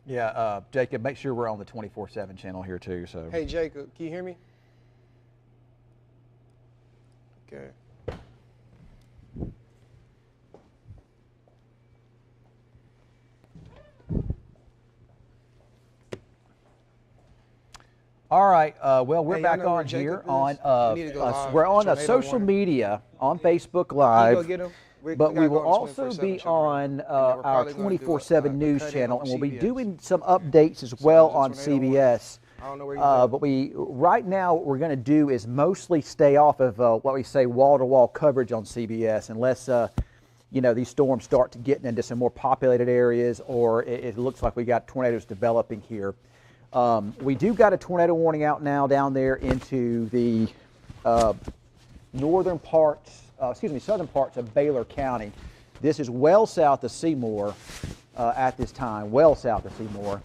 Yeah, Jacob, make sure we're on the 24/7 channel here too. So. Hey, Jacob, can you hear me? Okay. All right. Well, we're Hey, back y'all know where on Jacob here is? on. We need to go live. We're on Tornado social warning. media on Facebook Can Live. you go get him? But we gotta will go on the also 24/7 be channel right on now. And then we're our probably gonna do a 24/7 news cut-in channel, on and we'll be CBS. doing some updates as So well there's a on tornado warning. CBS. I don't know where he's at. But right now what we're going to do is mostly stay off of what we say wall-to-wall coverage on CBS, unless these storms start to get into some more populated areas, or it looks like we got tornadoes developing here. We do got a tornado warning out now down there into the southern parts of Baylor County. This is well south of Seymour at this time, well south of Seymour.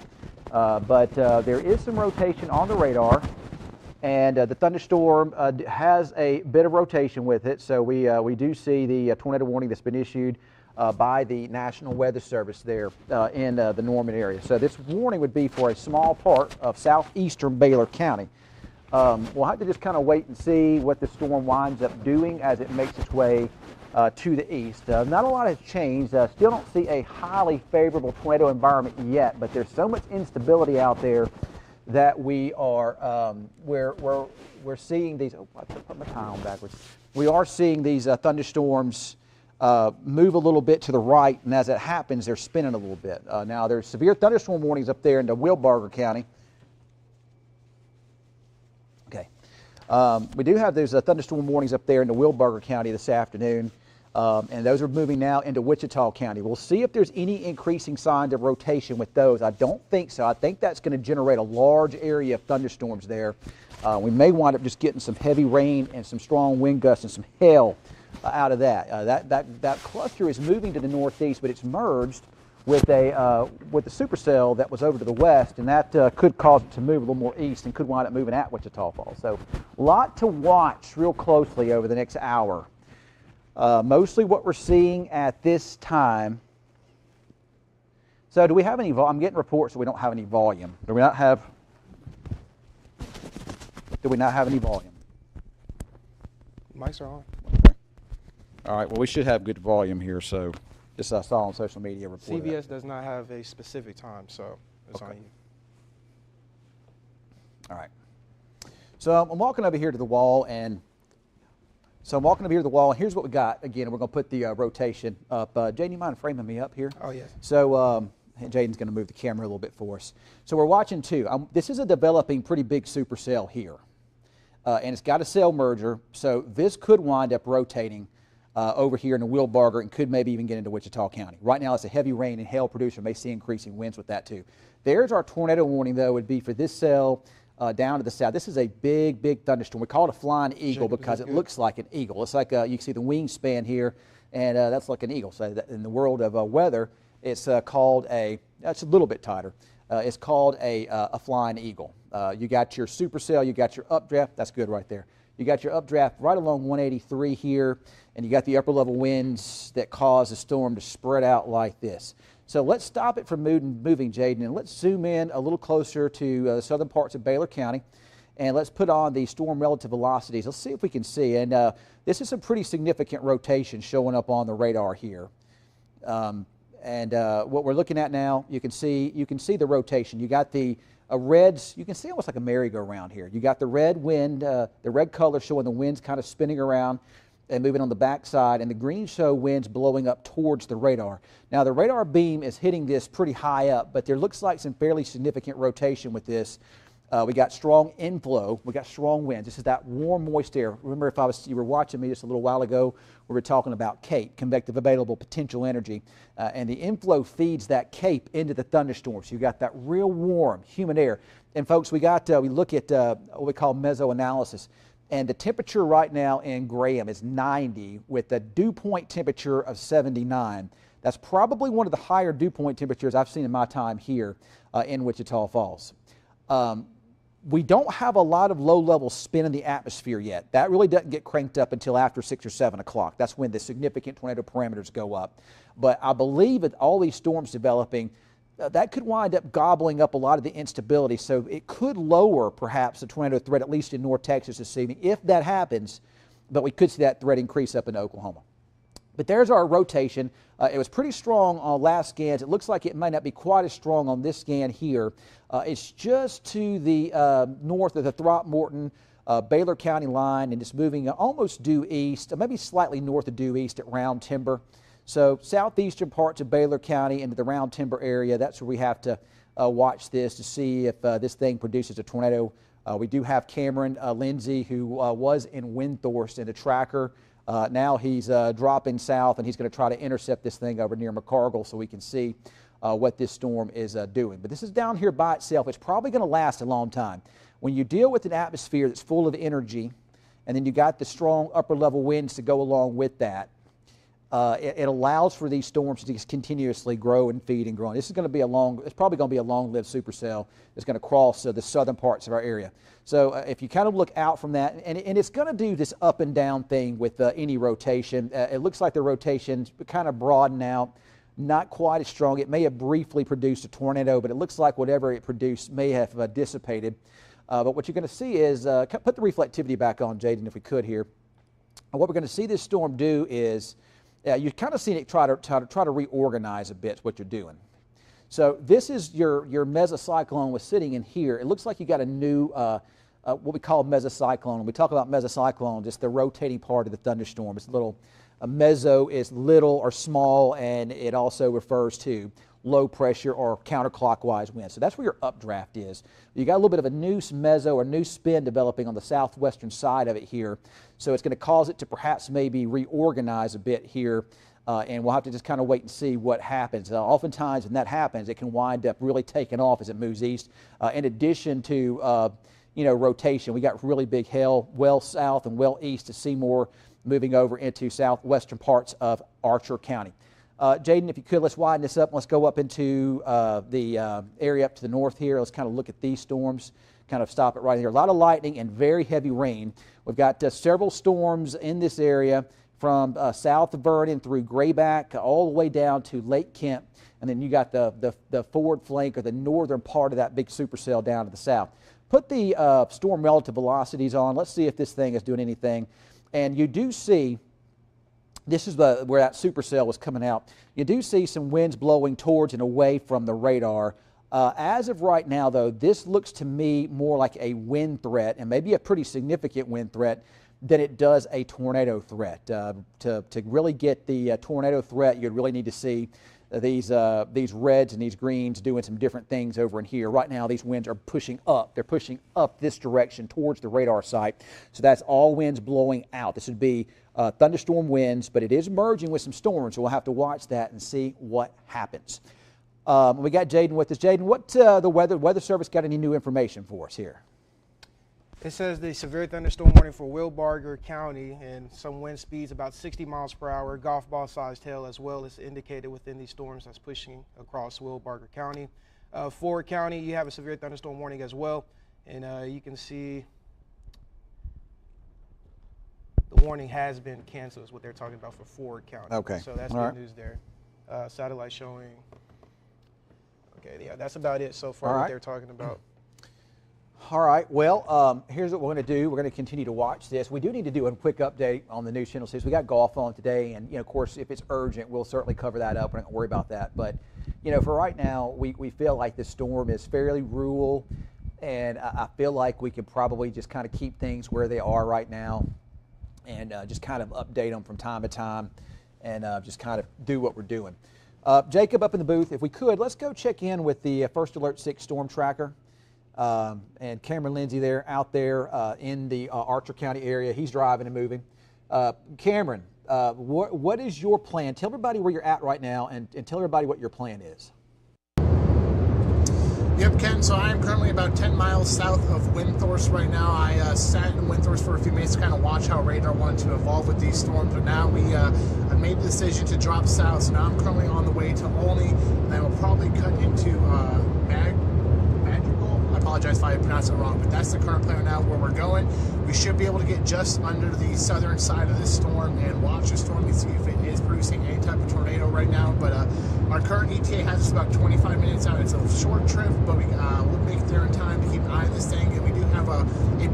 But there is some rotation on the radar, and the thunderstorm has a bit of rotation with it. So we do see the tornado warning that's been issued by the National Weather Service there in the Norman area. So this warning would be for a small part of southeastern Baylor County. We'll have to just kind of wait and see what the storm winds up doing as it makes its way to the east. Not a lot has changed. Still don't see a highly favorable tornado environment yet, but there's so much instability out there that we are we're seeing these. Oh, I put my tie on backwards. We are seeing these thunderstorms move a little bit to the right, and as it happens, they're spinning a little bit. Now there's severe thunderstorm warnings up there into Wilbarger County. Okay, we do have those thunderstorm warnings up there into Wilbarger County this afternoon. And those are moving now into Wichita County. We'll see if there's any increasing signs of rotation with those. I don't think so. I think that's going to generate a large area of thunderstorms there. We may wind up just getting some heavy rain and some strong wind gusts and some hail out of that. That cluster is moving to the northeast, but it's merged with the supercell that was over to the west, and that could cause it to move a little more east and could wind up moving at Wichita Falls. So a lot to watch real closely over the next hour. Mostly what we're seeing at this time. So do we have any volume? I'm getting reports that we don't have any volume. Do we not have any volume? Mics are on. Okay. All right, well, we should have good volume here. So just I saw on social media report. CBS does not have a specific time, so it's Okay. on you. All right. So I'm walking over here to the wall, and here's what we got. Again, we're going to put the rotation up. Jaden, you mind framing me up here? Oh, yes. So Jaden's going to move the camera a little bit for us. So we're watching two. This is a developing pretty big supercell here. And it's got a cell merger, so this could wind up rotating over here in the Wilbarger and could maybe even get into Wichita County. Right now it's a heavy rain and hail producer. May see increasing winds with that too. There's our tornado warning, though, would be for this cell down to the south. This is a big, big thunderstorm. We call it a flying eagle because it looks like an eagle. It's like you can see the wingspan here, and that's like an eagle. So that in the world of weather, it's called that's a little bit tighter. It's called a flying eagle. You got your supercell, you got your updraft. That's good right there. You got your updraft right along 183 here, and you got the upper level winds that cause the storm to spread out like this. So let's stop it from moving, Jaden, and let's zoom in a little closer to the southern parts of Baylor County, and let's put on the storm relative velocities. Let's see if we can see. And this is some pretty significant rotation showing up on the radar here. What we're looking at now, you can see the rotation. You got the reds. You can see almost like a merry-go-round here. You got the red wind, the red color showing the winds kind of spinning around and moving on the backside, and the green show winds blowing up towards the radar. Now the radar beam is hitting this pretty high up, but there looks like some fairly significant rotation with this. We got strong inflow. We got strong winds. This is that warm, moist air. Remember, you were watching me just a little while ago, we were talking about CAPE, convective available potential energy, and the inflow feeds that CAPE into the thunderstorms. So you got that real warm, humid air. And folks, we look at what we call mesoanalysis. And the temperature right now in Graham is 90 with a dew point temperature of 79. That's probably one of the higher dew point temperatures I've seen in my time here in Wichita Falls. We don't have a lot of low-level spin in the atmosphere yet. That really doesn't get cranked up until after 6 or 7 o'clock. That's when the significant tornado parameters go up. But I believe with all these storms developing, that could wind up gobbling up a lot of the instability. So it could lower perhaps the tornado threat, at least in North Texas this evening, if that happens. But we could see that threat increase up in Oklahoma. But there's our rotation. It was pretty strong on last scans. It looks like it might not be quite as strong on this scan here. It's just to the north of the Throckmorton, Baylor County line, and it's moving almost due east, maybe slightly north of due east at Round Timber. So southeastern parts of Baylor County into the Round Timber area, that's where we have to watch this to see if this thing produces a tornado. We do have Cameron Lindsay, who was in Windthorst in a tracker. Now he's dropping south, and he's going to try to intercept this thing over near McCargill so we can see what this storm is doing. But this is down here by itself. It's probably going to last a long time. When you deal with an atmosphere that's full of energy, and then you got the strong upper level winds to go along with that, it allows for these storms to just continuously grow and feed and grow. This is going to be it's probably going to be a long-lived supercell that's going to cross the southern parts of our area. So if you kind of look out from that, and it's going to do this up and down thing with any rotation. It looks like the rotation's kind of broadened out, not quite as strong. It may have briefly produced a tornado, but it looks like whatever it produced may have dissipated. But what you're going to see is, put the reflectivity back on, Jaden, if we could here. And what we're going to see this storm do is, you've kind of seen it try to reorganize a bit what you're doing. So this is your mesocyclone was sitting in here. It looks like you got a new, what we call mesocyclone. When we talk about mesocyclone, it's the rotating part of the thunderstorm. It's a meso is little or small, and it also refers to low pressure or counterclockwise wind. So that's where your updraft is. You got a little bit of a new meso or new spin developing on the southwestern side of it here. So it's going to cause it to perhaps maybe reorganize a bit here, and we'll have to just kind of wait and see what happens. Oftentimes when that happens, it can wind up really taking off as it moves east. In addition to rotation, we got really big hail well south and well east to Seymour, moving over into southwestern parts of Archer County. Jaden, if you could, let's widen this up. Let's go up into the area up to the north here. Let's kind of look at these storms, kind of stop it right here. A lot of lightning and very heavy rain. We've got several storms in this area from south of Vernon through Grayback all the way down to Lake Kent. And then you got the forward flank or the northern part of that big supercell down to the south. Put the storm relative velocities on. Let's see if this thing is doing anything. And you do see, this is where that supercell was coming out. You do see some winds blowing towards and away from the radar. As of right now, though, this looks to me more like a wind threat, and maybe a pretty significant wind threat, than it does a tornado threat. To really get the tornado threat, you'd really need to see these reds and these greens doing some different things over in here. Right now, these winds are pushing up. They're pushing up this direction towards the radar site. So that's all winds blowing out. This would be thunderstorm winds, but it is merging with some storms, so we'll have to watch that and see what happens. We got Jaden with us. Jaden, what the Weather Service got any new information for us here? It says the severe thunderstorm warning for Wilbarger County and some wind speeds about 60 miles per hour, golf ball sized hail as well is indicated within these storms that's pushing across Wilbarger County. Ford County, you have a severe thunderstorm warning as well, and you can see the warning has been canceled is what they're talking about for Ford County. Okay. So that's good news there. Satellite showing. Okay, yeah, that's about it so far what they're talking about. All right, well, here's what we're going to do. We're going to continue to watch this. We do need to do a quick update on the news channel series. We got golf on today, and, of course, if it's urgent, we'll certainly cover that up. We're not going to worry about that. But, for right now, we feel like this storm is fairly rural, and I feel like we could probably just kind of keep things where they are right now and just kind of update them from time to time and just kind of do what we're doing. Jacob, up in the booth, if we could, let's go check in with the First Alert 6 storm tracker. And Cameron Lindsay there, out there in the Archer County area. He's driving and moving. Cameron, what is your plan? Tell everybody where you're at right now and tell everybody what your plan is. Yep, Ken, so I am currently about 10 miles south of Windthorst right now. I sat in Windthorst for a few minutes to kind of watch how radar wanted to evolve with these storms, but now I made the decision to drop south, so now I'm currently on the way to Olney, and I will probably cut into apologize if I pronounce it wrong, but that's the current plan now where we're going. We should be able to get just under the southern side of this storm and watch the storm and see if it is producing any type of tornado right now. But our current ETA has us about 25 minutes out. It's a short trip, but we'll make it there in time to keep an eye on this thing. And we do have a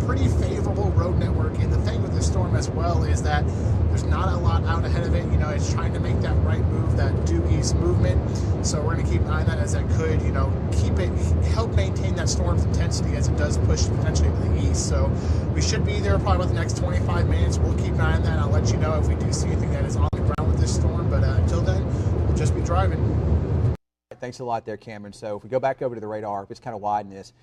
pretty favorable road network. And the thing with this storm as well is that there's not a lot out ahead of it. You know, it's trying to make that right move, that due east movement. So we're going to keep an eye on that as that could, you know, help maintain that storm's intensity as it does push potentially to the east. So we should be there probably about the next 25 minutes. We'll keep an eye on that. I'll let you know if we do see anything that is on the ground with this storm. But until then, we'll just be driving. Thanks a lot there, Cameron. So if we go back over to the radar, it's kind of widen this.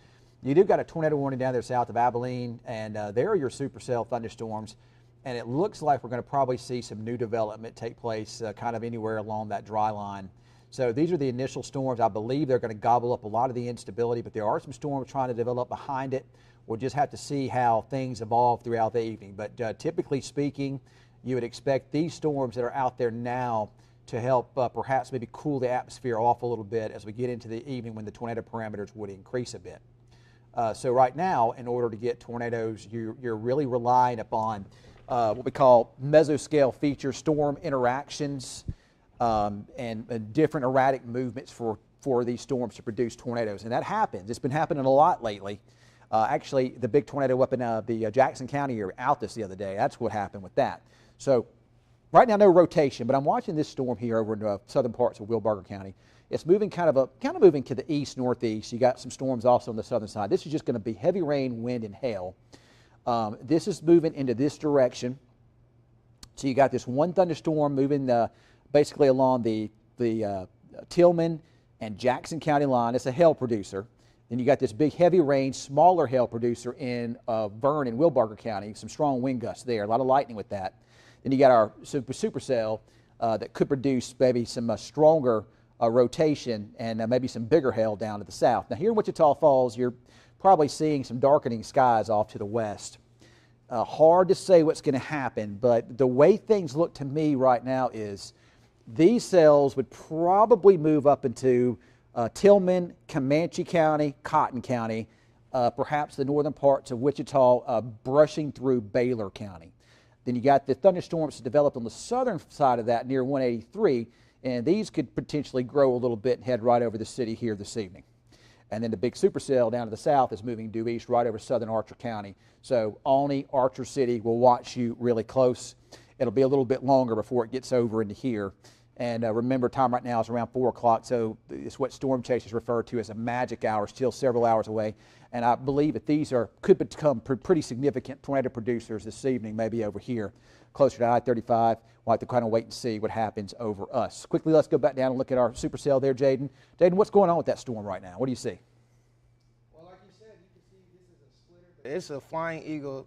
You do got a tornado warning down there south of Abilene, and there are your supercell thunderstorms. And it looks like we're going to probably see some new development take place kind of anywhere along that dry line. So these are the initial storms. I believe they're going to gobble up a lot of the instability, but there are some storms trying to develop behind it. We'll just have to see how things evolve throughout the evening. But typically speaking, you would expect these storms that are out there now to help perhaps maybe cool the atmosphere off a little bit as we get into the evening when the tornado parameters would increase a bit. So right now, in order to get tornadoes, you're really relying upon what we call mesoscale features, storm interactions, and different erratic movements for these storms to produce tornadoes. And that happens. It's been happening a lot lately. Actually, the big tornado up in the Jackson County area, Altus the other day, that's what happened with that. So right now, no rotation, but I'm watching this storm here over in the southern parts of Will-Barger County. It's moving kind of moving to the east, northeast. You got some storms also on the southern side. This is just going to be heavy rain, wind, and hail. This is moving into this direction. So you got this one thunderstorm moving basically along the Tillman and Jackson County line. It's a hail producer. Then you got this big heavy rain, smaller hail producer in Verne and Will-Barger County. Some strong wind gusts there, a lot of lightning with that. Then you got our supercell that could produce maybe some stronger rotation and maybe some bigger hail down to the south. Now here in Wichita Falls, you're probably seeing some darkening skies off to the west. Hard to say what's going to happen, but the way things look to me right now is these cells would probably move up into Tillman, Comanche County, Cotton County, perhaps the northern parts of Wichita, brushing through Baylor County. Then you got the thunderstorms that developed on the southern side of that near 183, and these could potentially grow a little bit and head right over the city here this evening. And then the big supercell down to the south is moving due east right over southern Archer County. So Olney, Archer City will watch you really close. It'll be a little bit longer before it gets over into here. And remember, time right now is around 4 o'clock, so it's what storm chasers refer to as a magic hour, still several hours away. And I believe that these could become pretty significant tornado producers this evening, maybe over here, closer to I-35. We'll have to kind of wait and see what happens over us. Quickly, let's go back down and look at our supercell there, Jaden. Jaden, what's going on with that storm right now? What do you see? Well, like you said, you can see this is a splitter. It's a flying eagle,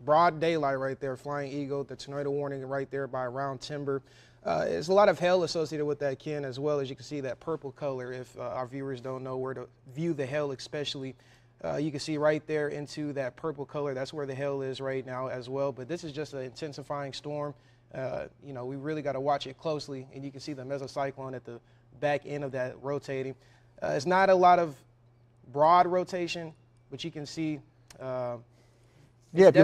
broad daylight right there, flying eagle. The tornado warning right there by round timber. There's a lot of hail associated with that, Ken, as well as you can see that purple color. If our viewers don't know where to view the hail especially, you can see right there into that purple color. That's where the hail is right now as well. But this is just an intensifying storm. You know, we really got to watch it closely, and you can see the mesocyclone at the back end of that rotating. It's not a lot of broad rotation, but you can see it's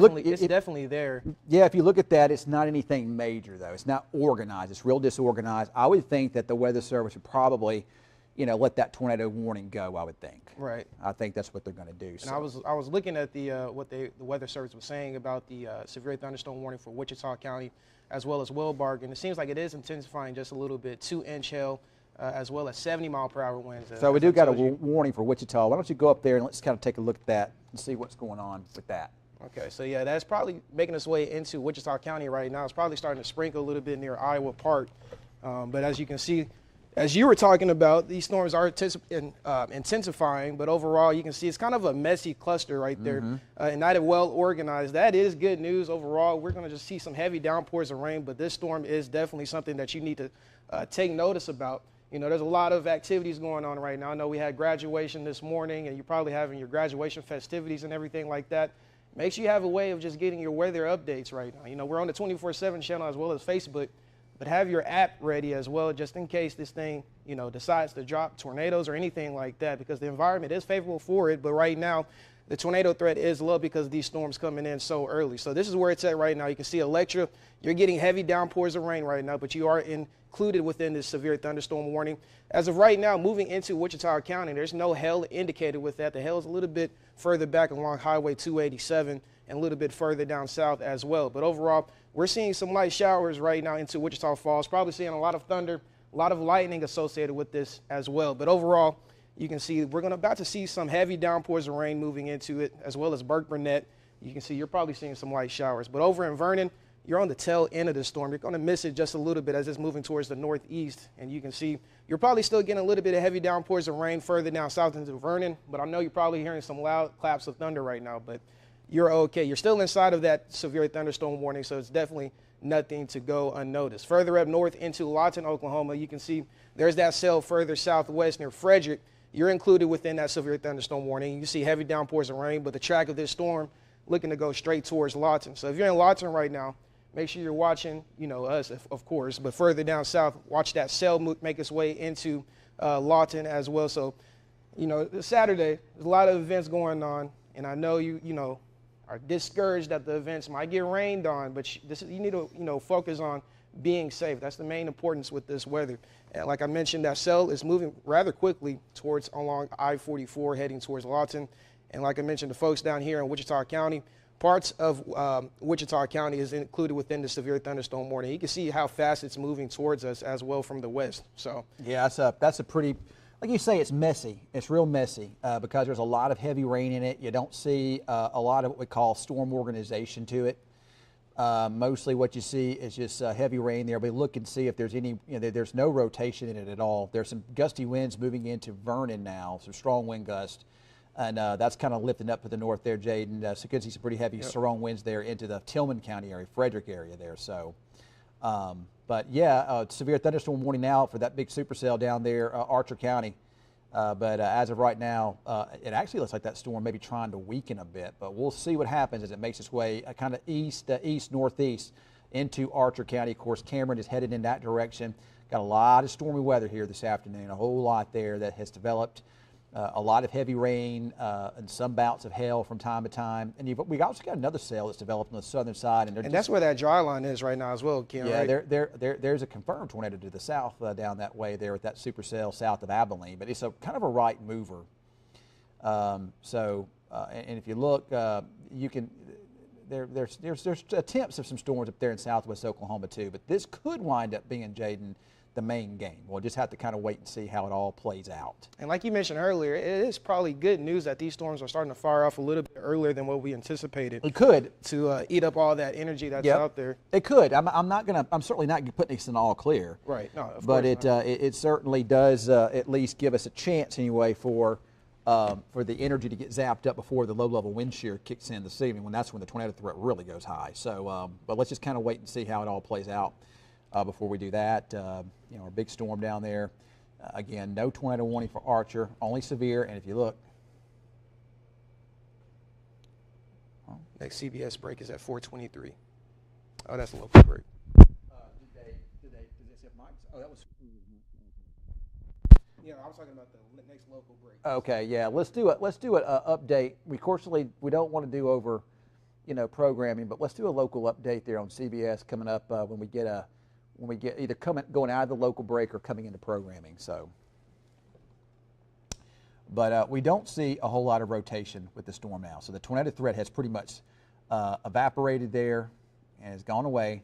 definitely there. Yeah, if you look at that, it's not anything major, though. It's not organized. It's real disorganized. I would think that the Weather Service would probably, you know, let that tornado warning go, I would think. Right. I think that's what they're going to do. And I was looking at what the Weather Service was saying about the severe thunderstorm warning for Wichita County as well as Will-Barger, and it seems like it is intensifying just a little bit. 2-inch hail as well as 70-mile-per-hour winds. So we do got a warning for Wichita. Why don't you go up there and let's kind of take a look at that and see what's going on with that. Okay, so yeah, that's probably making its way into Wichita County right now. It's probably starting to sprinkle a little bit near Iowa Park. But as you can see, as you were talking about, these storms are intensifying, but overall you can see it's kind of a messy cluster right there, and not well organized. That is good news overall. We're going to just see some heavy downpours of rain, but this storm is definitely something that you need to take notice about. You know, there's a lot of activities going on right now. I know we had graduation this morning, and you're probably having your graduation festivities and everything like that. Make sure you have a way of just getting your weather updates right now. You know, we're on the 24/7 channel as well as Facebook, but have your app ready as well, just in case this thing, you know, decides to drop tornadoes or anything like that, because the environment is favorable for it. But right now, the tornado threat is low because of these storms coming in so early. So this is where it's at right now. You can see Electra, you're getting heavy downpours of rain right now, but you are included within this severe thunderstorm warning. As of right now, moving into Wichita County, there's no hail indicated with that. The hail is a little bit further back along Highway 287 and a little bit further down south as well. But overall, we're seeing some light showers right now into Wichita Falls, probably seeing a lot of thunder, a lot of lightning associated with this as well. But overall, you can see we're about to see some heavy downpours of rain moving into it, as well as Burke Burnett. You can see you're probably seeing some light showers. But over in Vernon, you're on the tail end of the storm. You're going to miss it just a little bit as it's moving towards the northeast. And you can see you're probably still getting a little bit of heavy downpours of rain further down south into Vernon. But I know you're probably hearing some loud claps of thunder right now. But you're okay. You're still inside of that severe thunderstorm warning, so it's definitely nothing to go unnoticed. Further up north into Lawton, Oklahoma, you can see there's that cell further southwest near Frederick. You're included within that severe thunderstorm warning. You see heavy downpours of rain, but the track of this storm looking to go straight towards Lawton. So if you're in Lawton right now, make sure you're watching, you know, us, of course, but further down south, watch that cell make its way into Lawton as well. So, you know, Saturday, there's a lot of events going on, and I know you know, are discouraged that the events might get rained on, but you need to, you know, focus on being safe. That's the main importance with this weather. And like I mentioned, that cell is moving rather quickly towards along I-44 heading towards Lawton. And like I mentioned, the folks down here in Wichita County, parts of Wichita County is included within the severe thunderstorm warning. You can see how fast it's moving towards us as well from the west. So yeah, that's a pretty, like you say, it's messy. It's real messy because there's a lot of heavy rain in it. You don't see a lot of what we call storm organization to it. Mostly what you see is just heavy rain there, but look and see if there's any, you know, there's no rotation in it at all. There's some gusty winds moving into Vernon now, some strong wind gusts, and that's kind of lifting up to the north there, Jaden. So you can see some pretty heavy strong winds there into the Tillman County area, Frederick area there. So, but yeah, severe thunderstorm warning now for that big supercell down there, Archer County. But as of right now, it actually looks like that storm may be trying to weaken a bit, but we'll see what happens as it makes its way kind of east-northeast into Archer County. Of course, Cameron is headed in that direction. Got a lot of stormy weather here this afternoon, a whole lot there that has developed. A lot of heavy rain and some bouts of hail from time to time. And we also got another cell that's developed on the southern side. And that's where that dry line is right now as well, Ken, yeah, right? There's a confirmed tornado to the south down that way there at that supercell south of Abilene. But it's a kind of a right mover. And if you look, you can, there's attempts of some storms up there in southwest Oklahoma too. But this could wind up being, Jaden, the main game. We'll just have to kind of wait and see how it all plays out. And like you mentioned earlier, it is probably good news that these storms are starting to fire off a little bit earlier than what we anticipated. It could to eat up all that energy that's out there. It could. I'm certainly not putting this in all clear. Right. No. But it certainly does at least give us a chance anyway for the energy to get zapped up before the low-level wind shear kicks in this evening. That's when the tornado threat really goes high. So, but let's just kind of wait and see how it all plays out. Before we do that, you know, our big storm down there. Again, no tornado warning for Archer, only severe. And if you look, next CBS break is at 4:23. Oh, that's a local break. Did they say Mike's? Oh, that was. Yeah, I was talking about the next local break. Okay, yeah, let's do an update. We don't want to do over, you know, programming, but let's do a local update there on CBS coming up when we get either going out of the local break or coming into programming. So, but we don't see a whole lot of rotation with the storm now. So the tornado threat has pretty much evaporated there and has gone away.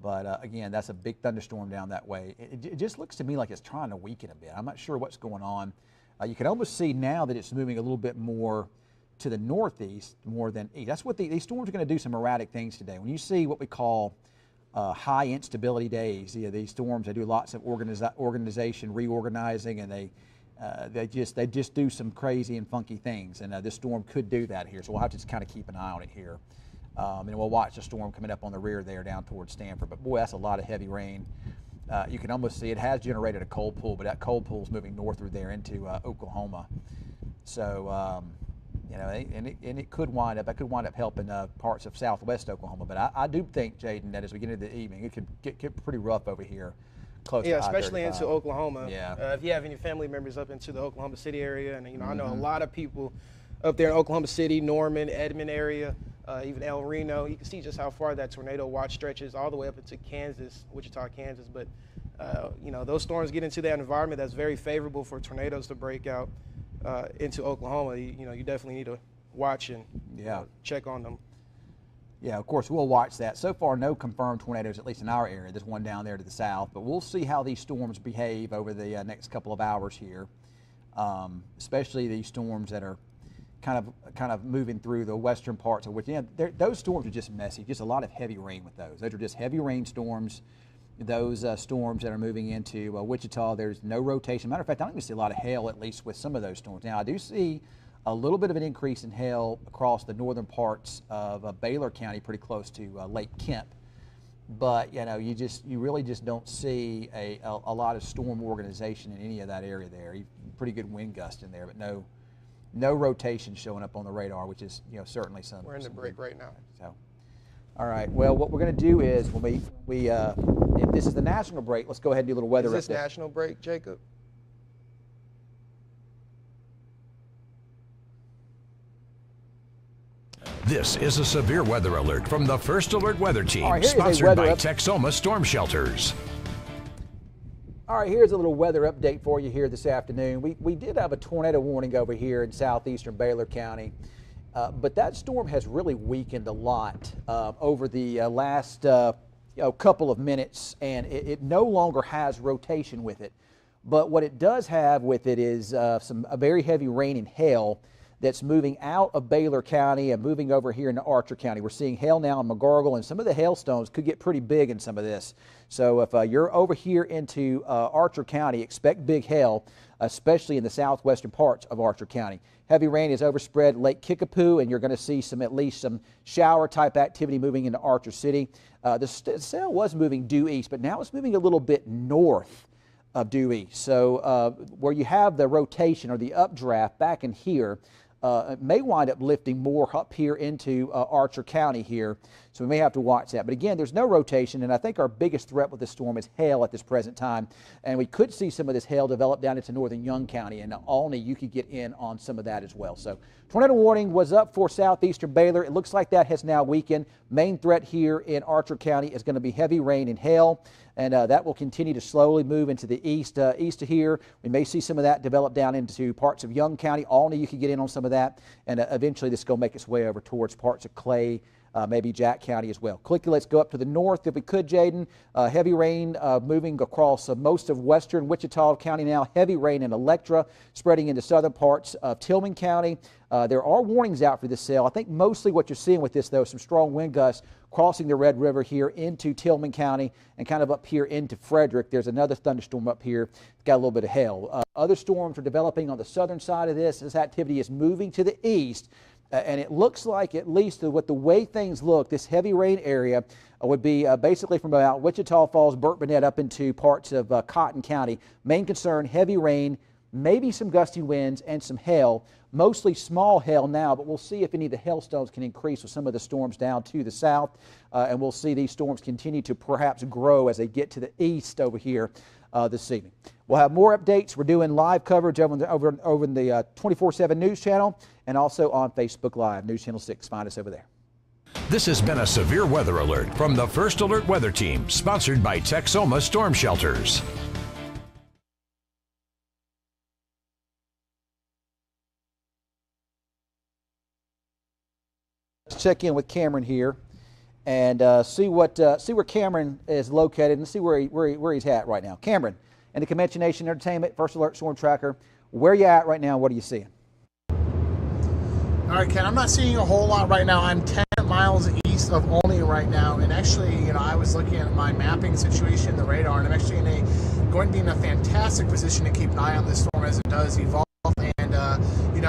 But again, that's a big thunderstorm down that way. It just looks to me like it's trying to weaken a bit. I'm not sure what's going on. You can almost see now that it's moving a little bit more to the northeast more than east. That's what these storms are going to do, some erratic things today. When you see what we call high instability days, these storms, they do lots of organization, reorganizing, and they just do some crazy and funky things. And this storm could do that here, so we'll have to just kind of keep an eye on it here. And we'll watch the storm coming up on the rear there down towards Stanford. But boy, that's a lot of heavy rain. You can almost see it has generated a cold pool, but that cold pool is moving northward there into Oklahoma. So You know, and it could wind up. That could wind up helping parts of southwest Oklahoma. But I do think, Jaden, that as we get into the evening, it could get pretty rough over here. Close to especially I-35. into Oklahoma. Yeah. If you have any family members up into the Oklahoma City area, and I know a lot of people up there in Oklahoma City, Norman, Edmond area, even El Reno, you can see just how far that tornado watch stretches all the way up into Kansas, Wichita, Kansas. But those storms get into that environment that's very favorable for tornadoes to break out into Oklahoma. You definitely need to watch and check on them. Yeah, of course, we'll watch that. So far, no confirmed tornadoes, at least in our area. There's one down there to the south, but we'll see how these storms behave over the next couple of hours here, especially these storms that are kind of moving through the western parts of which, those storms are just messy, just a lot of heavy rain with those. Those are just heavy rain storms. Those storms that are moving into Wichita, there's no rotation. Matter of fact, I don't even see a lot of hail, at least with some of those storms. Now, I do see a little bit of an increase in hail across the northern parts of Baylor County, pretty close to Lake Kemp. But you really just don't see a lot of storm organization in any of that area there. Pretty good wind gust in there, but no rotation showing up on the radar, which is certainly some. We're in the break right now. So, all right. Well, what we're going to do is when we if this is the national break, let's go ahead and do a little weather. Is this national break, Jacob? This is a severe weather alert from the First Alert Weather Team, right, sponsored by Texoma Storm Shelters. All right, here's a little weather update for you here this afternoon. We did have a tornado warning over here in southeastern Baylor County, but that storm has really weakened a lot over the last couple of minutes, and it no longer has rotation with it. But what it does have with it is a very heavy rain and hail that's moving out of Baylor County and moving over here into Archer County. We're seeing hail now in McGargle, and some of the hailstones could get pretty big in some of this. So if you're over here into Archer County, expect big hail, especially in the southwestern parts of Archer County. Heavy rain is overspread Lake Kickapoo, and you're going to see at least some shower-type activity moving into Archer City. The cell was moving due east, but now it's moving a little bit north of due east. So where you have the rotation or the updraft back in here, it may wind up lifting more up here into Archer County here, so we may have to watch that. But again, there's no rotation, and I think our biggest threat with this storm is hail at this present time, and we could see some of this hail develop down into northern Young County, and Olney, you could get in on some of that as well. So tornado warning was up for southeastern Baylor. It looks like that has now weakened. Main threat here in Archer County is going to be heavy rain and hail, and that will continue to slowly move into the east of here. We may see some of that develop down into parts of Young County. Olney, you could get in on some of that, and eventually this is going to make its way over towards parts of Clay, maybe Jack County as well. Quickly, let's go up to the north if we could, Jaden. Heavy rain moving across most of western Wichita County now. Heavy rain in Electra, spreading into southern parts of Tillman County. There are warnings out for this cell. I think mostly what you're seeing with this, though, some strong wind gusts crossing the Red River here into Tillman County and kind of up here into Frederick. There's another thunderstorm up here. It's got a little bit of hail. Other storms are developing on the southern side of this. This activity is moving to the east. And it looks like, at least with the way things look, this heavy rain area would be basically from about Wichita Falls, Burke-Burnett up into parts of Cotton County. Main concern, heavy rain, maybe some gusty winds and some hail, mostly small hail now, but we'll see if any of the hailstones can increase with some of the storms down to the south. And we'll see these storms continue to perhaps grow as they get to the east over here this evening. We'll have more updates. We're doing live coverage over in the 24/7 News Channel and also on Facebook Live, News Channel 6. Find us over there. This has been a severe weather alert from the First Alert Weather Team, sponsored by Texoma Storm Shelters. Let's check in with Cameron here and see where Cameron is located and see where he's at right now. Cameron, in the Convention Nation Entertainment First Alert Storm Tracker, where you at right now? What are you seeing? All right, Ken, I'm not seeing a whole lot right now. I'm 10 miles east of Olney right now, and actually, I was looking at my mapping situation, the radar, and I'm actually going to be in a fantastic position to keep an eye on this storm as it does evolve. And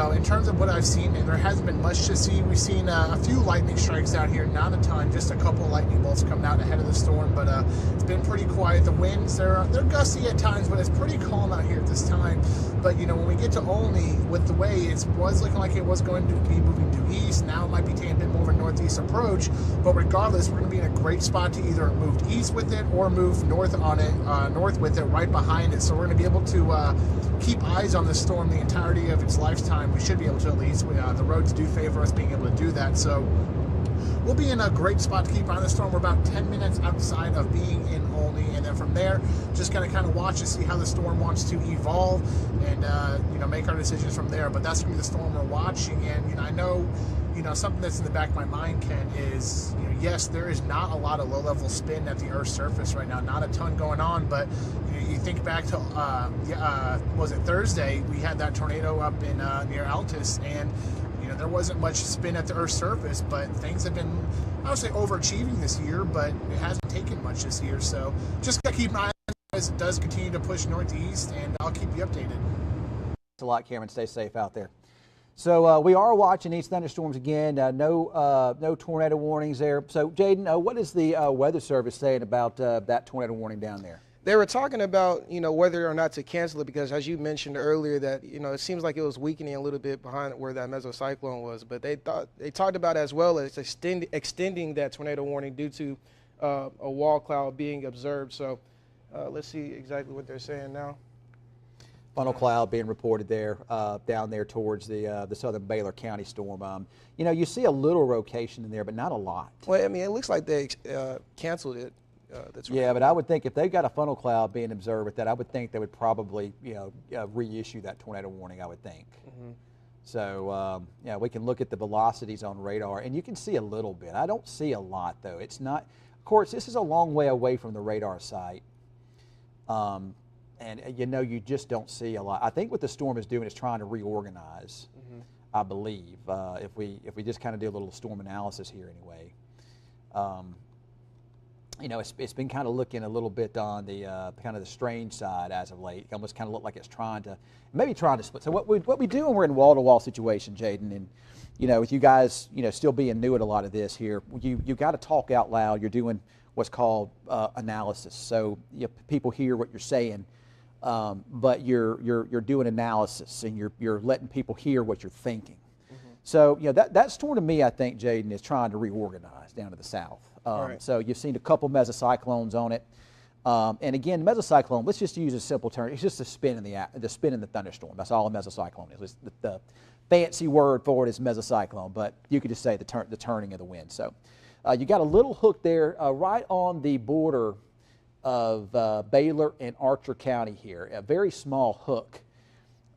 in terms of what I've seen, there hasn't been much to see. We've seen a few lightning strikes out here, not a ton, just a couple lightning bolts coming out ahead of the storm, but it's been pretty quiet. The winds, they're gusty at times, but it's pretty calm out here at this time. But, when we get to Olney, with the way it was looking like it was going to be moving due east, now it might be taking a bit more of a northeast approach, but regardless, we're going to be in a great spot to either move east with it or move north on it, north with it, right behind it. So we're going to be able to keep eyes on the storm the entirety of its lifetime. We should be able to, at least. The roads do favor us being able to do that. So we'll be in a great spot to keep an eye on the storm. We're about 10 minutes outside of being in Olney, and then from there, just kind of watch and see how the storm wants to evolve, and make our decisions from there. But that's going to be the storm we're watching, and I know, something that's in the back of my mind, Ken, is yes, there is not a lot of low-level spin at the Earth's surface right now, not a ton going on, but you think back to was it Thursday? We had that tornado up in near Altus, and there wasn't much spin at the Earth's surface, but things have been, I would say, overachieving this year, but it hasn't taken much this year. So just gotta keep an eye on it as it does continue to push northeast, and I'll keep you updated. Thanks a lot, Cameron. Stay safe out there. So we are watching these thunderstorms again. No tornado warnings there. So Jaden, what is the Weather Service saying about that tornado warning down there? They were talking about, whether or not to cancel it, because as you mentioned earlier that, it seems like it was weakening a little bit behind where that mesocyclone was. But they talked about as well as extending that tornado warning due to a wall cloud being observed. So let's see exactly what they're saying now. Funnel cloud being reported there, down there towards the southern Baylor County storm. You see a little rotation in there, but not a lot. Well, I mean, it looks like they canceled it. Yeah, but I would think if they've got a funnel cloud being observed with that, I would think they would probably, reissue that tornado warning, I would think. Mm-hmm. So, we can look at the velocities on radar, and you can see a little bit. I don't see a lot, though. It's not, of course, this is a long way away from the radar site. And, you just don't see a lot. I think what the storm is doing is trying to reorganize, mm-hmm. I believe, if we just kind of do a little storm analysis here anyway. It's been kind of looking a little bit on the kind of the strange side as of late. It almost kind of looked like it's trying to split. So what we do when we're in wall-to-wall situation, Jaden, and with you guys, still being new at a lot of this here, you got to talk out loud. You're doing what's called analysis. So people hear what you're saying, but you're doing analysis, and you're letting people hear what you're thinking. Mm-hmm. So that storm to me, I think, Jaden, is trying to reorganize down to the south. Right. So you've seen a couple mesocyclones on it, and again, mesocyclone. Let's just use a simple term. It's just the spin in the thunderstorm. That's all a mesocyclone is. The fancy word for it is mesocyclone, but you could just say the turning of the wind. So you got a little hook there, right on the border of Baylor and Archer County here. A very small hook,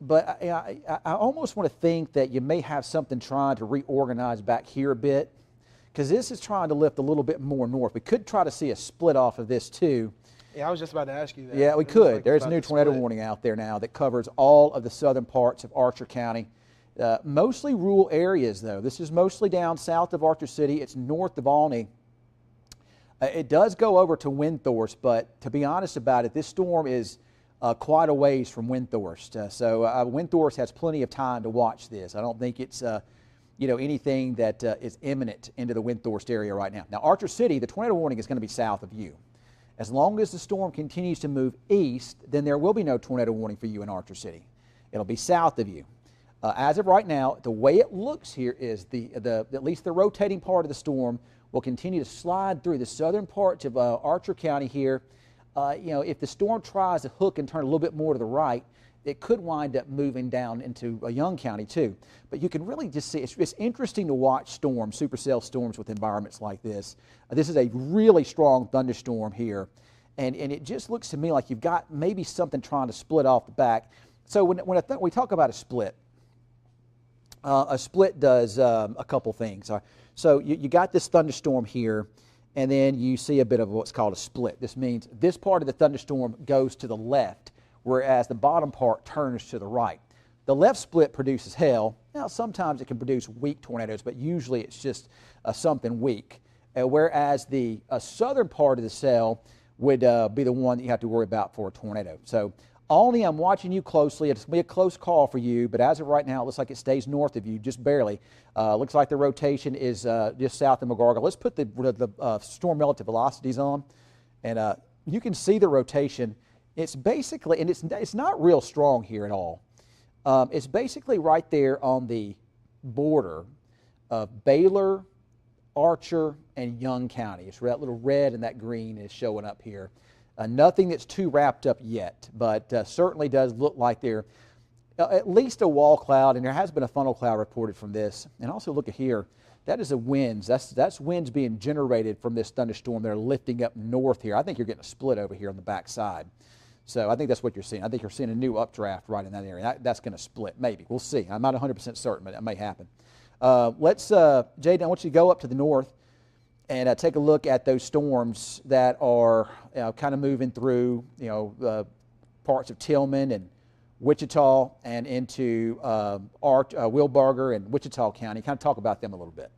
but I almost want to think that you may have something trying to reorganize back here a bit, because this is trying to lift a little bit more north. We could try to see a split off of this too. Yeah, I was just about to ask you that. Yeah, we could. There's a new tornado warning out there now that covers all of the southern parts of Archer County. Mostly rural areas, though. This is mostly down south of Archer City. It's north of Olney. It does go over to Windthorst, but to be honest about it, this storm is quite a ways from Windthorst. So Windthorst has plenty of time to watch this. I don't think it's anything that is imminent into the Windthorst area right now. Now, Archer City, the tornado warning is going to be south of you. As long as the storm continues to move east, then there will be no tornado warning for you in Archer City. It'll be south of you. As of right now, the way it looks here is at least the rotating part of the storm will continue to slide through the southern parts of Archer County here. If the storm tries to hook and turn a little bit more to the right, it could wind up moving down into Young County too. But you can really just see, it's interesting to watch storms, supercell storms with environments like this. This is a really strong thunderstorm here. And it just looks to me like you've got maybe something trying to split off the back. So when we talk about a split does a couple things. So you got this thunderstorm here, and then you see a bit of what's called a split. This means this part of the thunderstorm goes to the left, whereas the bottom part turns to the right. The left split produces hail. Now, sometimes it can produce weak tornadoes, but usually it's just something weak. Whereas the southern part of the cell would be the one that you have to worry about for a tornado. So Olney, I'm watching you closely. It's going to be a close call for you, but as of right now, it looks like it stays north of you, just barely. Looks like the rotation is just south of McGargle. Let's put the storm relative velocities on, and you can see the rotation. It's basically, and it's not real strong here at all. It's basically right there on the border of Baylor, Archer, and Young County. It's that little red and that green is showing up here. Nothing that's too wrapped up yet, but certainly does look like they're at least a wall cloud, and there has been a funnel cloud reported from this. And also look at here, that is the winds. That's winds being generated from this thunderstorm. They're lifting up north here. I think you're getting a split over here on the back side. So I think that's what you're seeing. I think you're seeing a new updraft right in that area. That's going to split, maybe. We'll see. I'm not 100% certain, but that may happen. Jaden, I want you to go up to the north and take a look at those storms that are kind of moving through, parts of Tillman and Wichita and into Wilbarger and Wichita County. Kind of talk about them a little bit.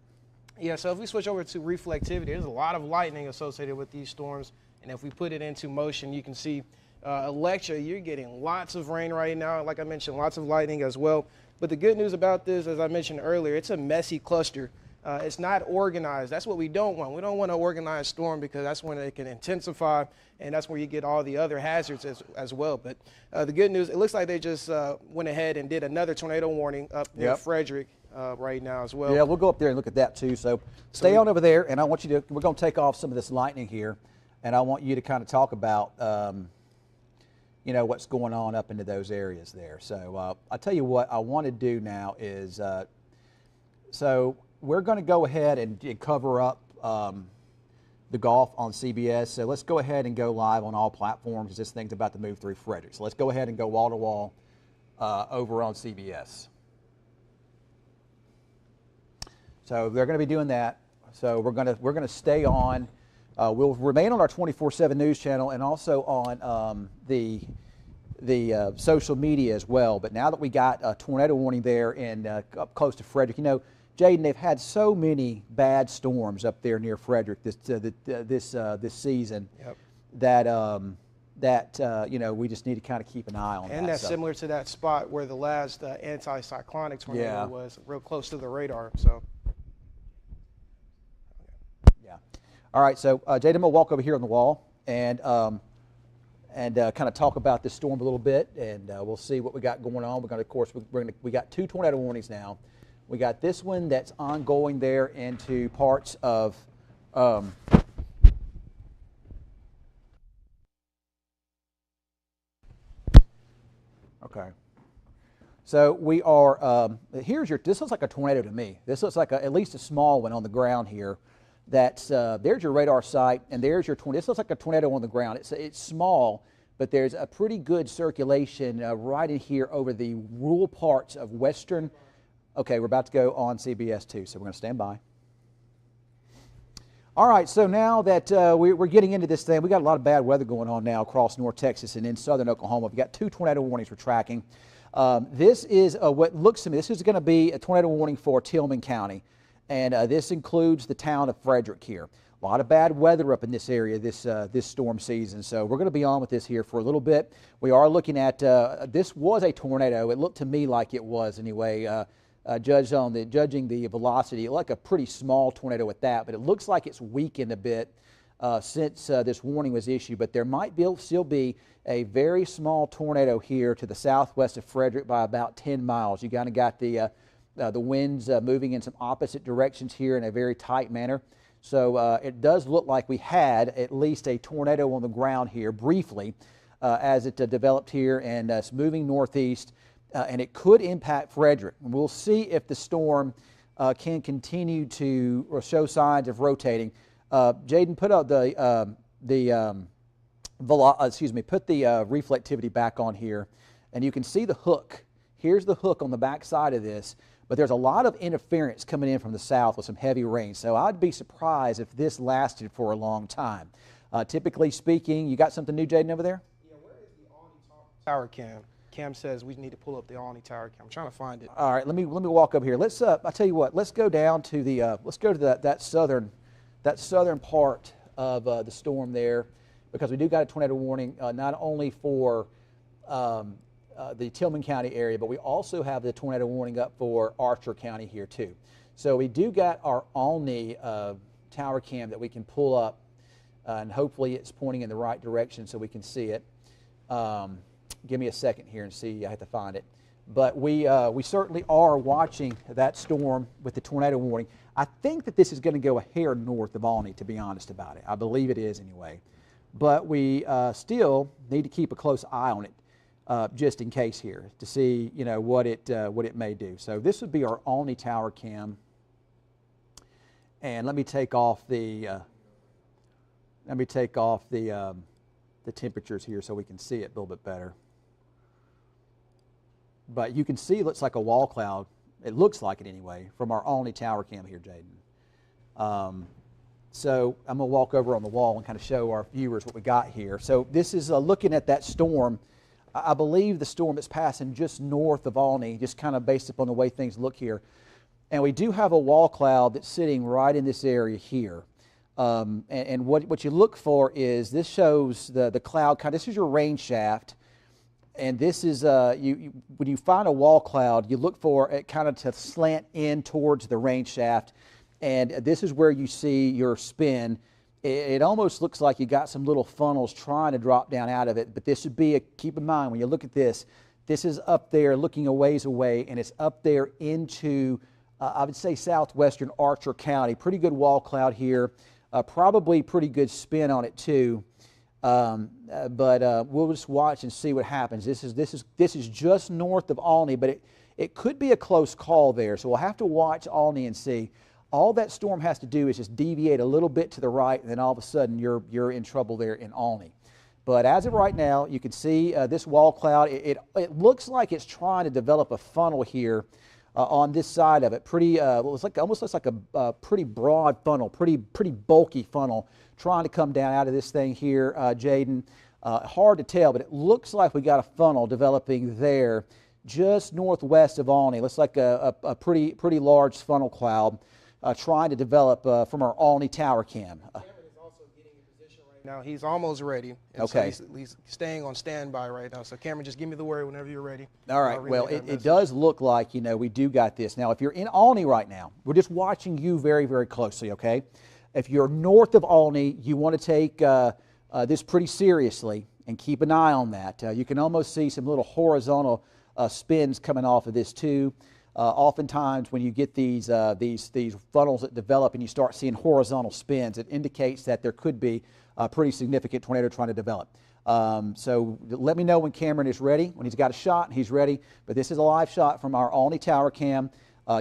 Yeah, so if we switch over to reflectivity, there's a lot of lightning associated with these storms, and if we put it into motion, you can see Electra, you're getting lots of rain right now. Like I mentioned, lots of lightning as well. But the good news about this, as I mentioned earlier, it's a messy cluster. It's not organized. That's what we don't want. We don't want an organized storm because that's when it can intensify, and that's where you get all the other hazards as well. But the good news, it looks like they just went ahead and did another tornado warning up near Frederick right now as well. Yeah, we'll go up there and look at that too. So stay on over there, and I want you to, we're going to take off some of this lightning here, and I want you to kind of talk about, what's going on up into those areas there. So I'll tell you what I want to do now is, so we're going to go ahead and cover up the golf on CBS. So let's go ahead and go live on all platforms as this thing's about to move through Frederick. So let's go ahead and go wall to wall over on CBS. So they're going to be doing that. So we're going to stay on. We'll remain on our 24/7 news channel and also on the social media as well. But now that we got a tornado warning there and up close to Frederick, Jaden, they've had so many bad storms up there near Frederick this season that we just need to kind of keep an eye on that. And that's similar to that spot where the last anticyclonic tornado was, real close to the radar. So. Yeah. All right. So Jaden, we'll walk over here on the wall and kind of talk about this storm a little bit, and we'll see what we got going on. We're going to, of course, we got 2 tornado warnings now. We got this one that's ongoing there into parts of okay. So we are, this looks like a tornado to me. This looks like at least a small one on the ground here. There's your radar site, and there's your tornado. This looks like a tornado on the ground. It's small, but there's a pretty good circulation right in here over the rural parts of western. Okay, we're about to go on CBS 2, so we're going to stand by. All right, so now that we're getting into this thing, we got a lot of bad weather going on now across North Texas and in southern Oklahoma. We've got 2 tornado warnings we're tracking. This is what looks to me, this is going to be a tornado warning for Tillman County, and this includes the town of Frederick here. A lot of bad weather up in this area this storm season, so we're going to be on with this here for a little bit. We are looking at, this was a tornado. It looked to me like it was anyway. Judging the velocity, like a pretty small tornado at that, but it looks like it's weakened a bit since this warning was issued. But there might still be a very small tornado here to the southwest of Frederick by about 10 miles. You kind of got the winds moving in some opposite directions here in a very tight manner. So it does look like we had at least a tornado on the ground here briefly as it developed here, and it's moving northeast. And it could impact Frederick. We'll see if the storm can continue to show signs of rotating. Jaden, put out put the reflectivity back on here, and you can see the hook. Here's the hook on the back side of this, but there's a lot of interference coming in from the south with some heavy rain. So I'd be surprised if this lasted for a long time. Typically speaking, you got something new, Jaden, over there? Yeah, where is the Olney tower cam? Cam says we need to pull up the Olney tower cam. I'm trying to find it. All right, let me walk up here. Let's I tell you what. Let's go down to the let's go to that southern part of the storm there, because we do got a tornado warning not only for the Tillman County area, but we also have the tornado warning up for Archer County here too. So we do got our Olney tower cam that we can pull up, and hopefully it's pointing in the right direction so we can see it. Give me a second here and see. I have to find it. But we certainly are watching that storm with the tornado warning. I think that this is going to go a hair north of Olney, to be honest about it. I believe it is anyway. But we still need to keep a close eye on it, just in case here, to see what it may do. So this would be our Olney tower cam. And let me take off the temperatures here so we can see it a little bit better. But you can see it looks like a wall cloud. It looks like it anyway from our Olney tower cam here, Jaden. So I'm going to walk over on the wall and kind of show our viewers what we got here. So this is looking at that storm. I believe the storm is passing just north of Olney, just kind of based upon the way things look here. And we do have a wall cloud that's sitting right in this area here. And what you look for is, this shows the cloud kind of, this is your rain shaft. And this is, when you find a wall cloud, you look for it kind of to slant in towards the rain shaft. And this is where you see your spin. It almost looks like you got some little funnels trying to drop down out of it. But this would be, keep in mind, when you look at this, this is up there looking a ways away, and it's up there into, I would say, southwestern Archer County. Pretty good wall cloud here. Probably pretty good spin on it too. But we'll just watch and see what happens. This is just north of Olney, but it could be a close call there. So we'll have to watch Olney and see. All that storm has to do is just deviate a little bit to the right, and then all of a sudden you're in trouble there in Olney. But as of right now, you can see this wall cloud. It looks like it's trying to develop a funnel here on this side of it. Pretty, almost looks like a pretty broad funnel, pretty bulky funnel, trying to come down out of this thing here, Jaden. Hard to tell, but it looks like we got a funnel developing there, just northwest of Olney. Looks like a pretty large funnel cloud trying to develop from our Olney tower cam. Cameron is also getting in position right now. He's almost ready. And okay. So he's staying on standby right now. So Cameron, just give me the word whenever you're ready. All right. Well, it does look like, we do got this. Now, if you're in Olney right now, we're just watching you very, very closely, okay? If you're north of Olney, you want to take this pretty seriously and keep an eye on that. You can almost see some little horizontal spins coming off of this too. Oftentimes when you get these funnels that develop and you start seeing horizontal spins, it indicates that there could be a pretty significant tornado trying to develop. So let me know when Cameron is ready, when he's got a shot and he's ready. But this is a live shot from our Olney tower cam.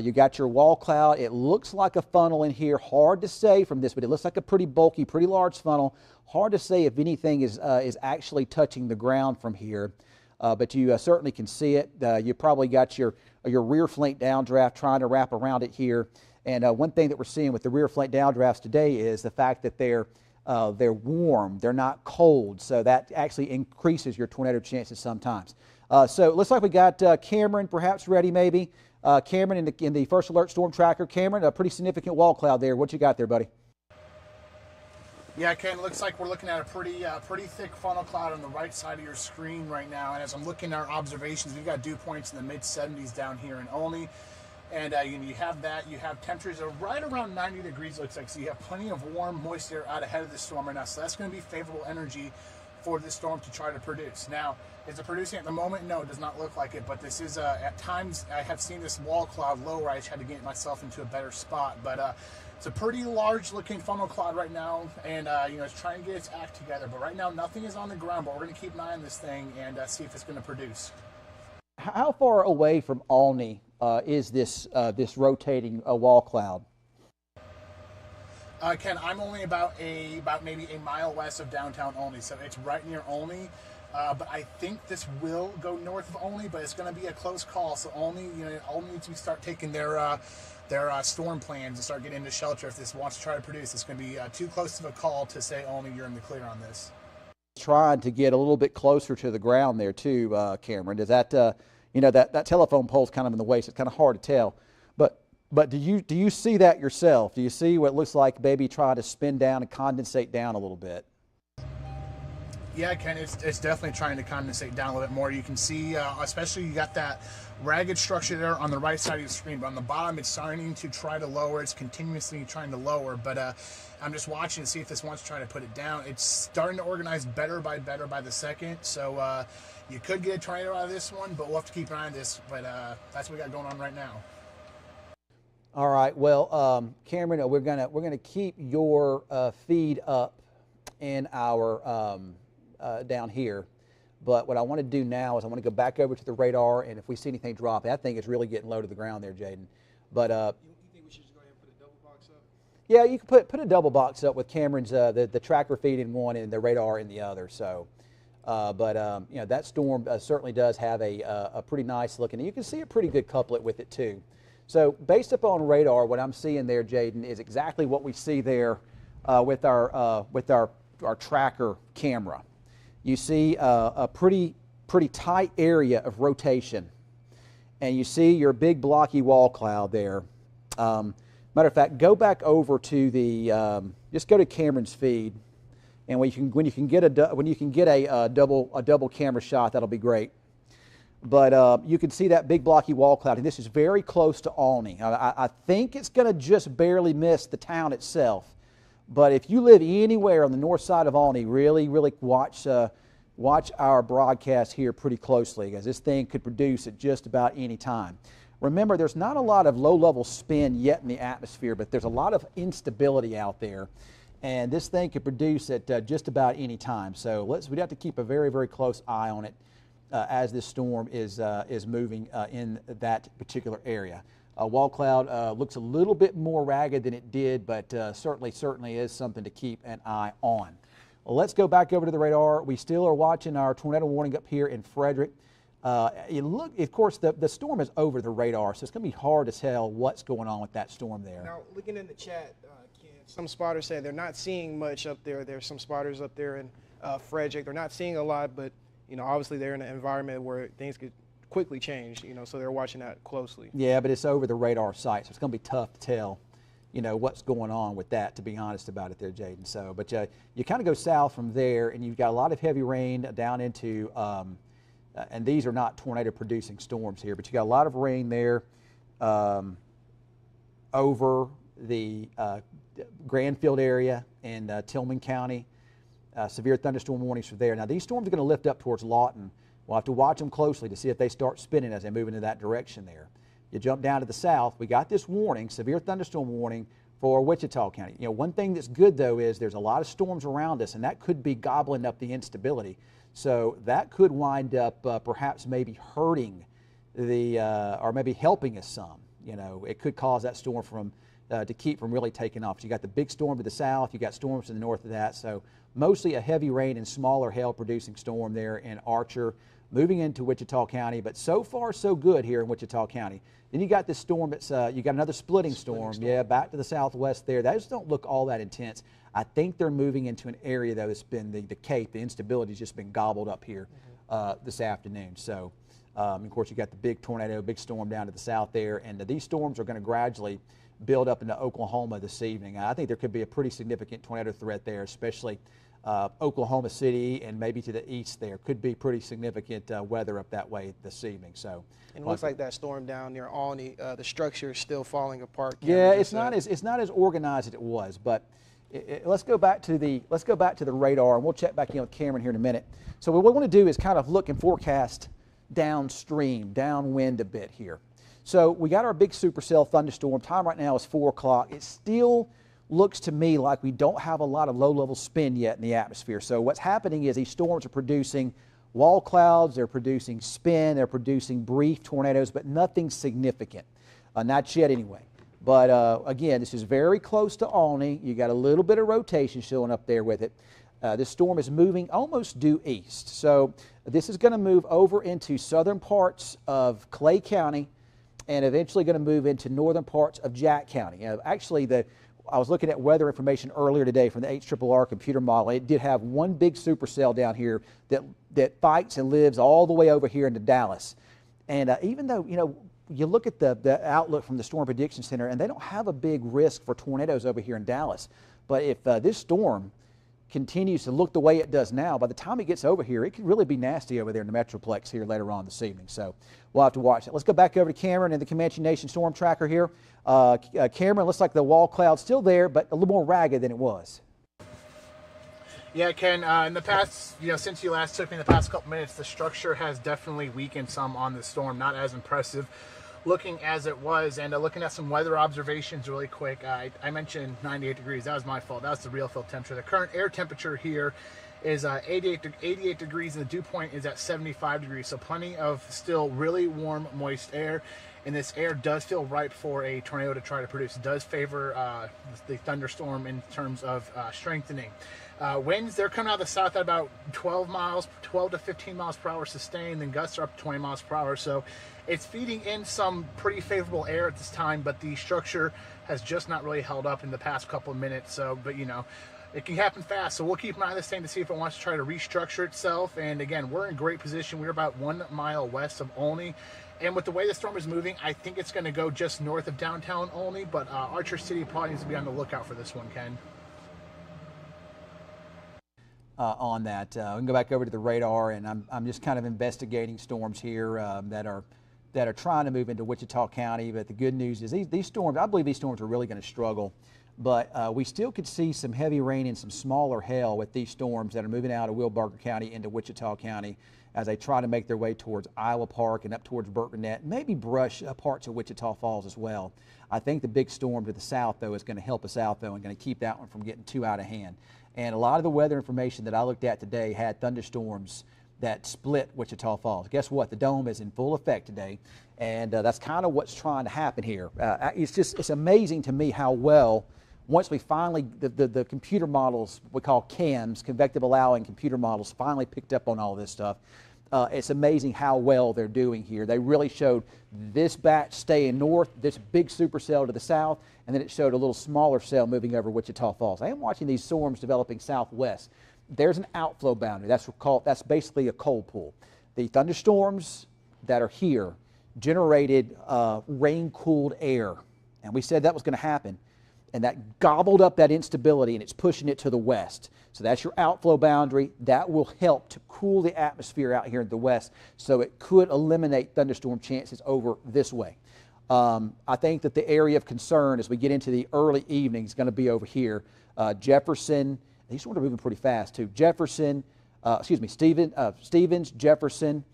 You got your wall cloud. It looks like a funnel in here. Hard to say from this, but it looks like a pretty bulky, pretty large funnel. Hard to say if anything is actually touching the ground from here. But you certainly can see it. You probably got your rear flank downdraft trying to wrap around it here. And one thing that we're seeing with the rear flank downdrafts today is the fact that they're warm, they're not cold. So that actually increases your tornado chances sometimes. So it looks like we got Cameron perhaps ready maybe. Cameron in the first alert storm tracker. Cameron, a pretty significant wall cloud there. What you got there, buddy? Yeah, Ken, looks like we're looking at a pretty thick funnel cloud on the right side of your screen right now. And as I'm looking at our observations, we've got dew points in the mid-70s down here in Olney. And you have that. You have temperatures of right around 90 degrees, looks like. So you have plenty of warm, moist air out ahead of the storm right now. So that's going to be favorable energy for this storm to try to produce. Now, is it producing at the moment? No, it does not look like it. But this is, at times, I have seen this wall cloud low where I just had to get myself into a better spot. But it's a pretty large looking funnel cloud right now, and it's trying to get its act together. But right now, nothing is on the ground, but we're going to keep an eye on this thing and see if it's going to produce. How far away from Olney is this rotating wall cloud? Ken, I'm only about maybe a mile west of downtown Olney, so it's right near Olney. But I think this will go north of Olney, but it's going to be a close call. So Olney needs to start taking their storm plans and start getting into shelter if this wants to try to produce. It's going to be too close of a call to say Olney, you're in the clear on this. Trying to get a little bit closer to the ground there too, Cameron. Does that that telephone pole's kind of in the way, so it's kind of hard to tell. But do you see that yourself? Do you see what looks like maybe try to spin down and condensate down a little bit? Yeah, Ken, it's definitely trying to condensate down a little bit more. You can see, especially you got that ragged structure there on the right side of the screen, but on the bottom it's starting to try to lower. It's continuously trying to lower, but I'm just watching to see if this wants to try to put it down. It's starting to organize better by the second, so you could get a tornado out of this one, but we'll have to keep an eye on this, but that's what we got going on right now. All right, well, Cameron, we're gonna keep your feed up in our down here. But what I want to do now is I want to go back over to the radar, and if we see anything drop, that thing is really getting low to the ground there, Jaden. But you think we should just go ahead and put a double box up? Yeah, you can put a double box up with Cameron's the tracker feed in one and the radar in the other. So, you know, that storm certainly does have a pretty nice looking, and you can see a pretty good couplet with it too. So based upon radar, what I'm seeing there, Jaden, is exactly what we see there with our tracker camera. You see a pretty tight area of rotation, and you see your big blocky wall cloud there. Matter of fact, go back over to the just go to Cameron's feed, and when you can get a double camera shot, that'll be great. But you can see that big blocky wall cloud, and this is very close to Olney. I think it's going to just barely miss the town itself. But if you live anywhere on the north side of Olney, really watch our broadcast here pretty closely, because this thing could produce at just about any time. Remember, there's not a lot of low-level spin yet in the atmosphere, but there's a lot of instability out there, and this thing could produce at just about any time. So we'd have to keep a very close eye on it as this storm is moving in that particular area. Wall cloud looks a little bit more ragged than it did, but certainly is something to keep an eye on. Well, let's go back over to the radar. We still are watching our tornado warning up here in Frederick. Of course, the storm is over the radar, so it's going to be hard to tell what's going on with that storm there. Now, looking in the chat, Ken, some spotters say they're not seeing much up there. There's some spotters up there in Frederick. They're not seeing a lot, but you know, obviously they're in an environment where things could quickly change, you know, so they're watching that closely. Yeah, but it's over the radar site, so it's going to be tough to tell, you know, what's going on with that, to be honest about it there, Jaden. So, but you kind of go south from there, and you've got a lot of heavy rain down into, and these are not tornado-producing storms here, but you got a lot of rain there over the Granfield area in Tillman County. Severe thunderstorm warnings for there. Now, these storms are going to lift up towards Lawton. We'll have to watch them closely to see if they start spinning as they move into that direction there. You jump down to the south, we got this warning, severe thunderstorm warning for Wichita County. You know, one thing that's good though is there's a lot of storms around us, and that could be gobbling up the instability. So that could wind up perhaps maybe hurting or maybe helping us some. You know, it could cause that storm to keep from really taking off. So you got the big storm to the south, you got storms to the north of that. So mostly a heavy rain and smaller hail producing storm there in Archer, moving into Wichita County, but so far so good here in Wichita County. Then you got this storm that's, you got another splitting storm, yeah, back to the southwest there. Those don't look all that intense. I think they're moving into an area though that's been the Cape, the instability's just been gobbled up here this afternoon. So, of course, you got the big tornado, big storm down to the south there, and these storms are going to gradually build up into Oklahoma this evening. I think there could be a pretty significant tornado threat there, especially Oklahoma City and maybe to the east there. Could be pretty significant weather up that way this evening. So, and it looks like that storm down near Olney, the structure is still falling apart. Yeah, it's not as organized as it was. But let's go back to the radar, and we'll check back in with Cameron here in a minute. So what we want to do is kind of look and forecast downstream, downwind a bit here. So we got our big supercell thunderstorm. Time right now is 4 o'clock. It still looks to me like we don't have a lot of low-level spin yet in the atmosphere. So what's happening is these storms are producing wall clouds, they're producing spin, they're producing brief tornadoes, but nothing significant. Not yet anyway. But again, this is very close to Olney. You got a little bit of rotation showing up there with it. This storm is moving almost due east. So this is going to move over into southern parts of Clay County and eventually going to move into northern parts of Jack County. Actually, I was looking at weather information earlier today from the HRRR computer model. It did have one big supercell down here that fights and lives all the way over here into Dallas. And even though, you know, you look at the outlook from the Storm Prediction Center, and they don't have a big risk for tornadoes over here in Dallas. But if this storm continues to look the way it does now, by the time it gets over here, it could really be nasty over there in the Metroplex here later on this evening. So we'll have to watch it. Let's go back over to Cameron and the Comanche Nation Storm Tracker here. Cameron, looks like the wall cloud's still there, but a little more ragged than it was. Yeah, Ken, in the past, since you last took me in the past couple minutes, the structure has definitely weakened some on the storm. Not as impressive looking as it was. And looking at some weather observations really quick, I mentioned 98 degrees. That was my fault. That was the real field temperature. The current air temperature here is 88 degrees, and the dew point is at 75 degrees. So plenty of still really warm, moist air. And this air does feel ripe for a tornado to try to produce. It does favor the thunderstorm in terms of strengthening. Winds, they're coming out of the south at about 12 to 15 miles per hour sustained, then gusts are up to 20 miles per hour. So it's feeding in some pretty favorable air at this time, but the structure has just not really held up in the past couple of minutes. So, but it can happen fast. So we'll keep an eye on this thing to see if it wants to try to restructure itself. And again, we're in great position. We're about 1 mile west of Olney. And with the way the storm is moving, I think it's going to go just north of downtown Olney, but Archer City probably needs to be on the lookout for this one, Ken. On that, we can go back over to the radar, and I'm just kind of investigating storms here that are trying to move into Wichita County. But the good news is these storms, I believe these storms are really going to struggle. But we still could see some heavy rain and some smaller hail with these storms that are moving out of Wilbarger County into Wichita County as they try to make their way towards Iowa Park and up towards Burkernett, maybe brush parts of Wichita Falls as well. I think the big storm to the south, though, is going to help us out, though, and going to keep that one from getting too out of hand. And a lot of the weather information that I looked at today had thunderstorms that split Wichita Falls. Guess what? The dome is in full effect today, and that's kind of what's trying to happen here. It's amazing to me how well, once we finally, the computer models we call CAMs, convective allowing computer models, finally picked up on all this stuff. It's amazing how well they're doing here. They really showed this batch staying north, this big supercell to the south, and then it showed a little smaller cell moving over Wichita Falls. I am watching these storms developing southwest. There's an outflow boundary. That's basically a cold pool. The thunderstorms that are here generated rain-cooled air, and we said that was going to happen. And that gobbled up that instability, and it's pushing it to the west. So that's your outflow boundary. That will help to cool the atmosphere out here in the west, so it could eliminate thunderstorm chances over this way. I think that the area of concern as we get into the early evening is going to be over here. Jefferson, these storms are moving pretty fast too. Stevens, Jefferson,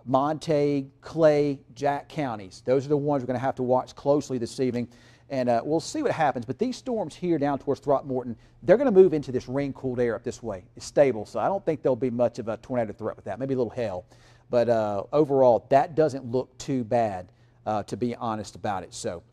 Montague, Clay, Jack counties. Those are the ones we're going to have to watch closely this evening. And we'll see what happens. But these storms here down towards Throckmorton, they're going to move into this rain-cooled air up this way. It's stable, so I don't think there'll be much of a tornado threat with that. Maybe a little hail. But overall, that doesn't look too bad, to be honest about it. So,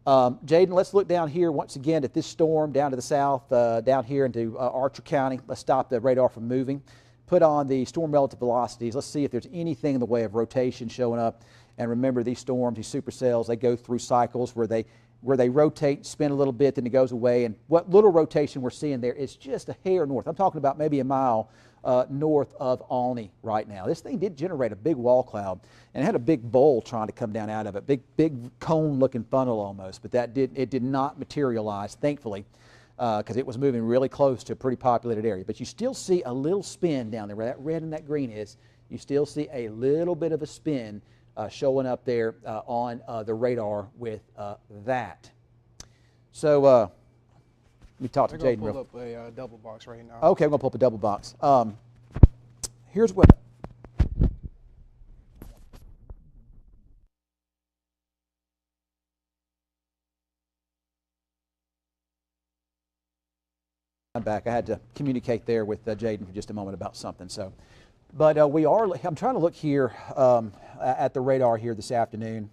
Jaden, let's look down here once again at this storm down to the south, down here into Archer County. Let's stop the radar from moving. Put on the storm relative velocities. Let's see if there's anything in the way of rotation showing up. And remember, these storms, these supercells, they go through cycles where they rotate, spin a little bit, then it goes away. And what little rotation we're seeing there is just a hair north. I'm talking about maybe a mile north of Olney right now. This thing did generate a big wall cloud, and it had a big bowl trying to come down out of it, big cone-looking funnel almost. But it did not materialize, thankfully, because it was moving really close to a pretty populated area. But you still see a little spin down there where that red and that green is. You still see a little bit of a spin showing up there on the radar with that. So let me talk to Jaden. We're going to pull up a double box right now. Okay, we're going to pull up a double box. Here's what. I'm back. I had to communicate there with Jaden for just a moment about something. So. But I'm trying to look here at the radar here this afternoon.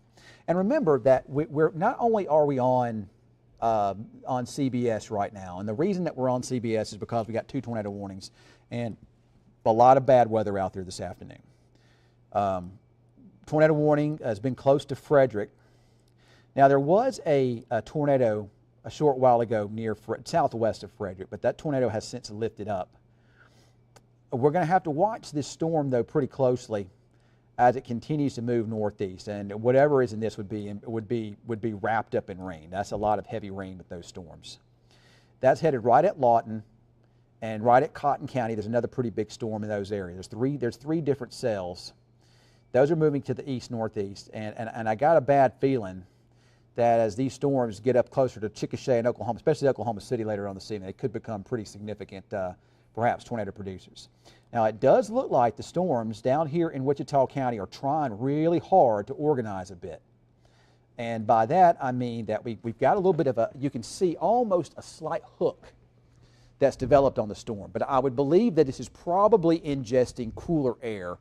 And remember that we're not only are we on CBS right now, and the reason that we're on CBS is because we got 2 tornado warnings and a lot of bad weather out there this afternoon. Tornado warning has been close to Frederick. Now, there was a tornado a short while ago near southwest of Frederick, but that tornado has since lifted up. We're going to have to watch this storm, though, pretty closely as it continues to move northeast, and whatever is in this would be wrapped up in rain. That's a lot of heavy rain with those storms. That's headed right at Lawton, And right at Cotton County, there's another pretty big storm in those areas. There's three different cells. Those are moving to the east-northeast, and I got a bad feeling that as these storms get up closer to Chickasha and Oklahoma, especially Oklahoma City later on this evening, they could become pretty significant, perhaps tornado producers. Now, it does look like the storms down here in Wichita County are trying really hard to organize a bit. And by that, I mean that we've got a little bit of you can see almost a slight hook that's developed on the storm. But I would believe that this is probably ingesting cooler air.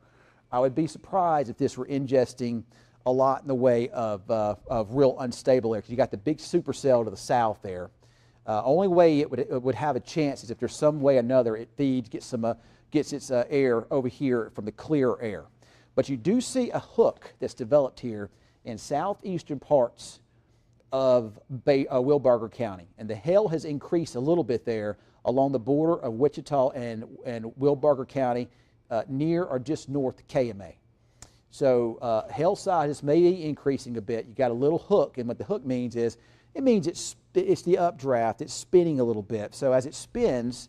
I would be surprised if this were ingesting a lot in the way of real unstable air, because you got the big supercell to the south there. Only way it would have a chance is if there's some way or another it feeds, gets its air over here from the clear air. But you do see a hook that's developed here in southeastern parts of Wilbarger County, and the hail has increased a little bit there along the border of Wichita and Wilbarger County, near or just north of KMA. So hail size may be increasing a bit. You got a little hook, and what the hook means is it's the updraft. It's spinning a little bit. So as it spins,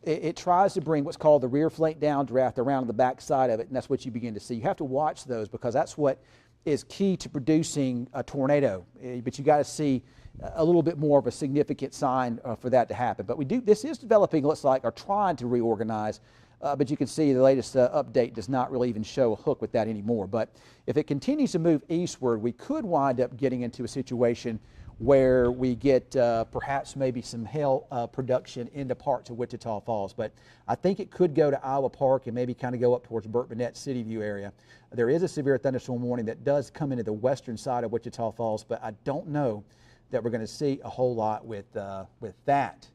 it tries to bring what's called the rear flank downdraft around the back side of it, and that's what you begin to see. You have to watch those because that's what is key to producing a tornado. But you got to see a little bit more of a significant sign for that to happen. But this is developing, looks like, or trying to reorganize. But you can see the latest update does not really even show a hook with that anymore. But if it continues to move eastward, we could wind up getting into a situation where we get perhaps maybe some hail production into parts of Wichita Falls. But I think it could go to Iowa Park and maybe kind of go up towards Burt Burnett City View area. There is a severe thunderstorm warning that does come into the western side of Wichita Falls, but I don't know that we're going to see a whole lot with that.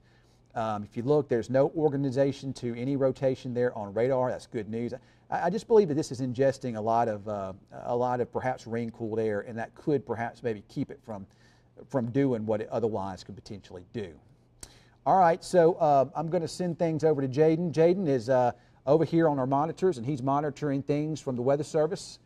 If you look, there's no organization to any rotation there on radar. That's good news. I just believe that this is ingesting a lot of perhaps rain-cooled air, and that could perhaps maybe keep it from doing what it otherwise could potentially do. All right, so I'm going to send things over to Jaden. Jaden is over here on our monitors, and he's monitoring things from the Weather Service.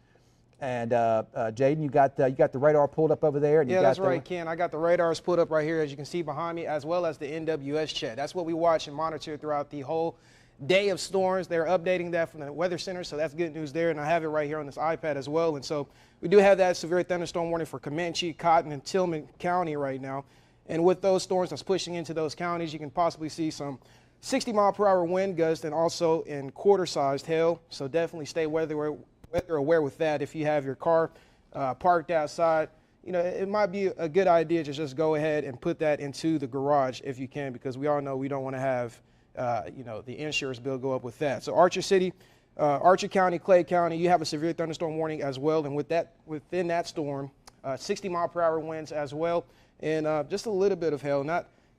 And Jaden, you got the radar pulled up over there. And yeah, that's right, Ken. I got the radars pulled up right here, as you can see behind me, as well as the NWS chat. That's what we watch and monitor throughout the whole day of storms. They're updating that from the Weather Center, so that's good news there. And I have it right here on this iPad as well. And so we do have that severe thunderstorm warning for Comanche, Cotton, and Tillman County right now. And with those storms that's pushing into those counties, you can possibly see some 60-mile-per-hour wind gusts and also in quarter-sized hail. So definitely stay weather aware with that. If you have your car parked outside, you know, it might be a good idea to just go ahead and put that into the garage if you can, because we all know we don't want to have, you know, the insurance bill go up with that. So Archer City, Archer County, Clay County, you have a severe thunderstorm warning as well. And with that, within that storm, 60-mile-per-hour winds as well, and just a little bit of hail,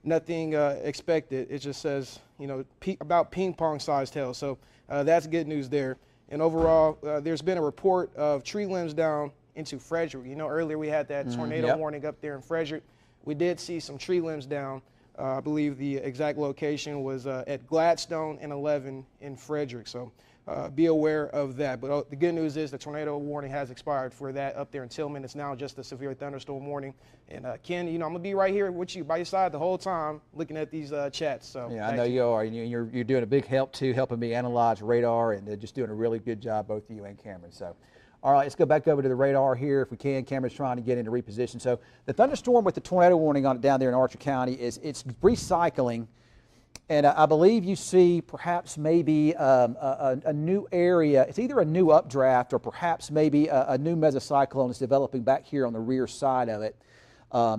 nothing expected. It just says, you know, about ping-pong-sized hail. So that's good news there. And overall, there's been a report of tree limbs down into Frederick. You know, earlier we had that tornado warning up there in Frederick. We did see some tree limbs down. I believe the exact location was at Gladstone and 11 in Frederick. So be aware of that. But the good news is the tornado warning has expired for that up there in Tillman. It's now just a severe thunderstorm warning. And Ken, you know, I'm gonna be right here with you by your side the whole time looking at these chats. So yeah, I know you are. You're doing a big help too, helping me analyze radar, and just doing a really good job, both you and Cameron. So, all right, let's go back over to the radar here if we can. Cameron's trying to get into reposition. So the thunderstorm with the tornado warning on it down there in Archer County it's recycling. And I believe you see perhaps maybe a new area. It's either a new updraft or perhaps maybe a new mesocyclone is developing back here on the rear side of it.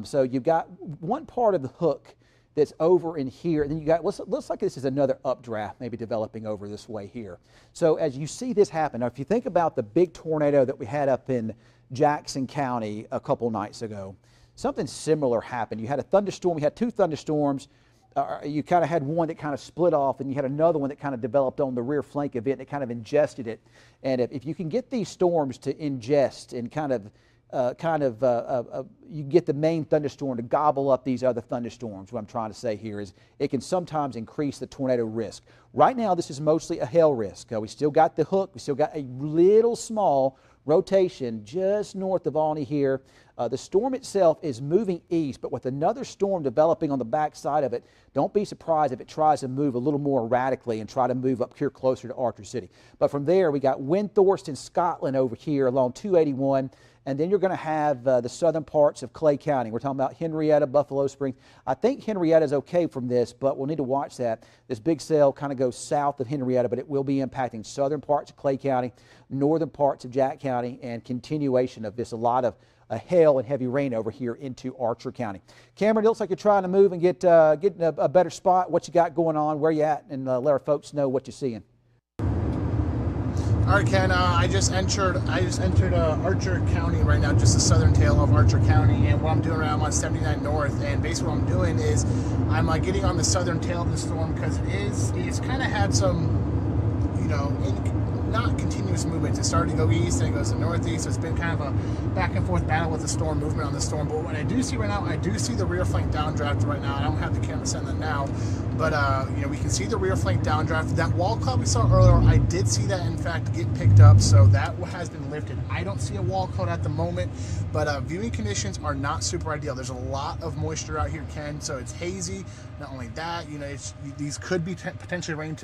So you've got one part of the hook that's over in here, and then you got, looks like this is another updraft maybe developing over this way here. So as you see this happen, now if you think about the big tornado that we had up in Jackson County a couple nights ago, something similar happened. You had a thunderstorm, you had two thunderstorms. You kind of had one that kind of split off, and you had another one that kind of developed on the rear flank of it, and it kind of ingested it. And if you can get these storms to ingest and you get the main thunderstorm to gobble up these other thunderstorms, what I'm trying to say here is it can sometimes increase the tornado risk. Right now, this is mostly a hail risk. We still got the hook. We still got a little small rotation just north of Olney here. The storm itself is moving east, but with another storm developing on the back side of it, don't be surprised if it tries to move a little more erratically and try to move up here closer to Archer City. But from there, we got Windthorst in Scotland over here along 281, and then you're going to have the southern parts of Clay County. We're talking about Henrietta, Buffalo Springs. I think Henrietta is okay from this, but we'll need to watch that. This big cell kind of goes south of Henrietta, but it will be impacting southern parts of Clay County, northern parts of Jack County, and continuation of this, a lot of hail and heavy rain over here into Archer County. Cameron, it looks like you're trying to move and get in a better spot. What you got going on, where you at, and let our folks know what you're seeing. All right, Ken, I just entered Archer County right now, just the southern tail of Archer County, and what I'm doing right now, I'm on 79 North, and basically what I'm doing is I'm getting on the southern tail of the storm because it's kind of had some, not continuous movement. It started to go east and it goes to northeast, so it's been kind of a back and forth battle with the storm, movement on the storm. But what I do see right now, I do see the rear flank downdraft right now. I don't have the camera set on that now, but we can see the rear flank downdraft. That wall cloud we saw earlier, I did see that in fact get picked up, so that has been lifted. I don't see a wall cloud at the moment, but viewing conditions are not super ideal. There's a lot of moisture out here, Ken, so it's hazy. Not only that, these could be potentially rain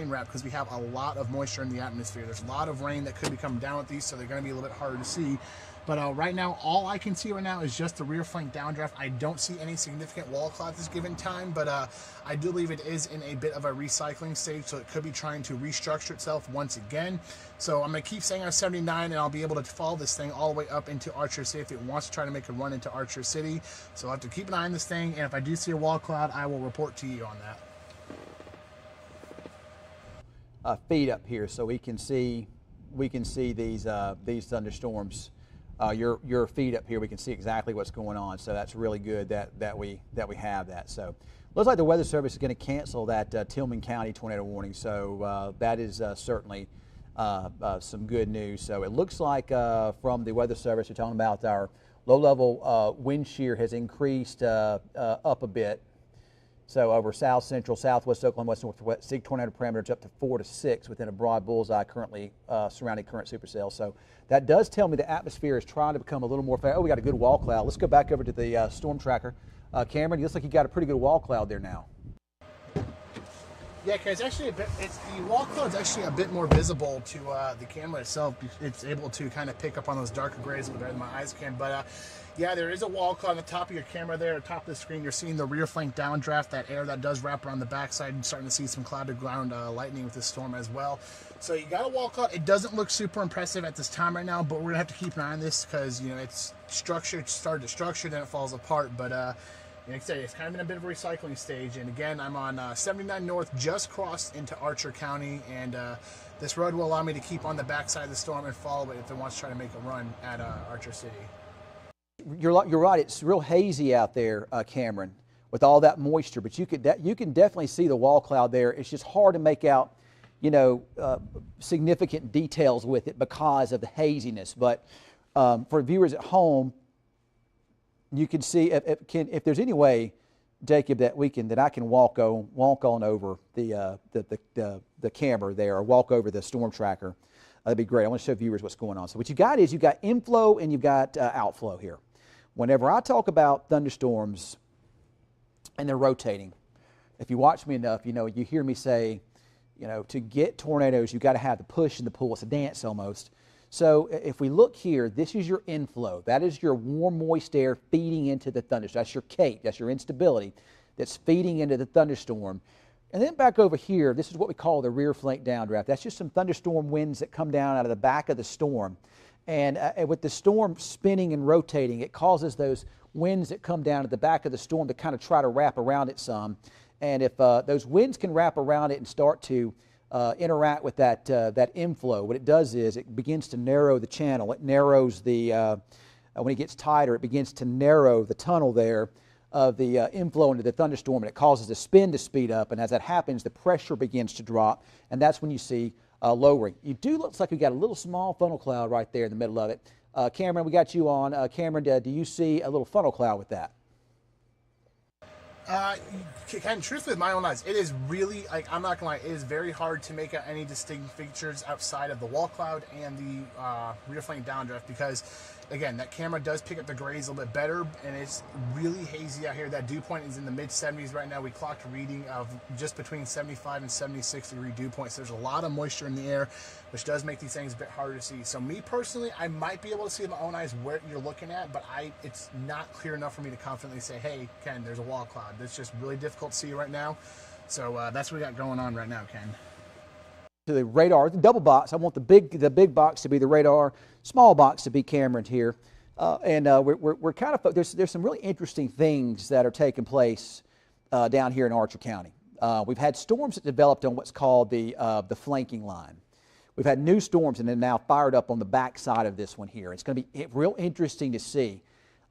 wrap because we have a lot of moisture in the atmosphere. There's a lot of rain that could be coming down with these, so they're going to be a little bit harder to see. But right now, all I can see right now is just the rear flank downdraft. I don't see any significant wall cloud at this given time, but I do believe it is in a bit of a recycling stage, so it could be trying to restructure itself once again. So I'm going to keep saying I'm 79, and I'll be able to follow this thing all the way up into Archer City if it wants to try to make a run into Archer City. So I'll have to keep an eye on this thing, and if I do see a wall cloud, I will report to you on that. Feed up here so we can see these thunderstorms. Your feed up here, we can see exactly what's going on. So that's really good that we have that. So looks like the Weather Service is going to cancel that Tillman County tornado warning. So that is certainly some good news. So it looks like from the Weather Service, we're talking about our low-level wind shear has increased up a bit. So over south central, southwest Oklahoma, west northwest, SIG tornado parameters up to 4 to 6 within a broad bullseye currently surrounding current supercell. So that does tell me the atmosphere is trying to become a little more fair. Oh, we got a good wall cloud. Let's go back over to the storm tracker. Cameron, it looks like you got a pretty good wall cloud there now. Yeah, because actually the wall cloud's actually a bit more visible to the camera itself. It's able to kind of pick up on those darker grays a little better than my eyes can. But yeah, there is a wall cloud on the top of your camera there, at the top of the screen. You're seeing the rear flank downdraft, that air that does wrap around the backside, and starting to see some clouded ground lightning with this storm as well. So you got a wall cloud. It doesn't look super impressive at this time right now, but we're gonna have to keep an eye on this because it's structured. It started to structure, then it falls apart. But like I say, it's kind of in a bit of a recycling stage. And again, I'm on 79 North, just crossed into Archer County, and this road will allow me to keep on the backside of the storm and follow it if it wants to try to make a run at Archer City. You're right. It's real hazy out there, Cameron, with all that moisture. But you can definitely see the wall cloud there. It's just hard to make out, significant details with it because of the haziness. But for viewers at home, you can see if there's any way, Jacob, that I can walk on over the camera there, or walk over the storm tracker. That'd be great. I want to show viewers what's going on. So what you got is you've got inflow and you've got outflow here. Whenever I talk about thunderstorms and they're rotating, if you watch me enough, you hear me say, to get tornadoes, you've got to have the push and the pull. It's a dance almost. So if we look here, this is your inflow. That is your warm, moist air feeding into the thunderstorm. That's your cape. That's your instability that's feeding into the thunderstorm. And then back over here, this is what we call the rear flank downdraft. That's just some thunderstorm winds that come down out of the back of the storm. And with the storm spinning and rotating, it causes those winds that come down at the back of the storm to kind of try to wrap around it some. And if those winds can wrap around it and start to interact with that inflow, what it does is it begins to narrow the channel. It narrows the, when it gets tighter, it begins to narrow the tunnel there of the inflow into the thunderstorm, and it causes the spin to speed up. And as that happens, the pressure begins to drop, and that's when you see lowering. You do look like we got a little small funnel cloud right there in the middle of it. Cameron, we got you on. Cameron, do you see a little funnel cloud with that? Ken, truthfully, with my own eyes, it is really, like, I'm not gonna lie, it is very hard to make out any distinct features outside of the wall cloud and the rear flank downdraft, because, again, that camera does pick up the grays a little bit better, and it's really hazy out here. That dew point is in the mid-70s right now. We clocked a reading of just between 75 and 76 degree dew points. There's a lot of moisture in the air, which does make these things a bit harder to see. So me personally, I might be able to see with my own eyes where you're looking at, but it's not clear enough for me to confidently say, hey, Ken, there's a wall cloud. That's just really difficult to see right now. So that's what we got going on right now, Ken. To the radar, the double box. I want the big box to be the radar, small box to be Cameron here, we're kind of there's some really interesting things that are taking place down here in Archer County. We've had storms that developed on what's called the flanking line. We've had new storms and they're now fired up on the back side of this one here. It's going to be real interesting to see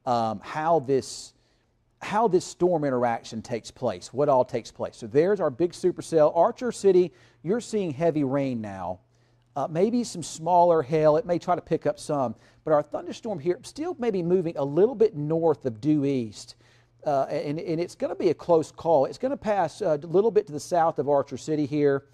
how this storm interaction takes place, what all takes place. So there's our big supercell. Archer City, you're seeing heavy rain now. Maybe some smaller hail. It may try to pick up some. But our thunderstorm here still may be moving a little bit north of due east. And it's going to be a close call. It's going to pass a little bit to the south of Archer City here.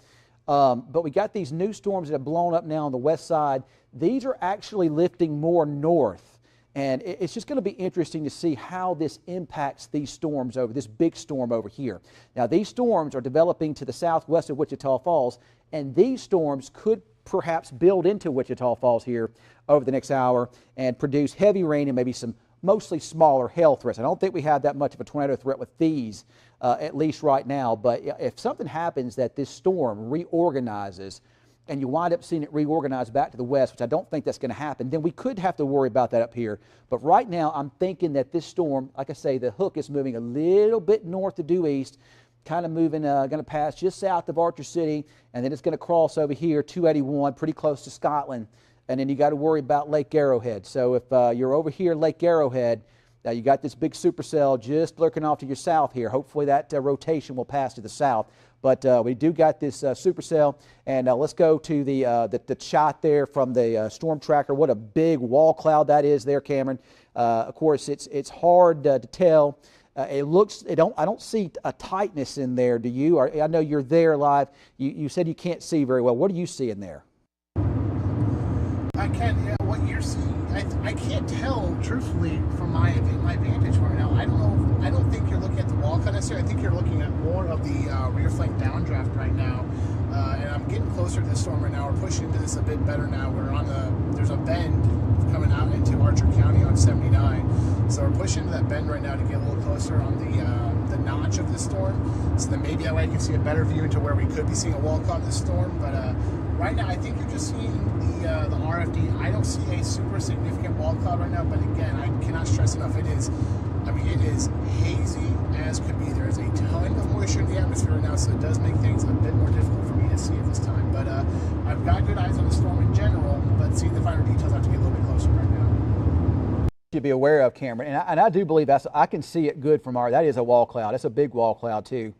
But we got these new storms that have blown up now on the west side. These are actually lifting more north. And it's just going to be interesting to see how this impacts these storms over this big storm over here. Now, these storms are developing to the southwest of Wichita Falls, and these storms could perhaps build into Wichita Falls here over the next hour and produce heavy rain and maybe some mostly smaller hail threats. I don't think we have that much of a tornado threat with these, at least right now. But if something happens that this storm reorganizes, and you wind up seeing it reorganize back to the west, which I don't think that's going to happen, then we could have to worry about that up here. But right now, I'm thinking that this storm, like I say, the hook is moving a little bit north to due east, kind of moving, going to pass just south of Archer City, and then it's going to cross over here, 281, pretty close to Scotland, and then you got to worry about Lake Arrowhead. So if you're over here, Lake Arrowhead, you got this big supercell just lurking off to your south here. Hopefully that rotation will pass to the south. But we do got this supercell, and let's go to the shot there from the storm tracker. What a big wall cloud that is there, Cameron. Of course, it's hard to tell. I don't see a tightness in there. Do you? I know you're there live. You said you can't see very well. What do you see in there? I can't. Yeah, what you're seeing, I can't tell truthfully from my vantage point right now. I don't know. I don't think you're looking at the wall cut necessarily. I think you're looking at more of the rear flank downdraft right now. And I'm getting closer to the storm right now. We're pushing into this a bit better now. There's a bend coming out into Archer County on 79. So we're pushing into that bend right now to get a little closer on the notch of the storm. So then maybe that way I can see a better view into where we could be seeing a wall cut in the storm. But right now I think you're just seeing the RFD. I don't see a super significant wall cloud right now. But again, I cannot stress enough, it is hazy as could be. There is a ton of moisture in the atmosphere right now, so it does make things a bit more difficult for me to see at this time. But I've got good eyes on the storm in general, but seeing the finer details, I have to get a little bit closer right now. To be aware of, Cameron, and I do believe I can see it good from that is a wall cloud. That's a big wall cloud too.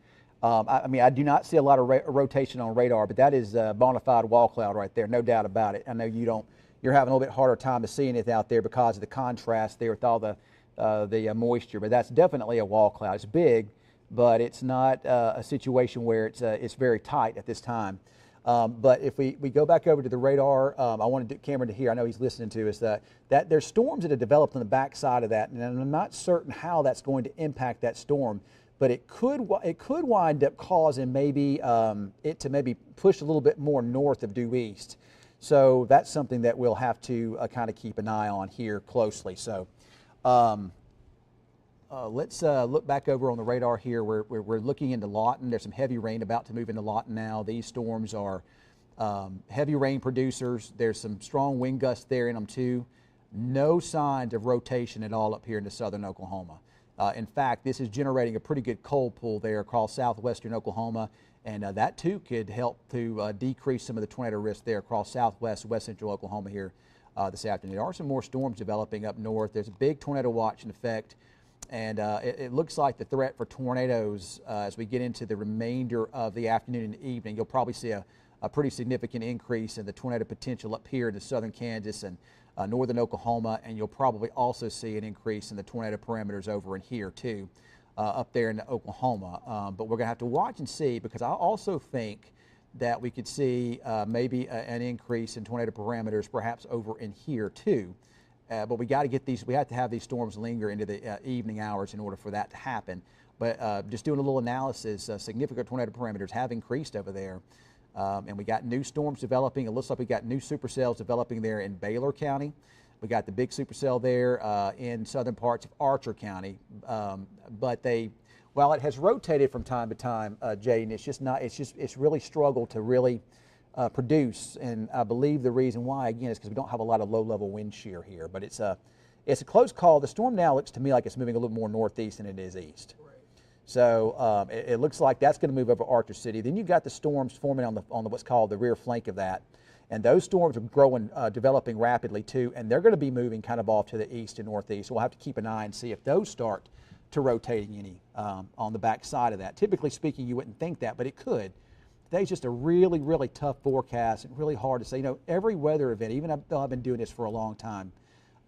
I do not see a lot of rotation on radar, but that is a bona fide wall cloud right there, no doubt about it. I know you're having a little bit harder time of seeing it out there because of the contrast there with all the moisture, but that's definitely a wall cloud. It's big, but it's not a situation where it's very tight at this time. But if we go back over to the radar, I wanted Cameron to hear, I know he's listening to us, that there's storms that have developed on the backside of that, and I'm not certain how that's going to impact that storm, but it could wind up causing maybe it to maybe push a little bit more north of due east. So that's something that we'll have to kind of keep an eye on here closely. So let's look back over on the radar here. We're looking into Lawton. There's some heavy rain about to move into Lawton now. These storms are heavy rain producers. There's some strong wind gusts there in them too. No signs of rotation at all up here into southern Oklahoma. In fact, this is generating a pretty good cold pool there across southwestern Oklahoma, and that too could help to decrease some of the tornado risk there across southwest, west central Oklahoma here this afternoon. There are some more storms developing up north. There's a big tornado watch in effect, and it looks like the threat for tornadoes as we get into the remainder of the afternoon and evening, you'll probably see a pretty significant increase in the tornado potential up here in southern Kansas and northern Oklahoma, and you'll probably also see an increase in the tornado parameters over in here too. up there in Oklahoma. But we're going to have to watch and see, because I also think that we could see maybe an increase in tornado parameters perhaps over in here too. But we got to get these, we have to have these storms linger into the evening hours in order for that to happen. But just doing a little analysis, significant tornado parameters have increased over there. And we got new storms developing. It looks like we got new supercells developing there in Baylor County. We got the big supercell there in southern parts of Archer County. But while it has rotated from time to time, Jaden, it's really struggled to really produce. And I believe the reason why, again, is because we don't have a lot of low-level wind shear here. But it's a close call. The storm now looks to me like it's moving a little more northeast than it is east. Right. So it looks like that's going to move over Archer City. Then you've got the storms forming on the what's called the rear flank of that. And those storms are growing, developing rapidly too, and they're going to be moving kind of off to the east and northeast. So we'll have to keep an eye and see if those start to rotating any on the back side of that. Typically speaking, you wouldn't think that, but it could. Today's just a really, really tough forecast and really hard to say. You know, every weather event, even though I've been doing this for a long time,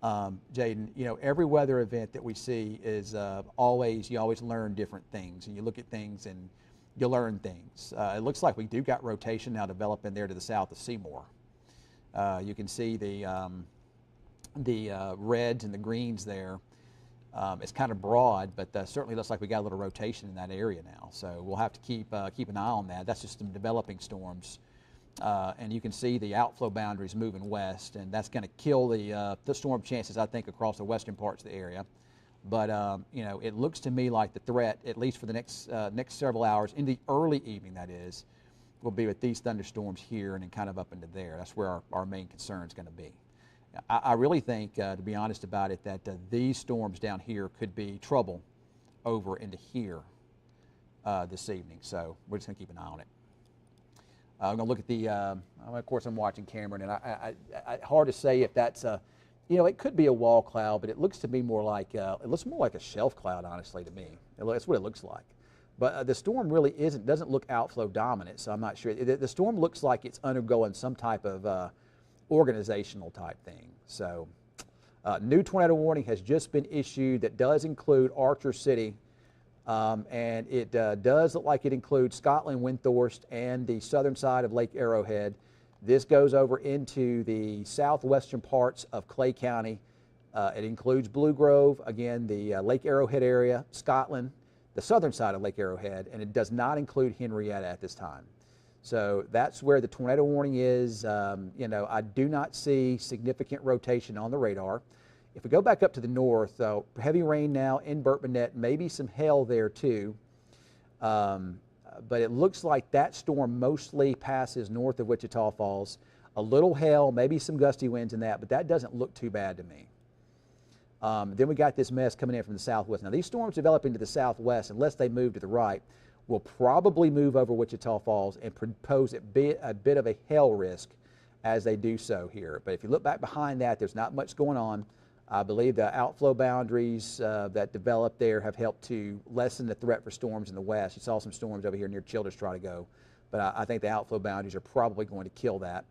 Jaden, you know, every weather event that we see is you always learn different things, and you look at things and you learn things. It looks like we do got rotation now developing there to the south of Seymour. You can see the reds and the greens there. It's kind of broad, but certainly looks like we got a little rotation in that area now. So we'll have to keep an eye on that. That's just some developing storms. And you can see the outflow boundaries moving west, and that's going to kill the storm chances, I think, across the western parts of the area. But you know, it looks to me like the threat, at least for the next several hours, in the early evening that is, will be with these thunderstorms here and then kind of up into there. That's where our main concern is going to be. I really think, to be honest about it, that these storms down here could be trouble over into here this evening. So we're just going to keep an eye on it. I'm going to look at the, of course I'm watching Cameron, and hard to say if that's you know, it could be a wall cloud, but it looks to me more like, it looks more like a shelf cloud, honestly, to me. That's what it looks like. But the storm really doesn't look outflow dominant, so I'm not sure. The storm looks like it's undergoing some type of organizational type thing. So new tornado warning has just been issued that does include Archer City, and it does look like it includes Scotland, Windthorst, and the southern side of Lake Arrowhead. This goes over into the southwestern parts of Clay County. It includes Blue Grove, again, the Lake Arrowhead area, Scotland, the southern side of Lake Arrowhead, and it does not include Henrietta at this time. So that's where the tornado warning is. You know, I do not see significant rotation on the radar. If we go back up to the north, heavy rain now in Burtmanette, maybe some hail there too. But it looks like that storm mostly passes north of Wichita Falls. A little hail, maybe some gusty winds in that, but that doesn't look too bad to me. Then we got this mess coming in from the southwest. Now these storms developing to the southwest, unless they move to the right, will probably move over Wichita Falls and pose a bit of a hail risk as they do so here. But if you look back behind that, there's not much going on. I believe the outflow boundaries that developed there have helped to lessen the threat for storms in the west. You saw some storms over here near Childers try to go, but I think the outflow boundaries are probably going to kill that.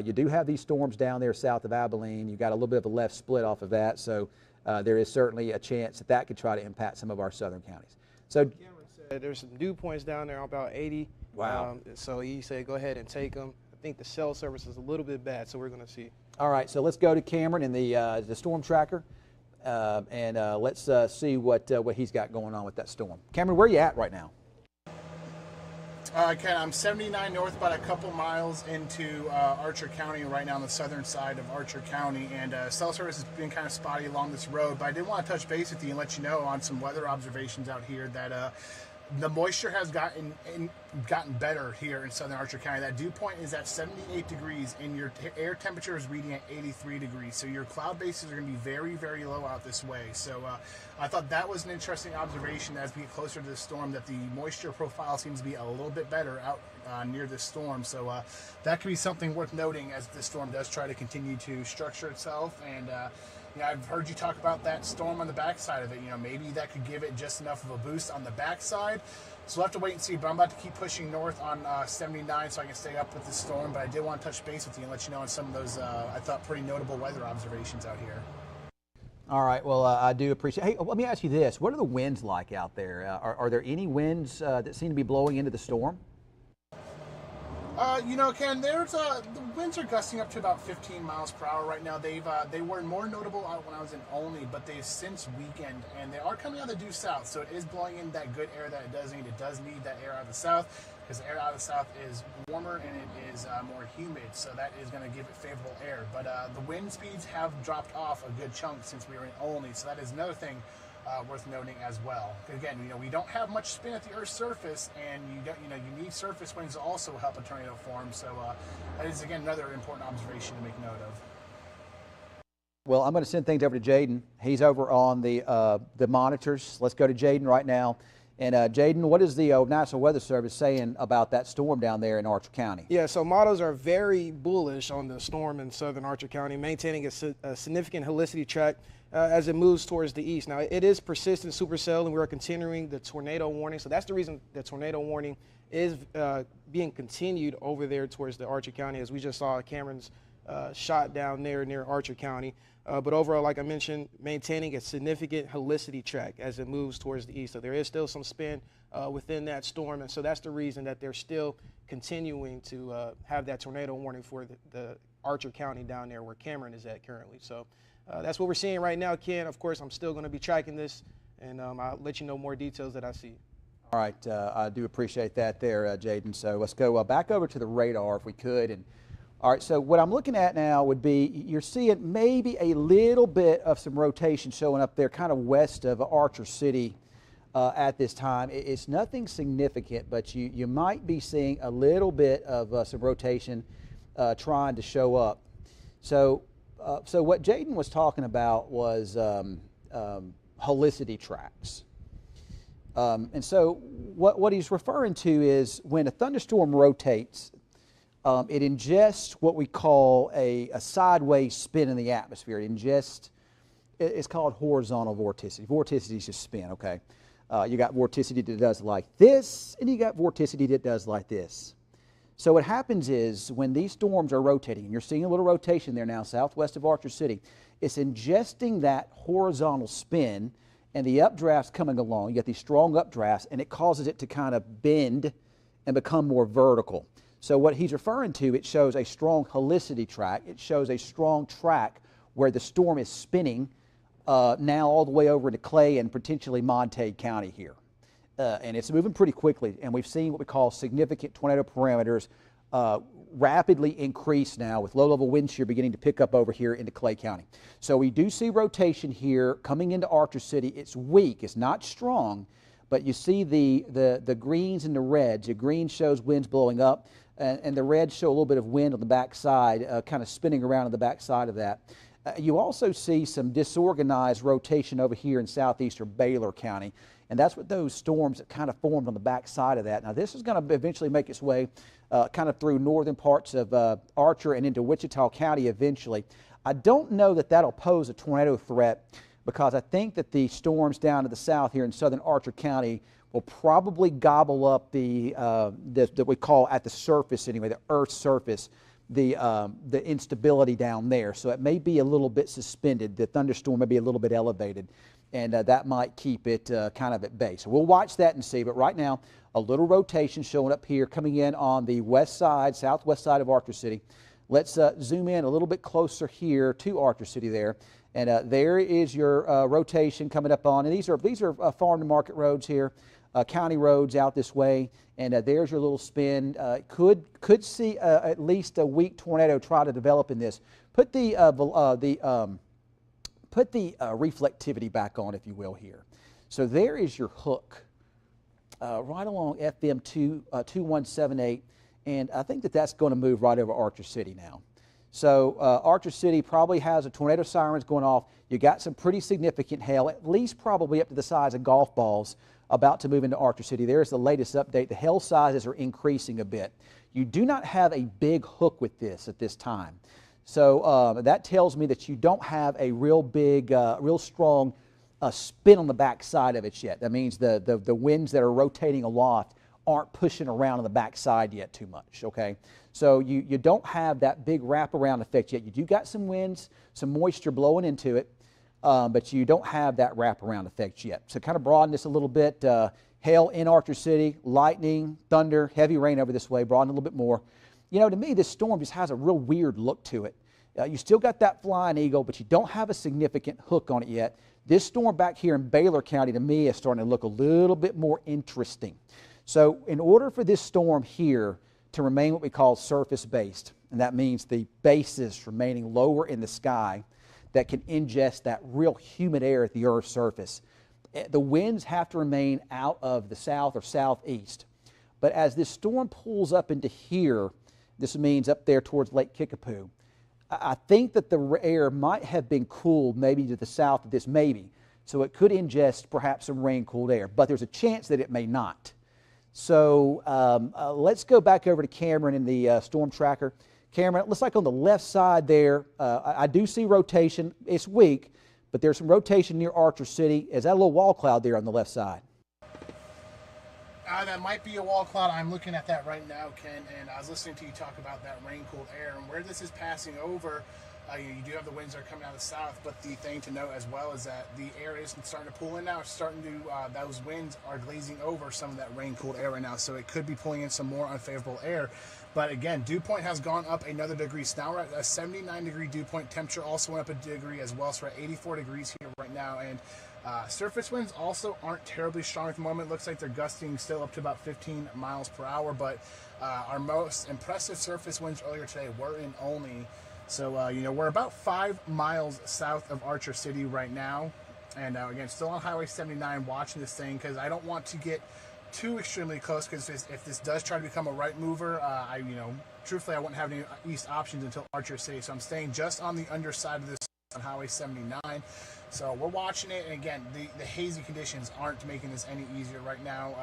You do have these storms down there south of Abilene. You've got a little bit of a left split off of that, so there is certainly a chance that that could try to impact some of our southern counties. So Cameron said there's some dew points down there, about 80. Wow. So he said go ahead and take them. I think the cell service is a little bit bad, so we're going to see. All right, so let's go to Cameron in the storm tracker, and let's see what he's got going on with that storm. Cameron, where are you at right now? Ken, I'm 79 north, about a couple miles into Archer County, right now on the southern side of Archer County, and cell service has been kind of spotty along this road, but I did want to touch base with you and let you know on some weather observations out here that the moisture has gotten better here in southern Archer County. That dew point is at 78 degrees, and your air temperature is reading at 83 degrees. So your cloud bases are going to be very, very low out this way. So I thought that was an interesting observation as we get closer to the storm, that the moisture profile seems to be a little bit better out near this storm. So that could be something worth noting as the storm does try to continue to structure itself. And you know, I've heard you talk about that storm on the backside of it. You know, maybe that could give it just enough of a boost on the backside. So we'll have to wait and see. But I'm about to keep pushing north on 79 so I can stay up with the storm. But I did want to touch base with you and let you know on some of those, I thought, pretty notable weather observations out here. All right. Well, I do appreciate. Hey, let me ask you this: what are the winds like out there? Are there any winds that seem to be blowing into the storm? Ken, there's the winds are gusting up to about 15 miles per hour right now. They were more notable when I was in Olney, but they've since weakened, and they are coming out of the due south. So it is blowing in that good air that it does need. It does need that air out of the south, because the air out of the south is warmer and it is more humid. So that is going to give it favorable air. But the wind speeds have dropped off a good chunk since we were in Olney. So that is another thing worth noting as well. Again, we don't have much spin at the Earth's surface, and you need surface winds to also help a tornado form. So that is again another important observation to make note of. Well, I'm going to send things over to Jaden. He's over on the monitors. Let's go to Jaden right now. And Jaden, what is the National Weather Service saying about that storm down there in Archer County? Yeah, so models are very bullish on the storm in southern Archer County, maintaining a significant helicity track as it moves towards the east. Now, it is persistent supercell, and we are continuing the tornado warning. So that's the reason the tornado warning is being continued over there towards the Archer County, as we just saw Cameron's shot down there near Archer County. But overall, like I mentioned, maintaining a significant helicity track as it moves towards the east. So there is still some spin within that storm, and so that's the reason that they're still continuing to have that tornado warning for the Archer County down there where Cameron is at currently. So that's what we're seeing right now, Ken. Of course, I'm still going to be tracking this, and I'll let you know more details that I see. All right, I do appreciate that there, Jaden. So let's go back over to the radar if we could. And all right, so what I'm looking at now would be you're seeing maybe a little bit of some rotation showing up there kind of west of Archer City at this time. It's nothing significant, but you might be seeing a little bit of some rotation trying to show up. So what Jaden was talking about was helicity tracks. And so what he's referring to is when a thunderstorm rotates, it ingests what we call a sideways spin in the atmosphere. It's called horizontal vorticity. Vorticity is just spin, okay? You got vorticity that does like this, and you got vorticity that does like this. So what happens is when these storms are rotating, and you're seeing a little rotation there now southwest of Archer City, it's ingesting that horizontal spin, and the updrafts coming along. You got these strong updrafts, and it causes it to kind of bend and become more vertical. So what he's referring to, it shows a strong helicity track. It shows a strong track where the storm is spinning now all the way over to Clay and potentially Montague County here. And it's moving pretty quickly, and we've seen what we call significant tornado parameters rapidly increase now with low-level wind shear beginning to pick up over here into Clay County. So we do see rotation here coming into Archer City. It's weak. It's not strong, but you see the greens and the reds. The green shows winds blowing up, and the reds show a little bit of wind on the backside, kind of spinning around on the backside of that. You also see some disorganized rotation over here in southeastern Baylor County, and that's what those storms that kind of formed on the backside of that. Now, this is going to eventually make its way kind of through northern parts of Archer and into Wichita County eventually. I don't know that that'll pose a tornado threat, because I think that the storms down to the south here in southern Archer County will probably gobble up that we call at the surface anyway, the Earth's surface, the instability down there. So it may be a little bit suspended. The thunderstorm may be a little bit elevated, and that might keep it kind of at bay. So we'll watch that and see. But right now, a little rotation showing up here, coming in on the west side, southwest side of Archer City. Let's zoom in a little bit closer here to Archer City there. And there is your rotation coming up on. And these are farm to market roads here, county roads out this way. And there's your little spin. Could see at least a weak tornado try to develop in this. Put the reflectivity back on, if you will, here. So there is your hook right along FM 2178. And I think that that's going to move right over Archer City now. So Archer City probably has a tornado sirens going off. You got some pretty significant hail, at least probably up to the size of golf balls, about to move into Archer City. There's the latest update. The hail sizes are increasing a bit. You do not have a big hook with this at this time. So that tells me that you don't have a real big, real strong spin on the backside of it yet. That means the winds that are rotating aloft aren't pushing around on the backside yet too much, okay? So you don't have that big wraparound effect yet. You do got some winds, some moisture blowing into it. but you don't have that wraparound effect yet. So kind of broaden this a little bit. Hail in Archer City, lightning, thunder, heavy rain over this way, broaden a little bit more. You know, to me, this storm just has a real weird look to it. You still got that flying eagle, but you don't have a significant hook on it yet. This storm back here in Baylor County, to me, is starting to look a little bit more interesting. So in order for this storm here to remain what we call surface-based, and that means the basis remaining lower in the sky that can ingest that real humid air at the Earth's surface, the winds have to remain out of the south or southeast. But as this storm pulls up into here, this means up there towards Lake Kickapoo, I think that the air might have been cooled maybe to the south of this, maybe. So it could ingest perhaps some rain-cooled air, but there's a chance that it may not. So let's go back over to Cameron in the storm tracker. Cameron, it looks like on the left side there, I do see rotation. It's weak, but there's some rotation near Archer City. Is that a little wall cloud there on the left side? That might be a wall cloud. I'm looking at that right now, Ken, and I was listening to you talk about that rain-cooled air. And where this is passing over, you do have the winds that are coming out of the south, but the thing to note as well is that the air is starting to pull in now. It's starting to, those winds are glazing over some of that rain-cooled air right now, so it could be pulling in some more unfavorable air. But again, dew point has gone up another degree. So now we're at a 79-degree dew point. Temperature also went up a degree as well, so we're at 84 degrees here right now. And surface winds also aren't terribly strong at the moment. Looks like they're gusting still up to about 15 miles per hour, but our most impressive surface winds earlier today were in Olney. So, you know, we're about 5 miles south of Archer City right now. And again, still on Highway 79 watching this thing because I don't want to get too extremely close because if this does try to become a right mover, you know, truthfully, I wouldn't have any east options until Archer City. So I'm staying just on the underside of this on Highway 79. So we're watching it, and again, the hazy conditions aren't making this any easier right now.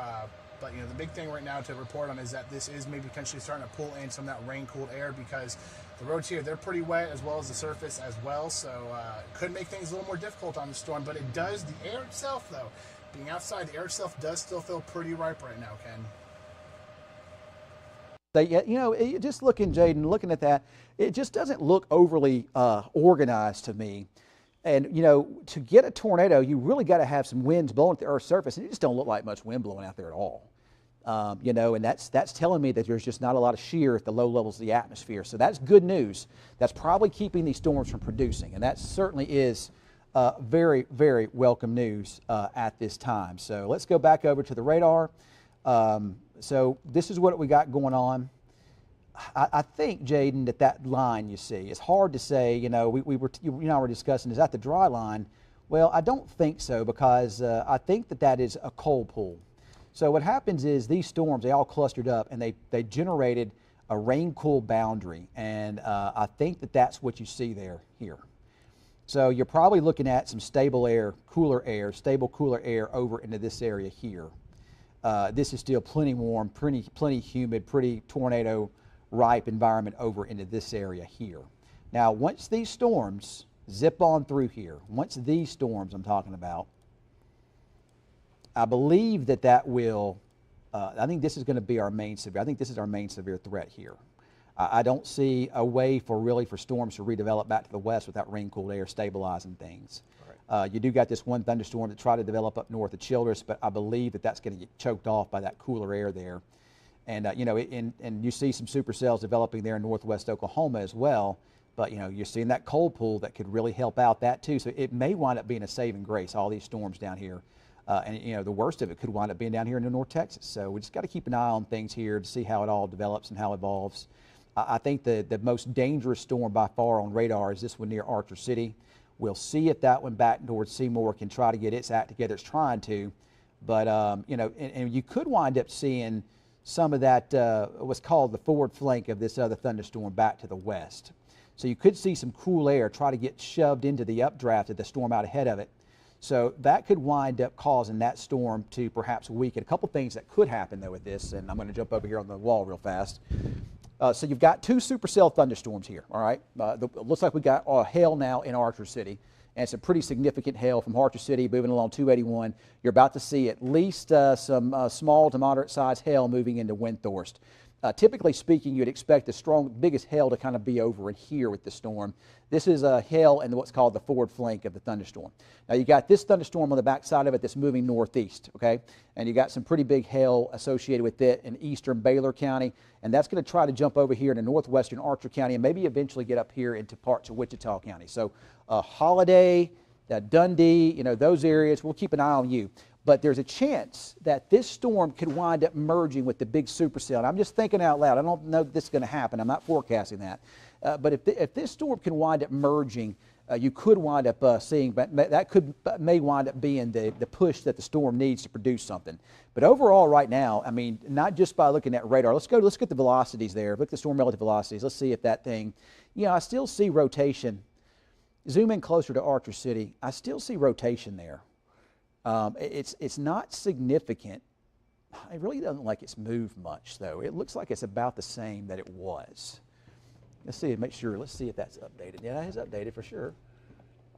But you know, the big thing right now to report on is that this is maybe potentially starting to pull in some of that rain-cooled air because the roads here, they're pretty wet as well as the surface as well. So it could make things a little more difficult on the storm, but it does, the air itself though, being outside, the air itself does still feel pretty ripe right now, Ken. You know, just looking, Jaden, looking at that, it just doesn't look overly organized to me. And, you know, to get a tornado, you really got to have some winds blowing at the Earth's surface, and it just don't look like much wind blowing out there at all. You know, and that's telling me that there's just not a lot of shear at the low levels of the atmosphere. So that's good news. That's probably keeping these storms from producing, and that certainly is very, very welcome news at this time. So let's go back over to the radar. So this is what we got going on. I think, Jaden, that line you see, it's hard to say, you know, you and I were discussing, is that the dry line? Well, I don't think so because I think that is a cold pool. So what happens is these storms, they all clustered up and they generated a rain-cool boundary, and I think that's what you see here. So you're probably looking at some stable air, stable cooler air over into this area here. This is still plenty warm, plenty humid, pretty tornado ripe environment over into this area here. Now, once these storms zip on through here, once these storms I'm talking about, I believe that will, I think this is going to be our main severe, I think this is our main severe threat here. I don't see a way for storms to redevelop back to the west without rain-cooled air stabilizing things. Right. You do got this one thunderstorm that tried to develop up north of Childress, but I believe that's going to get choked off by that cooler air there. And, you know, and you see some supercells developing there in northwest Oklahoma as well. But, you know, you're seeing that cold pool that could really help out that too. So it may wind up being a saving grace, all these storms down here. And, you know, the worst of it could wind up being down here in North Texas. So we just got to keep an eye on things here to see how it all develops and how it evolves. I think the most dangerous storm by far on radar is this one near Archer City. We'll see if that one back towards Seymour can try to get its act together. It's trying to. But, you know, and you could wind up seeing some of that, what's called the forward flank of this other thunderstorm back to the west. So you could see some cool air try to get shoved into the updraft of the storm out ahead of it. So that could wind up causing that storm to perhaps weaken. A couple things that could happen, though, with this, and I'm going to jump over here on the wall real fast. So you've got 2 supercell thunderstorms here, all right? It looks like we got hail now in Archer City, and it's a pretty significant hail from Archer City moving along 281. You're about to see at least some small to moderate-sized hail moving into Windthorst. Typically speaking, you'd expect the biggest hail to kind of be over in here with the storm. This is hail in what's called the forward flank of the thunderstorm. Now you got this thunderstorm on the back side of it that's moving northeast, okay? And you got some pretty big hail associated with it in eastern Baylor County, and that's going to try to jump over here into northwestern Archer County and maybe eventually get up here into parts of Wichita County. So Holiday, Dundee, those areas, we'll keep an eye on you. But there's a chance that this storm could wind up merging with the big supercell. And I'm just thinking out loud. I don't know if this is going to happen. I'm not forecasting that. But if this storm can wind up merging, you could wind up seeing, but that may wind up being the push that the storm needs to produce something. But overall right now, I mean, not just by looking at radar. Let's get the velocities there. Look at the storm relative velocities. Let's see if that thing, I still see rotation. Zoom in closer to Archer City. I still see rotation there. It's not significant. It really doesn't like it's moved much, though. It looks like it's about the same that it was. Let's see, make sure. Let's see if that's updated. Yeah, that is updated for sure.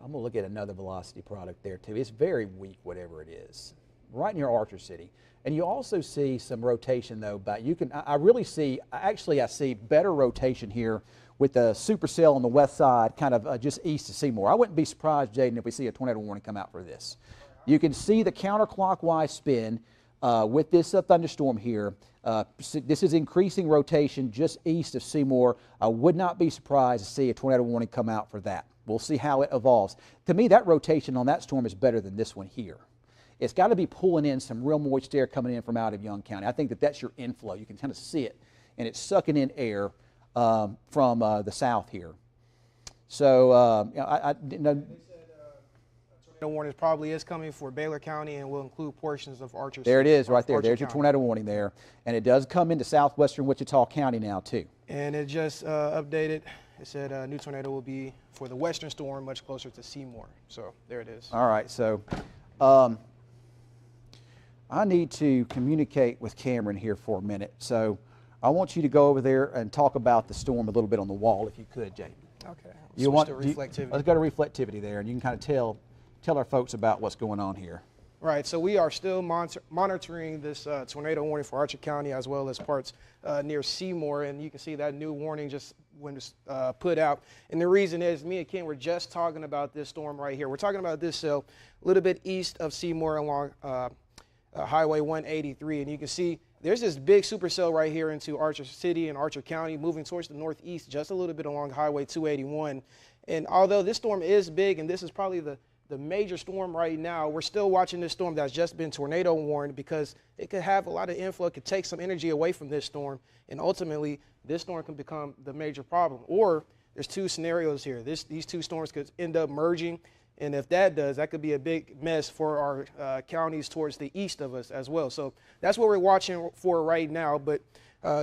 I'm going to look at another velocity product there, too. It's very weak, whatever it is, right near Archer City. And you also see some rotation, though. But I see better rotation here with the supercell on the west side, kind of just east of Seymour. I wouldn't be surprised, Jaden, if we see a tornado warning come out for this. You can see the counterclockwise spin with this thunderstorm here. This is increasing rotation just east of Seymour. I would not be surprised to see a tornado warning come out for that. We'll see how it evolves. To me, that rotation on that storm is better than this one here. It's got to be pulling in some real moist air coming in from out of Young County. I think that's your inflow. You can kind of see it, and it's sucking in air from the south here. So, Tornado warning probably is coming for Baylor County and will include portions of Archer. There it is right there. There's your tornado warning there. And it does come into southwestern Wichita County now, too. And it just updated. It said a new tornado will be for the western storm much closer to Seymour. So there it is. All right. So I need to communicate with Cameron here for a minute. So I want you to go over there and talk about the storm a little bit on the wall, if you could, Jay. Okay. You want reflectivity. Let's go to reflectivity there, and you can kind of tell our folks about what's going on here. Right, so we are still monitoring this tornado warning for Archer County as well as parts near Seymour, and you can see that new warning just when it's put out. And the reason is, me and Ken were just talking about this storm right here. We're talking about this cell a little bit east of Seymour along Highway 183, and you can see there's this big supercell right here into Archer City and Archer County, moving towards the northeast just a little bit along Highway 281. And although this storm is big, and this is probably the major storm right now, we're still watching this storm that's just been tornado warned because it could have a lot of inflow, it could take some energy away from this storm, and ultimately this storm can become the major problem. Or there's two scenarios here. These two storms could end up merging, and if that does, that could be a big mess for our counties towards the east of us as well. So that's what we're watching for right now, but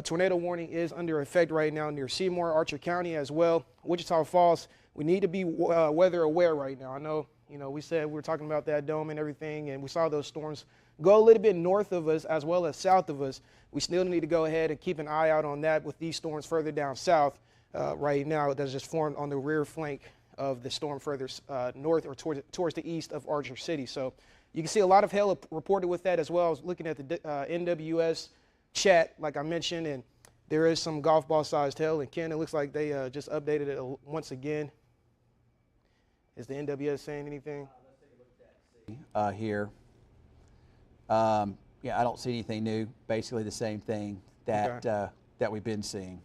tornado warning is under effect right now near Seymour, Archer County as well. Wichita Falls, we need to be weather aware right now. I know, we said we were talking about that dome and everything, and we saw those storms go a little bit north of us as well as south of us. We still need to go ahead and keep an eye out on that with these storms further down south right now that's just formed on the rear flank of the storm further north or towards the east of Archer City. So you can see a lot of hail reported with that as well. I was looking at the NWS chat, like I mentioned, and there is some golf ball sized hail. And Ken, it looks like they just updated it once again. Is the NWS saying anything? Let's take a look at that here. Yeah, I don't see anything new. Basically the same thing that that we've been seeing.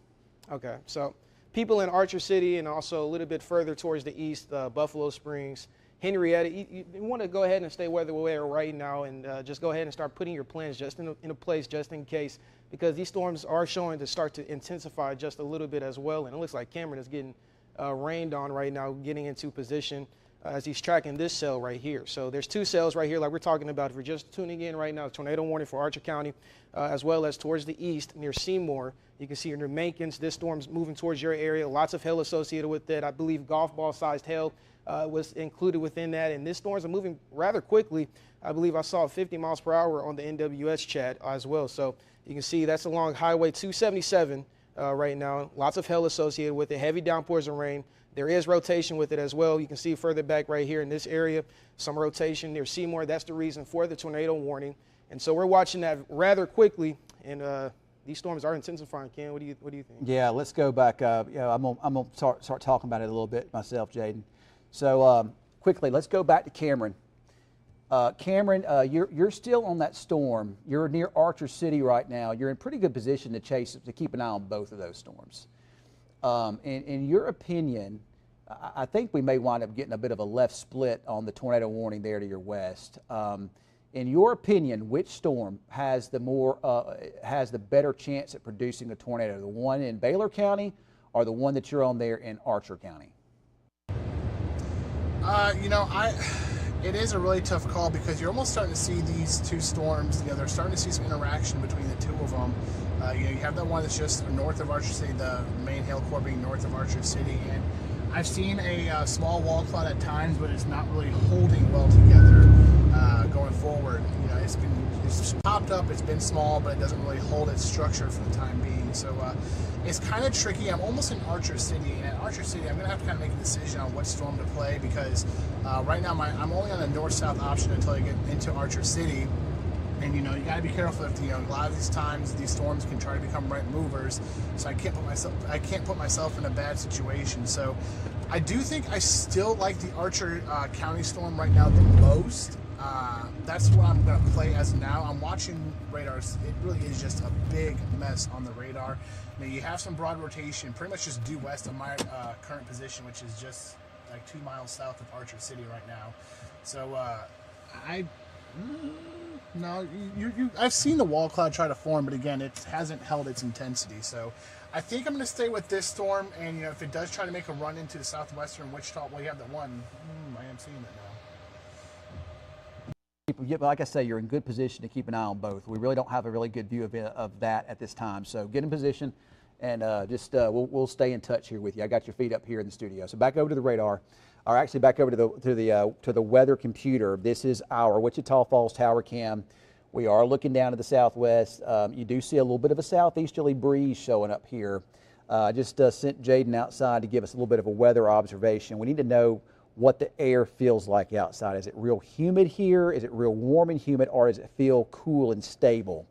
Okay, so people in Archer City and also a little bit further towards the east, Buffalo Springs, Henrietta, you want to go ahead and stay weather aware right now and just go ahead and start putting your plans just in a place just in case, because these storms are showing to start to intensify just a little bit as well. And it looks like Cameron is getting rained on right now, getting into position as he's tracking this cell right here. So there's two cells right here like we're talking about. If you're just tuning in right now, tornado warning for Archer County as well as towards the east near Seymour. You can see near Mankins, this storm's moving towards your area. Lots of hail associated with it. I believe golf ball sized hail was included within that. And these storms are moving rather quickly. I believe I saw 50 miles per hour on the NWS chat as well. So you can see that's along Highway 277 right now. Lots of hail associated with it, heavy downpours of rain. There is rotation with it as well. You can see further back right here in this area, some rotation near Seymour. That's the reason for the tornado warning. And so we're watching that rather quickly. And these storms are intensifying. Ken, what do you think? Yeah, let's go back. I'm gonna start talking about it a little bit myself, Jaden. So quickly, let's go back to Cameron. Cameron, you're still on that storm. You're near Archer City right now. You're in pretty good position to keep an eye on both of those storms. In your opinion, I think we may wind up getting a bit of a left split on the tornado warning there to your west. In your opinion, which storm has the better chance at producing a tornado? The one in Baylor County or the one that you're on there in Archer County? It is a really tough call because you're almost starting to see these two storms. They're starting to see some interaction between the two of them. You have that one that's just north of Archer City, the main hail core being north of Archer City, and I've seen a small wall cloud at times, but it's not really holding well together going forward. It's popped up, it's been small, but it doesn't really hold its structure for the time being. So it's kind of tricky. I'm almost in Archer City, and at Archer City, I'm going to have to kind of make a decision on what storm to play because right now I'm only on the north-south option until I get into Archer City. And you got to be careful if a lot of these times these storms can try to become right movers. So I can't put myself in a bad situation. So I do think I still like the Archer County storm right now the most. That's what I'm going to play as now. I'm watching radars. It really is just a big mess on the radar. You have some broad rotation, pretty much just due west of my current position, which is just like 2 miles south of Archer City right now. So I've seen the wall cloud try to form, but again, it hasn't held its intensity. So I think I'm going to stay with this storm, and if it does try to make a run into the southwestern Wichita, well, you have that one. I am seeing it now. Like I say, you're in good position to keep an eye on both. We really don't have a really good view of that at this time. So get in position, and we'll stay in touch here with you. I got your feet up here in the studio. So back over to the radar, or actually back over to the weather computer. This is our Wichita Falls Tower Cam. We are looking down to the southwest. You do see a little bit of a southeasterly breeze showing up here. I just sent Jaden outside to give us a little bit of a weather observation. We need to know what the air feels like outside. Is it real humid here? Is it real warm and humid, or does it feel cool and stable?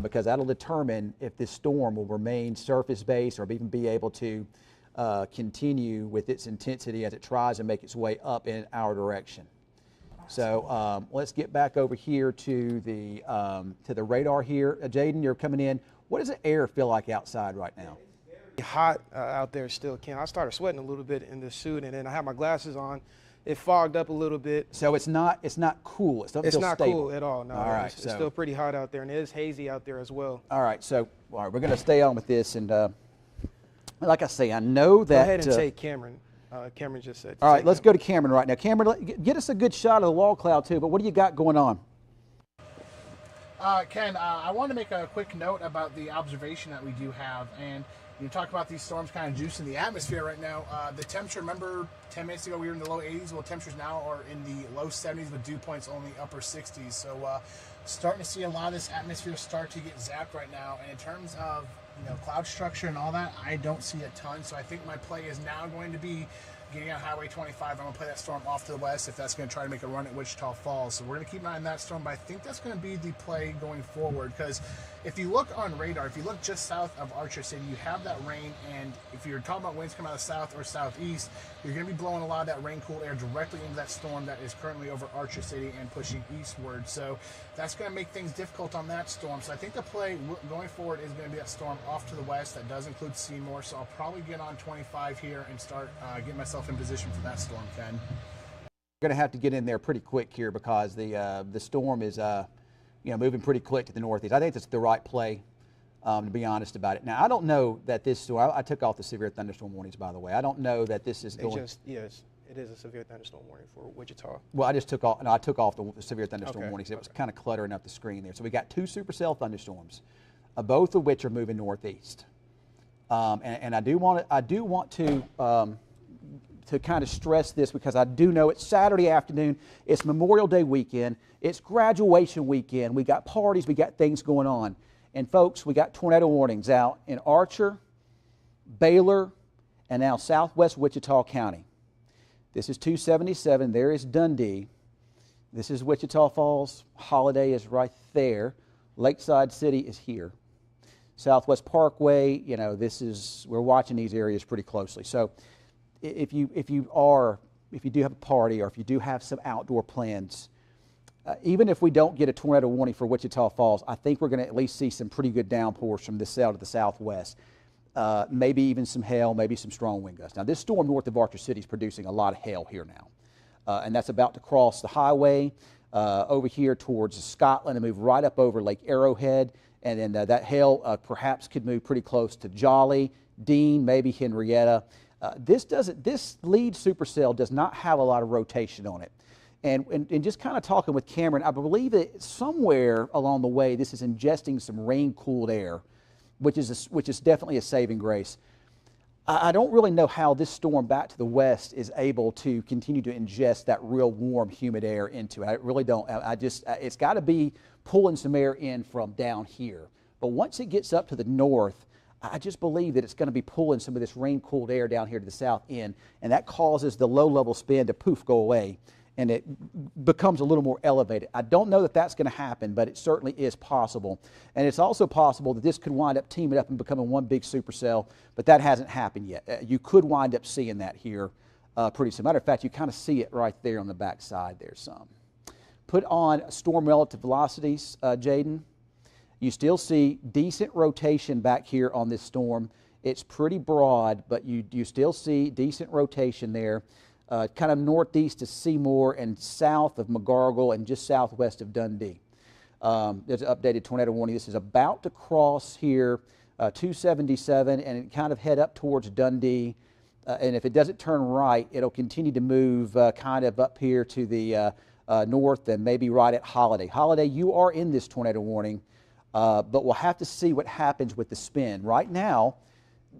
Because that'll determine if this storm will remain surface-based or even be able to continue with its intensity as it tries to make its way up in our direction. So let's get back over here to the radar here. Jaden, you're coming in. What does the air feel like outside right now? Hot out there still, Ken. I started sweating a little bit in the suit, and then I had my glasses on. It fogged up a little bit. So it's not cool. It's not cool at all. No, all right, it's still pretty hot out there, and it is hazy out there as well. All right, so we're going to stay on with this, and like I say, I know that. Go ahead and take Cameron. Cameron just said. All right, let's go to Cameron right now. Cameron, get us a good shot of the wall cloud too. But what do you got going on? Ken, I want to make a quick note about the observation that we do have, and you talk about these storms kind of juicing the atmosphere right now. The temperature, remember 10 minutes ago we were in the low 80s? Well, temperatures now are in the low 70s with dew points only upper 60s. So starting to see a lot of this atmosphere start to get zapped right now. And in terms of cloud structure and all that, I don't see a ton. So I think my play is now going to be getting on Highway 25. I'm going to play that storm off to the west if that's going to try to make a run at Wichita Falls. So we're going to keep an eye on that storm, but I think that's going to be the play going forward because if you look on radar, if you look just south of Archer City, you have that rain, and if you're talking about winds coming out of south or southeast, you're going to be blowing a lot of that rain-cooled air directly into that storm that is currently over Archer City and pushing eastward. So that's going to make things difficult on that storm. So I think the play going forward is going to be that storm off to the west. That does include Seymour, so I'll probably get on 25 here and start getting myself in position for that storm, Ken. We're going to have to get in there pretty quick here because the storm is moving pretty quick to the northeast. I think that's the right play, to be honest about it. Now, I don't know that this storm, I took off the severe thunderstorm warnings, by the way. I don't know that this is going. Yes, it is a severe thunderstorm warning for Wichita. Well, I took off the severe thunderstorm warnings. It was kind of cluttering up the screen there. So we got 2 supercell thunderstorms, both of which are moving northeast. And I do want to kind of stress this because I do know it's Saturday afternoon, it's Memorial Day weekend, it's graduation weekend, we got parties, we got things going on. And folks, we got tornado warnings out in Archer, Baylor, and now southwest Wichita County. This is 277, there is Dundee. This is Wichita Falls, Holiday is right there. Lakeside City is here. Southwest Parkway, you know, we're watching these areas pretty closely. So if you do have a party or if you do have some outdoor plans, even if we don't get a tornado warning for Wichita Falls, I think we're going to at least see some pretty good downpours from this out to the southwest. Maybe even some hail, maybe some strong wind gusts. Now, this storm north of Archer City is producing a lot of hail here now, and that's about to cross the highway over here towards Scotland and move right up over Lake Arrowhead, and then that hail perhaps could move pretty close to Jolly, Dean, maybe Henrietta. This lead supercell does not have a lot of rotation on it. And just kind of talking with Cameron, I believe that somewhere along the way this is ingesting some rain-cooled air, which is definitely a saving grace. I don't really know how this storm back to the west is able to continue to ingest that real warm, humid air into it. I really don't. It's got to be pulling some air in from down here. But once it gets up to the north, I just believe that it's going to be pulling some of this rain-cooled air down here to the south in, and that causes the low-level spin to poof, go away, and it becomes a little more elevated. I don't know that that's going to happen, but it certainly is possible. And it's also possible that this could wind up teaming up and becoming one big supercell, but that hasn't happened yet. You could wind up seeing that here pretty soon. Matter of fact, you kind of see it right there on the back side there some. Put on storm relative velocities, Jaden. You still see decent rotation back here on this storm. It's pretty broad, but you still see decent rotation there. Kind of northeast of Seymour and south of McGargle and just southwest of Dundee. There's an updated tornado warning. This is about to cross here 277 and kind of head up towards Dundee. And if it doesn't turn right, it'll continue to move kind of up here to the north and maybe right at Holiday. Holiday, you are in this tornado warning, but we'll have to see what happens with the spin. Right now,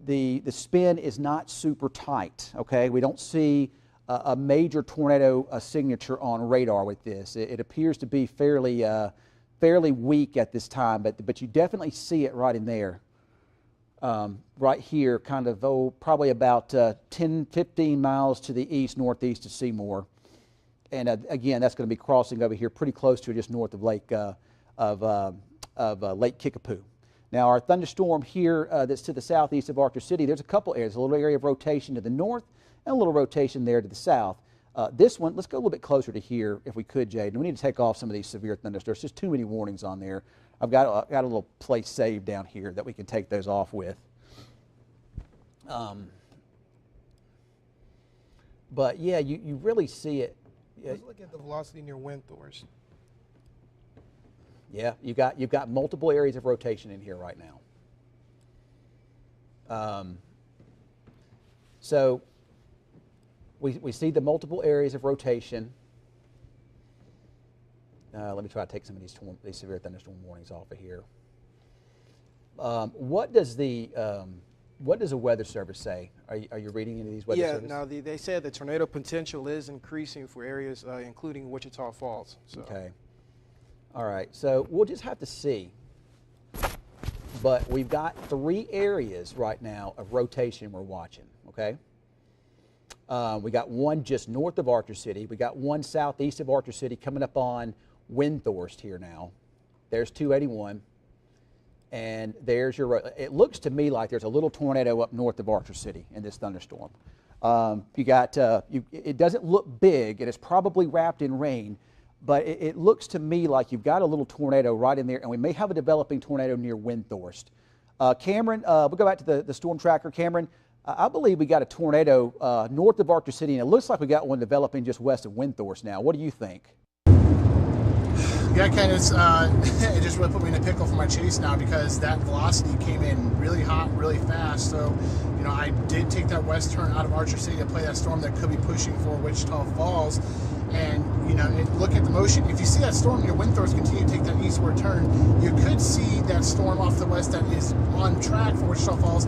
the spin is not super tight, okay? We don't see a major tornado signature on radar with this. It appears to be fairly weak at this time, but you definitely see it right in there. Right here, kind of, probably about 10, 15 miles to the east, northeast of Seymour. And again, that's going to be crossing over here pretty close to just north of Lake Kickapoo. Now, our thunderstorm here that's to the southeast of Archer City, there's a couple areas, a little area of rotation to the north and a little rotation there to the south. This one, let's go a little bit closer to here if we could, Jade. We need to take off some of these severe thunderstorms. There's just too many warnings on there. I've got a little place saved down here that we can take those off with. But yeah, you really see it. Let's look at the velocity near Windthorst. Yeah, you've got multiple areas of rotation in here right now. So we see the multiple areas of rotation. Let me try to take some of these severe thunderstorm warnings off of here. What does the Weather Service say? Are you reading any of these Weather Service? Yeah, now they said the tornado potential is increasing for areas including Wichita Falls. So. Okay. All right, so we'll just have to see. But we've got 3 areas right now of rotation we're watching, okay? We got one just north of Archer City. We got one southeast of Archer City coming up on Windthorst here now. There's 281. And there's it looks to me like there's a little tornado up north of Archer City in this thunderstorm. It doesn't look big, and it's probably wrapped in rain, but it looks to me like you've got a little tornado right in there, and we may have a developing tornado near Windthorst. Cameron, we'll go back to the storm tracker. Cameron, I believe we got a tornado north of Archer City, and it looks like we got one developing just west of Windthorst now. What do you think? Yeah, Ken, it just really put me in a pickle for my chase now because that velocity came in really hot, really fast. So, you know, I did take that west turn out of Archer City to play that storm that could be pushing for Wichita Falls. And, you know, look at the motion. If you see that storm near Windthorst continue to take that eastward turn, you could see that storm off the west that is on track for Wichita Falls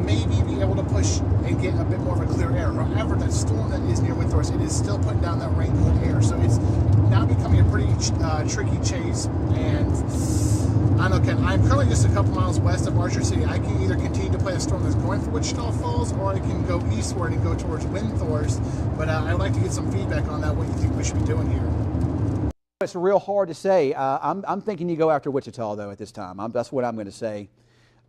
maybe be able to push and get a bit more of a clear air. However, that storm that is near Windthorst, it is still putting down that rain-cooled air. So it's now becoming a pretty tricky chase. And I don't know, Ken, I'm currently just a couple miles west of Archer City. I can either continue to play a storm that's going for Wichita Falls, or I can go eastward and go towards Windthorst. But I'd like to get some feedback on that, what you think we should be doing here. It's real hard to say. I'm thinking you go after Wichita, though, at this time. That's what I'm going to say.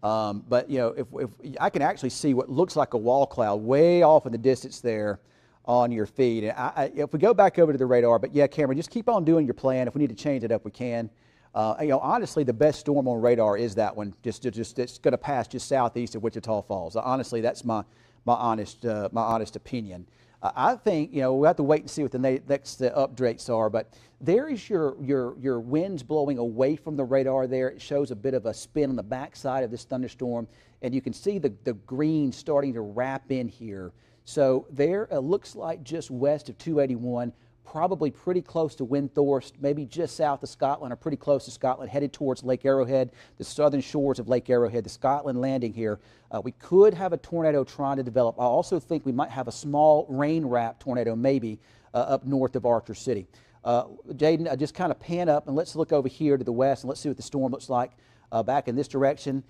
But you know, if I can actually see what looks like a wall cloud way off in the distance there on your feed. And if we go back over to the radar, but yeah, Cameron, just keep on doing your plan. If we need to change it up, we can. You know, honestly, the best storm on radar is that one. Just it's going to pass just southeast of Wichita Falls. Honestly, that's my honest opinion. I think, you know, we'll have to wait and see what the next updates are, but there is your winds blowing away from the radar there. It shows a bit of a spin on the backside of this thunderstorm, and you can see the green starting to wrap in here. So there looks like just west of 281, probably pretty close to Windthorst, maybe just south of Scotland or pretty close to Scotland, headed towards Lake Arrowhead, the southern shores of Lake Arrowhead, the Scotland landing here. We could have a tornado trying to develop. I also think we might have a small rain-wrapped tornado maybe up north of Archer City. Jaden, just kind of pan up and let's look over here to the west and let's see what the storm looks like back in this direction.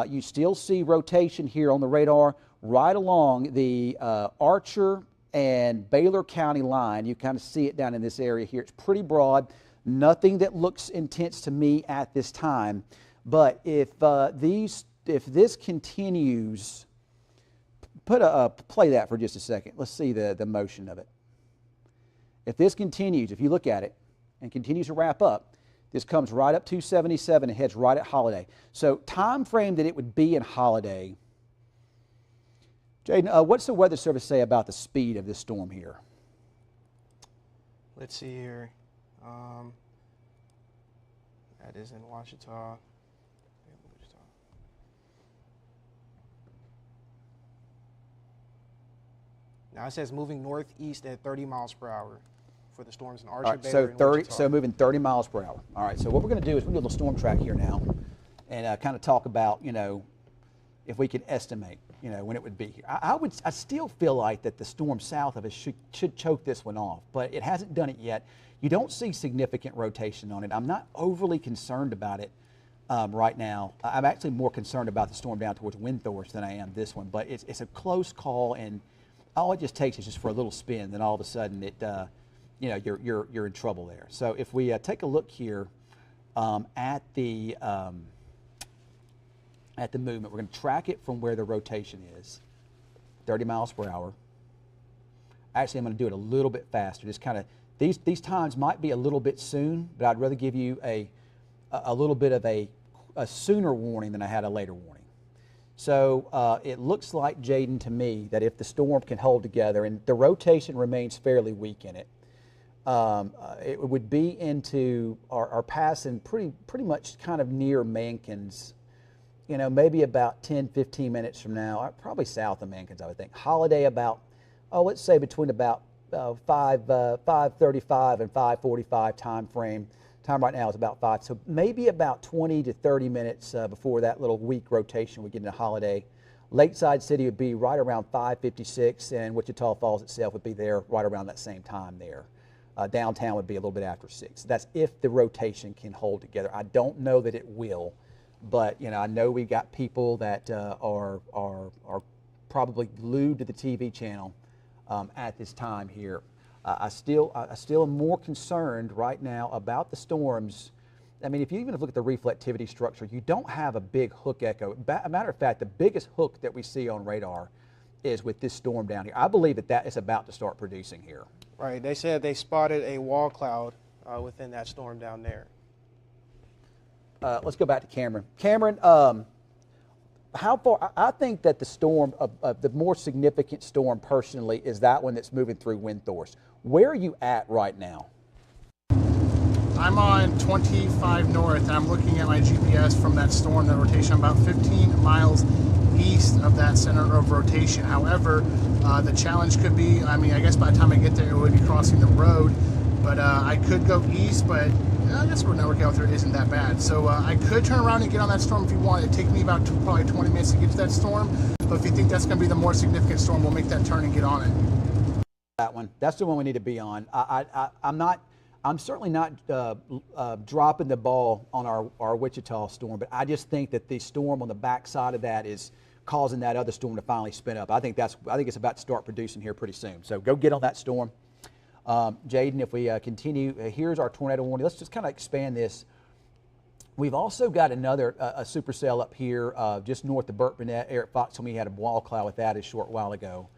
You still see rotation here on the radar right along the Archer and Baylor County line. You kind of see it down in this area here. It's pretty broad, nothing that looks intense to me at this time. But if this continues, play that for just a second. Let's see the motion of it. If this continues, if you look at it and continues to wrap up, this comes right up 277 and heads right at Holiday. So time frame that it would be in Holiday. Jaden, what's the Weather Service say about the speed of this storm here? Let's see here. That is in Wichita. Now it says moving northeast at 30 miles per hour for the storms in Archer, All right, Baylor, so and 30, Wichita. so moving 30 miles per hour. All right, so what we're going to do is we're going to do a little storm track here now and kind of talk about, you know, if we can estimate, you know, when it would be here. I still feel like that the storm south of us should choke this one off, but it hasn't done it yet. You don't see significant rotation on it. I'm not overly concerned about it right now. I'm actually more concerned about the storm down towards Windthorst than I am this one, but it's a close call, and all it just takes is just for a little spin, then all of a sudden it, you know, you're in trouble there. So if we take a look here at the movement, we're going to track it from where the rotation is, 30 miles per hour. Actually, I'm going to do it a little bit faster. Just kind of these times might be a little bit soon, but I'd rather give you a little bit of a sooner warning than I had a later warning. So it looks like, Jaden, to me, that if the storm can hold together and the rotation remains fairly weak in it, it would be into our passing pretty much kind of near Mankins, you know, maybe about 10, 15 minutes from now, probably south of Mankins, I would think. Holiday about, let's say between about 5:35 and 5:45 time frame. Time right now is about 5, so maybe about 20 to 30 minutes before that little weak rotation we get into Holiday. Lakeside City would be right around 5:56, and Wichita Falls itself would be there right around that same time there. Downtown would be a little bit after 6. That's if the rotation can hold together. I don't know that it will, but you know, I know we got people that are probably glued to the TV channel at this time here. I still am more concerned right now about the storms. I mean, if you even look at the reflectivity structure, you don't have a big hook echo. A matter of fact, the biggest hook that we see on radar is with this storm down here. I believe that is about to start producing here. Right. They said they spotted a wall cloud within that storm down there. Let's go back to Cameron. Cameron, how far? I think that the storm, the more significant storm personally, is that one that's moving through Windthorst. Where are you at right now? I'm on 25 north, and I'm looking at my GPS from that storm, that rotation. I'm about 15 miles east of that center of rotation. However, the challenge could be, I mean, I guess by the time I get there, it would be crossing the road. But I could go east, but I guess our network out there isn't that bad. So I could turn around and get on that storm if you want. It'd take me about probably 20 minutes to get to that storm. But if you think that's going to be the more significant storm, we'll make that turn and get on it. That one. That's the one we need to be on. I'm certainly not dropping the ball on our Wichita storm, but I just think that the storm on the backside of that is causing that other storm to finally spin up. I think it's about to start producing here pretty soon. So go get on that storm. Jaden, if we continue, here's our tornado warning. Let's just kind of expand this We've also got another a supercell up here just north of Burt Burnett. Eric Fox told me he had a wall cloud with that a short while ago.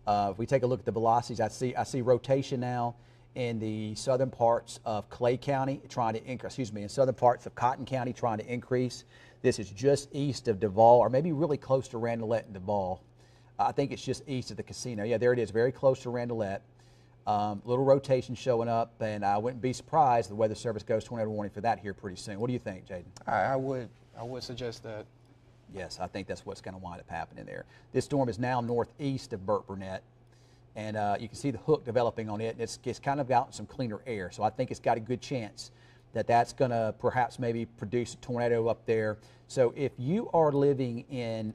If we take a look at the velocities, I see rotation now in the southern parts of Clay County trying to increase, in southern parts of Cotton County trying to increase. This is just east of Duval, or maybe really close to Randolette and Duval. I think it's just east of the casino. Yeah, there it is, very close to Randolette. Little rotation showing up, and I wouldn't be surprised if the Weather Service goes tornado warning for that here pretty soon. What do you think, Jaden? I would suggest that. Yes, I think that's what's going to wind up happening there. This storm is now northeast of Burt Burnett, and you can see the hook developing on it, and it's kind of out in some cleaner air. So I think it's got a good chance that that's going to perhaps maybe produce a tornado up there. So if you are living in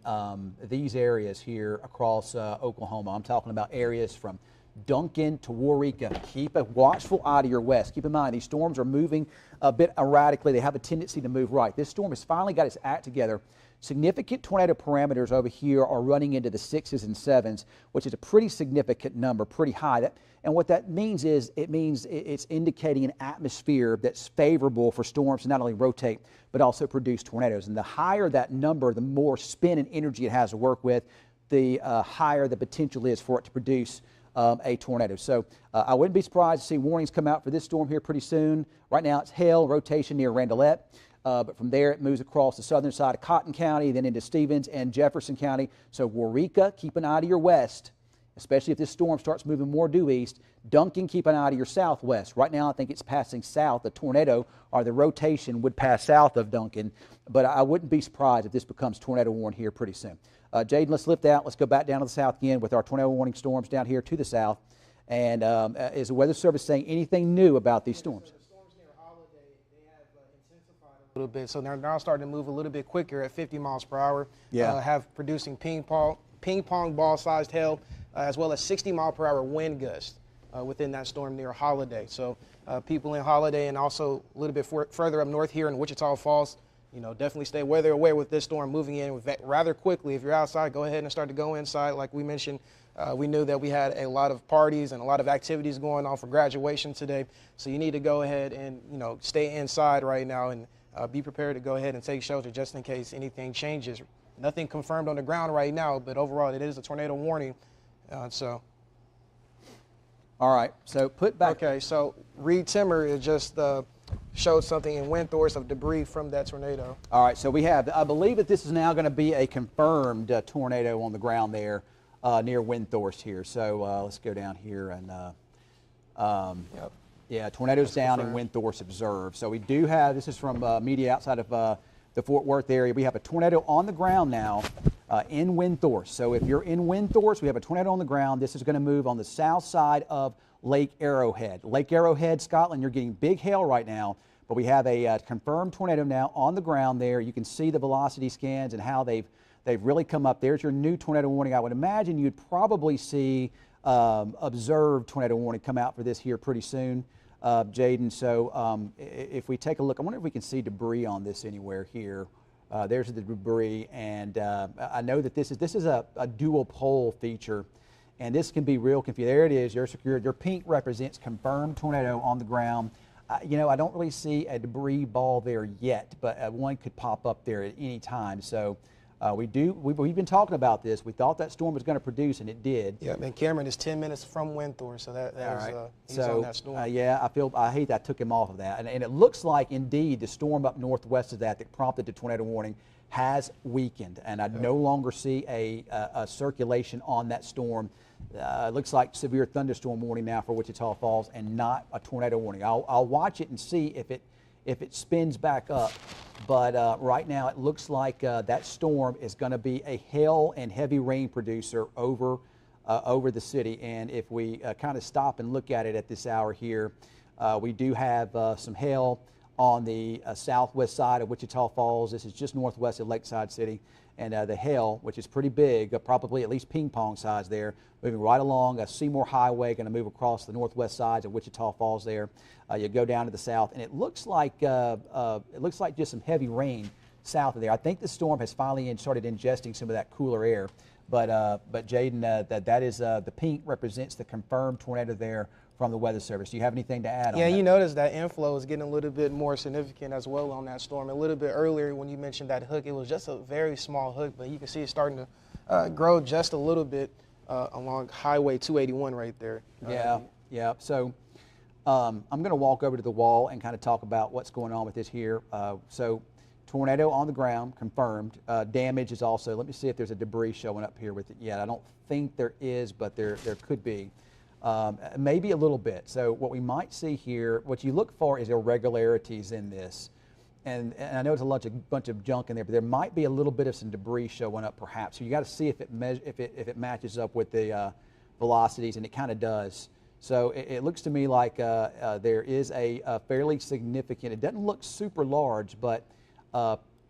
these areas here across Oklahoma, I'm talking about areas from Duncan to Waurika, keep a watchful eye to your west. Keep in mind, these storms are moving a bit erratically. They have a tendency to move right. This storm has finally got its act together. Significant tornado parameters over here are running into the 6s and 7s, which is a pretty significant number, pretty high. And what that means is it's indicating an atmosphere that's favorable for storms to not only rotate, but also produce tornadoes. And the higher that number, the more spin and energy it has to work with, the higher the potential is for it to produce a tornado. So I wouldn't be surprised to see warnings come out for this storm here pretty soon. Right now it's hail, rotation near Randolette, but from there it moves across the southern side of Cotton County, then into Stevens and Jefferson County. So Waurika, keep an eye to your west, especially if this storm starts moving more due east. Duncan, keep an eye to your southwest. Right now I think it's passing south. The tornado or the rotation would pass south of Duncan, but I wouldn't be surprised if this becomes tornado warning here pretty soon. Jaden, let's lift out. Let's go back down to the south again with our tornado warning storms down here to the south. And is the Weather Service saying anything new about these storms? So the storms near Holiday, they have intensified a little bit. So they're now starting to move a little bit quicker at 50 miles per hour. Yeah. Have producing ping pong ball-sized hail, as well as 60 mile per hour wind gusts within that storm near Holiday. So people in Holiday and also a little bit further up north here in Wichita Falls, definitely stay weather aware with this storm moving in rather quickly. If you're outside, go ahead and start to go inside. Like we mentioned, we knew that we had a lot of parties and a lot of activities going on for graduation today. So you need to go ahead and, stay inside right now and be prepared to go ahead and take shelter just in case anything changes. Nothing confirmed on the ground right now, but overall it is a tornado warning. All right, so put back. Okay, so Reed Timmer is just showed something in Windthorst of debris from that tornado. All right, so we have, I believe that this is now going to be a confirmed tornado on the ground there near Windthorst here. So let's go down here and, Yep. Yeah, tornadoes That's down confirmed. in Windthorst observed. So we do have, this is from media outside of the Fort Worth area. We have a tornado on the ground now in Windthorst. So if you're in Windthorst, we have a tornado on the ground. This is going to move on the south side of Lake Arrowhead. Lake Arrowhead, Scotland, you're getting big hail right now, but we have a confirmed tornado now on the ground there. You can see the velocity scans and how they've really come up. There's your new tornado warning. I would imagine you'd probably see observed tornado warning come out for this here pretty soon, Jaden. So if we take a look, I wonder if we can see debris on this anywhere here. There's the debris, and I know that this is a dual pole feature. And this can be real confusing. There it is. Your pink represents confirmed tornado on the ground. I don't really see a debris ball there yet, but one could pop up there at any time. So we've been talking about this. We thought that storm was going to produce, and it did. Yeah, and Cameron is 10 minutes from Windthorst, so he's on that storm. Yeah, I hate that I took him off of that. And it looks like, indeed, the storm up northwest of that prompted the tornado warning has weakened, and I no longer see a circulation on that storm. It looks like severe thunderstorm warning now for Wichita Falls, and not a tornado warning. I'll watch it and see if it spins back up. But right now it looks like that storm is going to be a hail and heavy rain producer over the city. And if we kind of stop and look at it at this hour here, we do have some hail on the southwest side of Wichita Falls. This is just northwest of Lakeside City. And the hail, which is pretty big, probably at least ping pong size there, moving right along Seymour Highway, going to move across the northwest sides of Wichita Falls there. You go down to the south, and it looks like just some heavy rain south of there. I think the storm has finally started ingesting some of that cooler air. But Jaden, that is the pink represents the confirmed tornado there from the Weather Service. Do you have anything to add on Yeah, that? you notice that inflow is getting a little bit more significant as well on that storm. A little bit earlier when you mentioned that hook, it was just a very small hook, but you can see it's starting to grow just a little bit along Highway 281 right there. Yeah. So I'm going to walk over to the wall and kind of talk about what's going on with this here. So tornado on the ground, confirmed. Damage is also, let me see if there's a debris showing up here with it yet. I don't think there is, but there could be. Maybe a little bit. So what we might see here, what you look for is irregularities in this. And I know it's a bunch of junk in there, but there might be a little bit of some debris showing up perhaps. So you got to see if it matches up with the velocities, and it kind of does. So it looks to me like there is a fairly significant, it doesn't look super large, but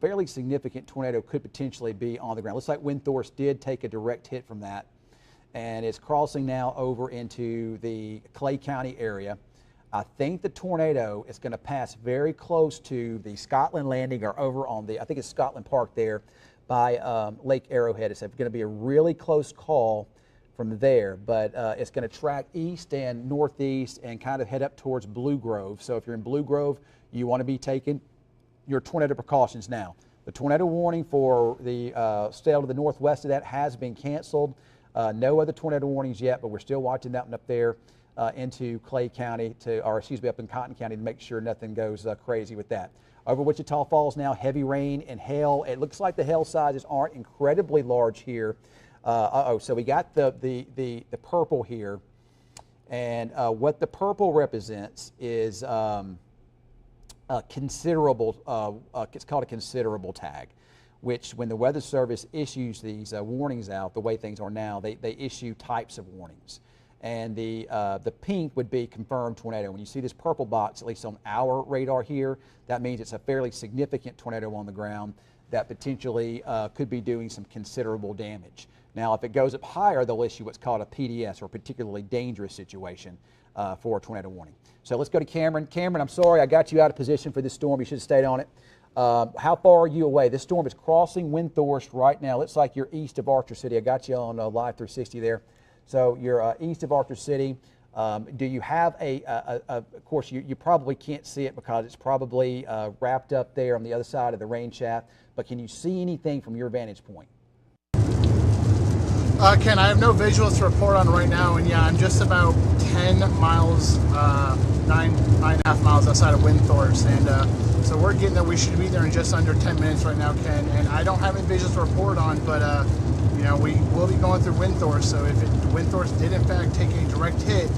fairly significant tornado could potentially be on the ground. Looks like Windthorst did take a direct hit from that, and it's crossing now over into the Clay County area. I think the tornado is going to pass very close to the Scotland Landing, or over on the, I think it's Scotland Park there by Lake Arrowhead. It's going to be a really close call from there, but it's going to track east and northeast and kind of head up towards Blue Grove. So if you're in Blue Grove, you want to be taking your tornado precautions now. The tornado warning for the state to the northwest of that has been canceled. No other tornado warnings yet, but we're still watching that one up there into Clay County, up in Cotton County, to make sure nothing goes crazy with that. Over Wichita Falls now, heavy rain and hail. It looks like the hail sizes aren't incredibly large here. So we got the purple here, and what the purple represents is considerable. It's called a considerable tag, which when the Weather Service issues these warnings out, the way things are now, they issue types of warnings. And the pink would be confirmed tornado. When you see this purple box, at least on our radar here, that means it's a fairly significant tornado on the ground that potentially could be doing some considerable damage. Now, if it goes up higher, they'll issue what's called a PDS, or particularly dangerous situation, for a tornado warning. So let's go to Cameron. Cameron, I'm sorry I got you out of position for this storm. You should have stayed on it. How far are you away? This storm is crossing Windthorst right now. Looks like you're east of Archer City. I got you on Live 360 there. So you're east of Archer City. Do you have of course, you probably can't see it because it's probably wrapped up there on the other side of the rain shaft, but can you see anything from your vantage point? Ken, I have no visuals to report on right now, and yeah, I'm just about 10 miles, 9.5 miles outside of Windthorst, and so we're getting there. We should be there in just under 10 minutes right now, Ken, and I don't have any visuals to report on, but you know, we will be going through Windthorst, so if Windthorst did in fact take a direct hit,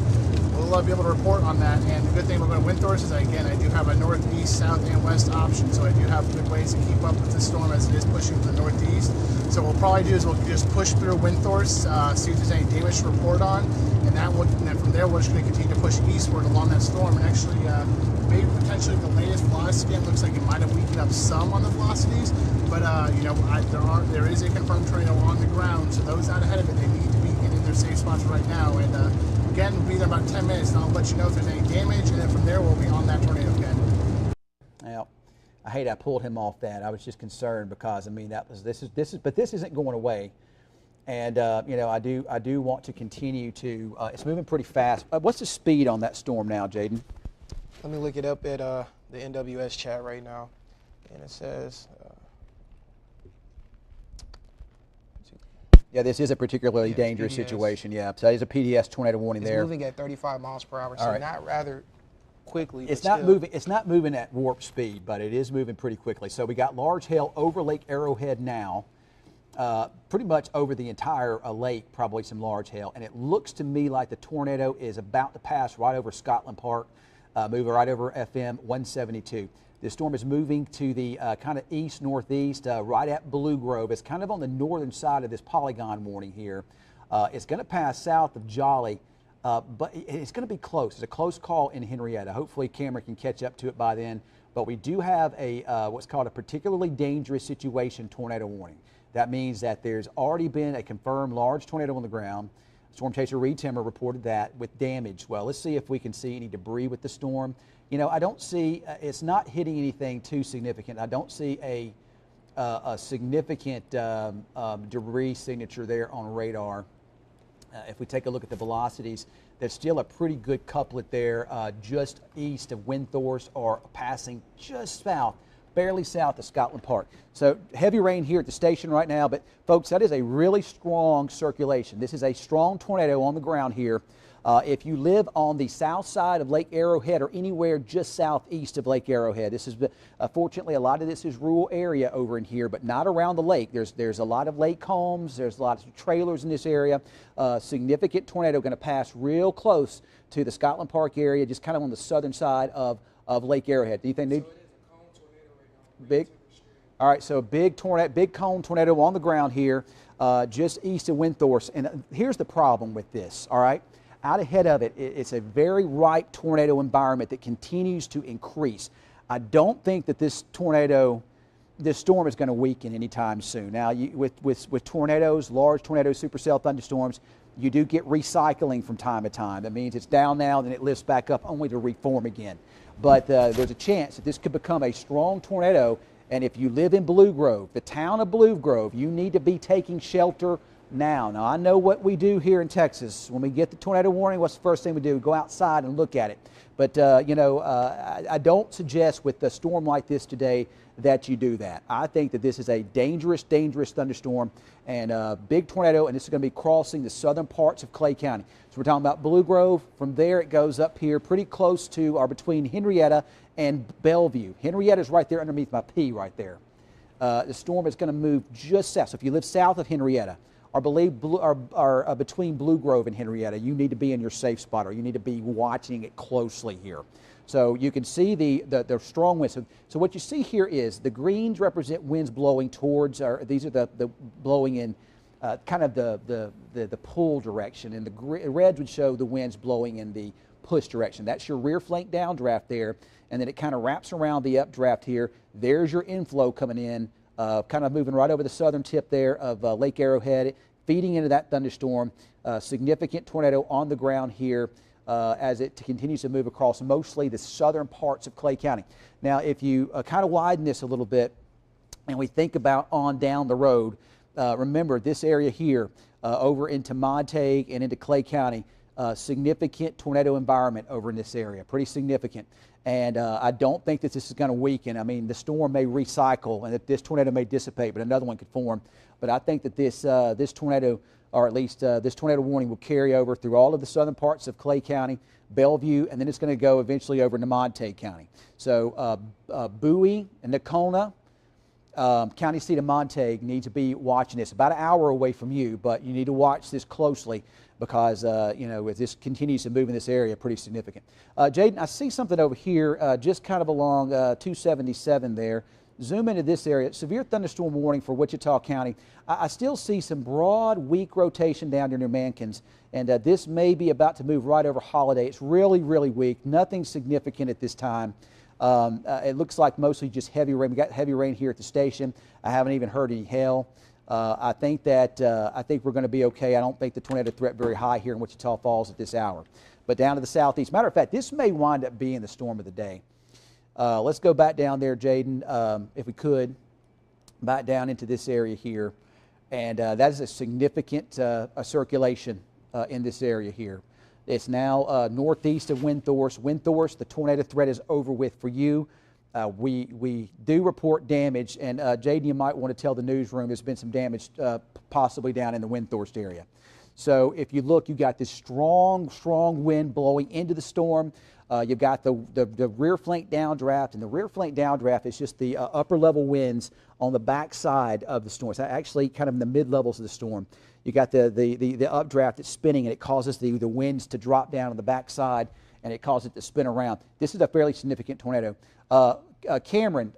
we'll be able to report on that. And the good thing about going to Windthorst is, again, I do have a northeast, south, and west option, so I do have good ways to keep up with the storm as it is pushing to the northeast. So what we'll probably do is we'll just push through Windthorst, see if there's any damage to report on, and then from there we're just going to continue to push eastward along that storm. And actually, maybe potentially the latest velocity scan looks like it might have weakened up some on the velocities, but you know, there is a confirmed tornado on the ground, so those out ahead of it, they need to be in their safe spots right now. And again, we'll be there about 10 minutes, and I'll let you know if there's any damage, and then from there we'll be on that tornado again. Now, I hate I pulled him off that. I was just concerned because, I mean, but this isn't going away, and you know, I do want to continue to. It's moving pretty fast. What's the speed on that storm now, Jaden? Let me look it up at the NWS chat right now, and it says. Yeah, this is a particularly dangerous situation. Yeah, so there's a PDS tornado warning there. It's moving at 35 miles per hour, so not rather quickly. It's not moving. It's not moving at warp speed, but it is moving pretty quickly. So we got large hail over Lake Arrowhead now, pretty much over the entire lake. Probably some large hail, and it looks to me like the tornado is about to pass right over Scotland Park, moving right over FM 172. The storm is moving to the kind of east-northeast, right at Blue Grove. It's kind of on the northern side of this polygon warning here. It's going to pass south of Jolly, but it's going to be close. It's a close call in Henrietta. Hopefully Cameron can catch up to it by then. But we do have a what's called a particularly dangerous situation tornado warning. That means that there's already been a confirmed large tornado on the ground. Storm chaser Reed Timmer reported that with damage. Well, let's see if we can see any debris with the storm. You know, I don't see, it's not hitting anything too significant. I don't see a significant debris signature there on radar. If we take a look at the velocities, there's still a pretty good couplet there just east of Windthorst, or passing just south, barely south of Scotland Park. So heavy rain here at the station right now, but folks, that is a really strong circulation. This is a strong tornado on the ground here. If you live on the south side of Lake Arrowhead or anywhere just southeast of Lake Arrowhead, this is fortunately a lot of this is rural area over in here, but not around the lake. There's a lot of lake homes, there's lots of trailers in this area. Significant tornado going to pass real close to the Scotland Park area, just kind of on the southern side of Lake Arrowhead. Do you think? So it is a cone tornado right now. Big. All right, so big tornado, big cone tornado on the ground here, just east of Windthorst. And here's the problem with this. All right. Out ahead of it, it's a very ripe tornado environment that continues to increase. I don't think that this storm is going to weaken anytime soon. Now, with tornadoes, large tornadoes, supercell thunderstorms, you do get recycling from time to time. That means it's down now, then it lifts back up only to reform again. But there's a chance that this could become a strong tornado. And if you live in Blue Grove, the town of Blue Grove, you need to be taking shelter now. Now, I know what we do here in Texas. When we get the tornado warning, what's the first thing we do? We go outside and look at it. But, I don't suggest with a storm like this today that you do that. I think that this is a dangerous, dangerous thunderstorm and a big tornado, and this is going to be crossing the southern parts of Clay County. So we're talking about Blue Grove. From there, it goes up here pretty close to or between Henrietta and Bellevue. Henrietta is right there underneath my P right there. The storm is going to move just south. So if you live south of Henrietta, or between Blue Grove and Henrietta, you need to be in your safe spot, or you need to be watching it closely here. So you can see the strong winds. So what you see here is the greens represent winds blowing towards, or these are the blowing in kind of the pull direction, and the reds would show the winds blowing in the push direction. That's your rear flank downdraft there, and then it kind of wraps around the updraft here. There's your inflow coming in, kind of moving right over the southern tip there of Lake Arrowhead, feeding into that thunderstorm. Significant tornado on the ground here as it continues to move across mostly the southern parts of Clay County. Now, if you kind of widen this a little bit and we think about on down the road, remember this area here over into Montague and into Clay County, significant tornado environment over in this area, pretty significant. And I don't think that this is going to weaken. I mean, the storm may recycle and that this tornado may dissipate, but another one could form. But I think that this tornado, or at least this tornado warning, will carry over through all of the southern parts of Clay County, Bellevue, and then it's going to go eventually over into Montague County. So Bowie and Nakona, county seat of Montague, need to be watching this. About an hour away from you, but you need to watch this closely because, as this continues to move in this area, pretty significant. Jaden, I see something over here just kind of along 277 there. Zoom into this area. Severe thunderstorm warning for Wichita County. I still see some broad, weak rotation down near Mankins, and this may be about to move right over Holiday. It's really, really weak. Nothing significant at this time. It looks like mostly just heavy rain. We got heavy rain here at the station. I haven't even heard any hail. I think we're going to be okay. I don't think the tornado threat very high here in Wichita Falls at this hour. But down to the southeast. Matter of fact, this may wind up being the storm of the day. Let's go back down there, Jaden, if we could, back down into this area here. And that is a significant circulation in this area here. It's now northeast of Windthorst. Windthorst, the tornado threat is over with for you. We do report damage, and Jaden, you might want to tell the newsroom there's been some damage possibly down in the Windthorst area. So if you look, you've got this strong, strong wind blowing into the storm. You've got the rear flank downdraft, and the rear flank downdraft is just the upper level winds on the back side of the storm. It's actually kind of in the mid levels of the storm. You got the updraft that's spinning, and it causes the winds to drop down on the back side, and it causes it to spin around. This is a fairly significant tornado. Cameron,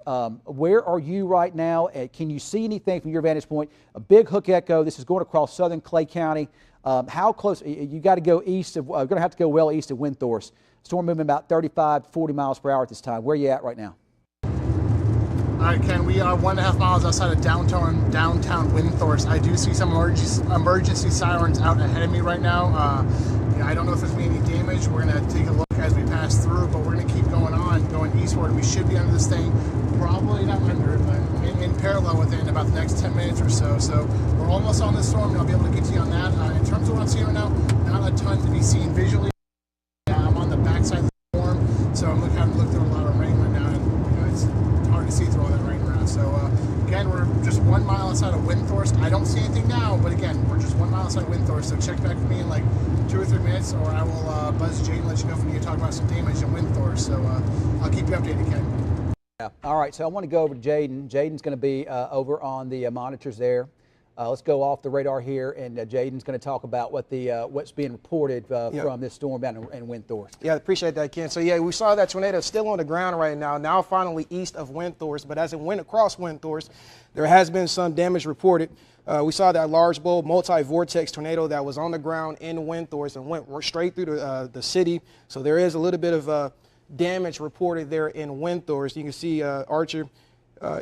where are you right now? Can you see anything from your vantage point? A big hook echo. This is going across southern Clay County. How close? You got to go east of. Going to have to go well east of Windthorst. Storm moving about 35 to 40 miles per hour at this time. Where are you at right now? All right, Ken, we are 1.5 miles outside of downtown Windthorst. I do see some emergency sirens out ahead of me right now. I don't know if there's going to be any damage. We're going to take a look as we pass through, but we're going to keep going on, going eastward. We should be under this thing, probably not under it, but maybe moving in parallel with it in about the next 10 minutes or so. So we're almost on the storm, and I'll be able to get to you on that. In terms of what I'm seeing right now, not a ton to be seen visually. I'm on the backside of the storm, so I'm having to look through a lot of rain right now, and it's hard to see through all that rain around. So again, we're just 1 mile outside of Windthorst. I don't see anything now, but again, we're just 1 mile outside of Windthorst. So check back with me in like 2 or 3 minutes, or I will buzz Jay and let you know if we need to talk about some damage in Windthorst. So I'll keep you updated, Ken. Yeah. All right, so I want to go over to Jaden. Jaden's going to be over on the monitors there. Let's go off the radar here, and Jaden's going to talk about what what's being reported from this storm down in Windthorst. Yeah, I appreciate that, Ken. So, yeah, we saw that tornado still on the ground right now finally east of Windthorst. But as it went across Windthorst, there has been some damage reported. We saw that large bowl multi-vortex tornado that was on the ground in Windthorst and went straight through the city. So there is a little bit of damage reported there in Windthorst. You can see Archer